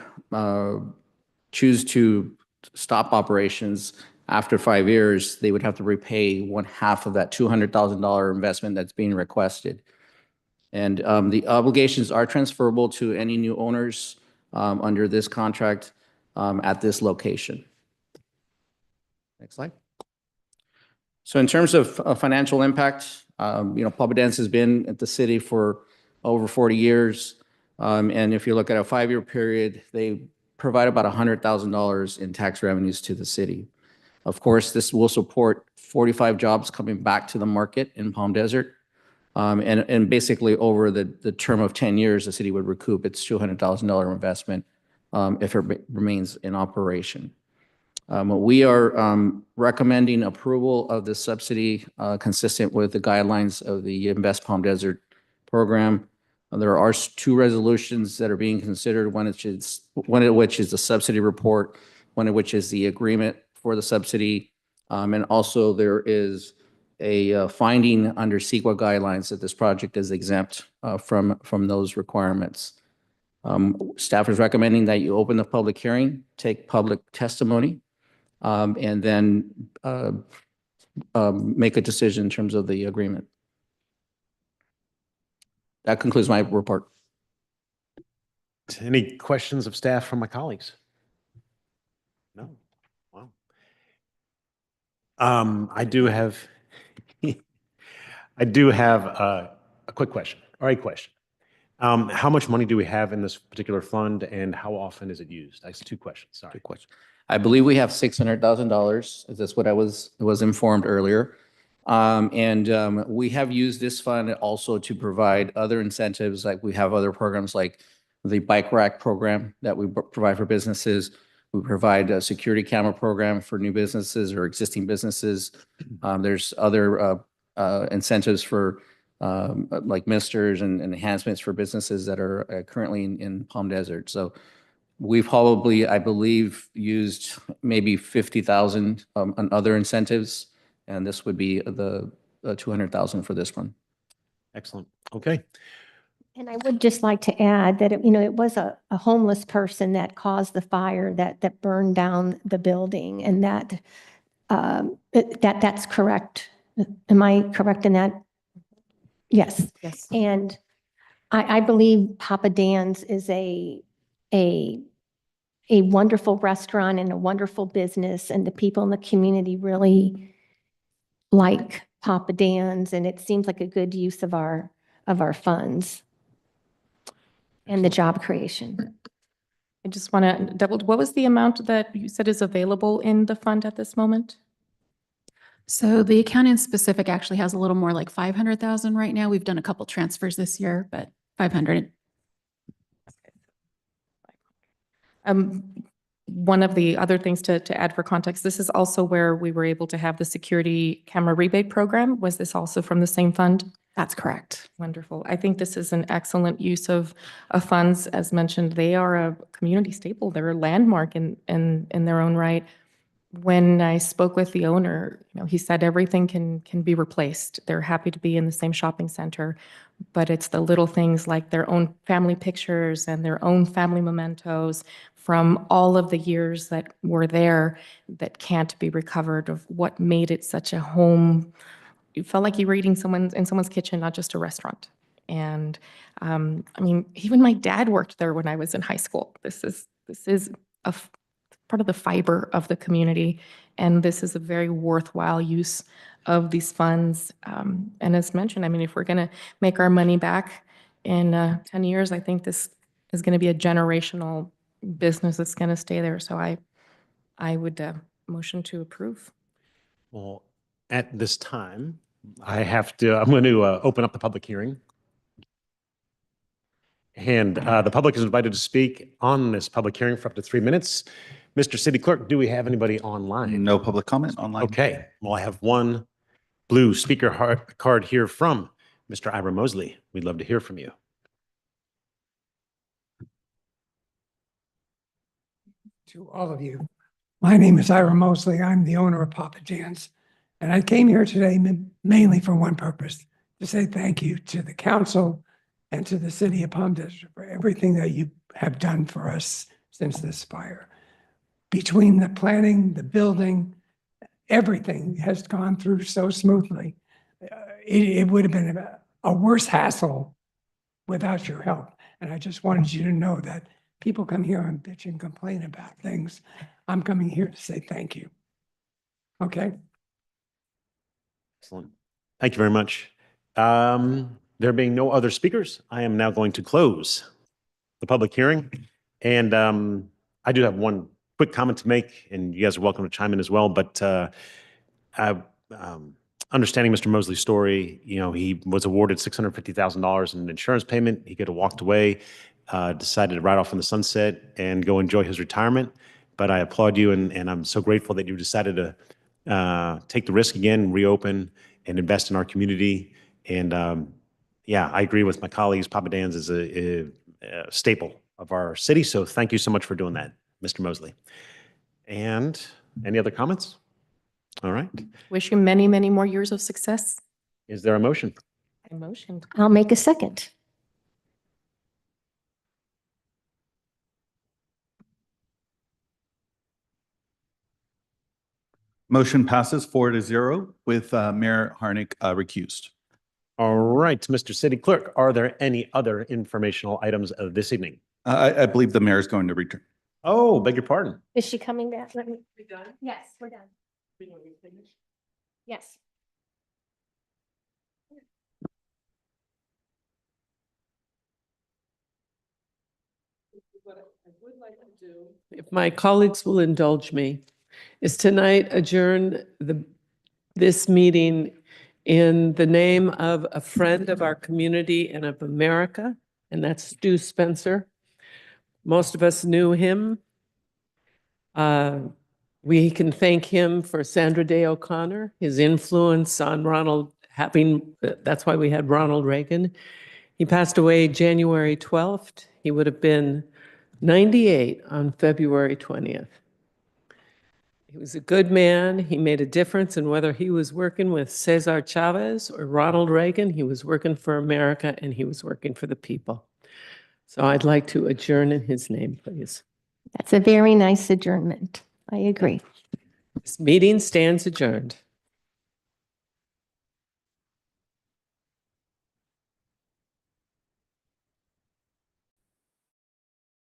choose to stop operations after 5 years, they would have to repay 1/2 of that $200,000 investment that's being requested. And the obligations are transferable to any new owners under this contract at this location. Next slide. So in terms of financial impact, Papa Dan's has been at the city for over 40 years. And if you look at a 5-year period, they provide about $100,000 in tax revenues to the city. Of course, this will support 45 jobs coming back to the market in Palm Desert. And basically over the term of 10 years, the city would recoup its $200,000 investment if it remains in operation. We are recommending approval of the subsidy consistent with the guidelines of the Invest Palm Desert program. There are two resolutions that are being considered, one of which is the subsidy report, one of which is the agreement for the subsidy. And also there is a finding under CEQA guidelines that this project is exempt from those requirements. Staff is recommending that you open the public hearing, take public testimony, and then make a decision in terms of the agreement. That concludes my report. Any questions of staff from my colleagues? No. Wow. I do have a quick question, or a question. How much money do we have in this particular fund, and how often is it used? That's two questions. Sorry. Good question. I believe we have $600,000. That's what I was informed earlier. We have used this fund also to provide other incentives, like we have other programs like the bike rack program that we provide for businesses. We provide a security camera program for new businesses or existing businesses. There's other incentives for like misters and enhancements for businesses that are currently in Palm Desert. So we've probably, I believe, used maybe 50,000 on other incentives, and this would be the 200,000 for this one. Excellent. Okay. And I would just like to add that, it was a homeless person that caused the fire that burned down the building, and that's correct. Am I correct in that? Yes. Yes. And I believe Papa Dan's is a wonderful restaurant and a wonderful business, and the people in the community really like Papa Dan's, and it seems like a good use of our funds and the job creation. I just want to double, what was the amount that you said is available in the fund at this moment? So the account in specific actually has a little more like 500,000 right now. We've done a couple transfers this year, but 500. One of the other things to add for context, this is also where we were able to have the security camera rebate program. Was this also from the same fund? That's correct. Wonderful. I think this is an excellent use of funds. As mentioned, they are a community staple. They're a landmark in their own right. When I spoke with the owner, he said everything can be replaced. They're happy to be in the same shopping center, but it's the little things like their own family pictures and their own family mementos from all of the years that were there that can't be recovered, of what made it such a home. You felt like you were eating in someone's kitchen, not just a restaurant. And even my dad worked there when I was in high school. This is part of the fiber of the community, and this is a very worthwhile use of these funds. And as mentioned, if we're going to make our money back in 10 years, I think this is going to be a generational business that's going to stay there. So I would motion to approve. Well, at this time, I'm going to open up the public hearing. And the public is invited to speak on this public hearing for up to 3 minutes. Mr. City Clerk, do we have anybody online? No public comment online. Okay. Well, I have one blue speaker card here from Mr. Ira Mosley. We'd love to hear from you. To all of you. My name is Ira Mosley. I'm the owner of Papa Dan's. And I came here today mainly for one purpose, to say thank you to the council and to the city of Palm Desert for everything that you have done for us since this fire. Between the planning, the building, everything has gone through so smoothly. It would have been a worse hassle without your help. And I just wanted you to know that people come here and bitch and complain about things. I'm coming here to say thank you. Okay? Excellent. Thank you very much. There being no other speakers, I am now going to close the public hearing. And I do have one quick comment to make, and you guys are welcome to chime in as well, but understanding Mr. Mosley's story, he was awarded $650,000 in an insurance payment. He could have walked away, decided to ride off in the sunset and go enjoy his retirement. But I applaud you, and I'm so grateful that you decided to take the risk again, reopen, and invest in our community. And yeah, I agree with my colleagues. Papa Dan's is a staple of our city. So thank you so much for doing that, Mr. Mosley. And any other comments? All right. Wish you many, many more years of success. Is there a motion? I motioned. I'll make a second. Motion passes 4-0 with Mayor Harnick recused. All right, Mr. City Clerk, are there any other informational items of this evening? I believe the mayor is going to return. Oh, beg your pardon. Is she coming back? Yes, we're done. Yes. If my colleagues will indulge me, is tonight adjourn this meeting in the name of a friend of our community and of America, and that's Stu Spencer. Most of us knew him. We can thank him for Sandra Day O'Connor, his influence on that's why we had Ronald Reagan. He passed away January 12th. He would have been 98 on February 20th. He was a good man. He made a difference, and whether he was working with Cesar Chavez or Ronald Reagan, he was working for America and he was working for the people. So I'd like to adjourn in his name, please. That's a very nice adjournment. I agree. This meeting stands adjourned.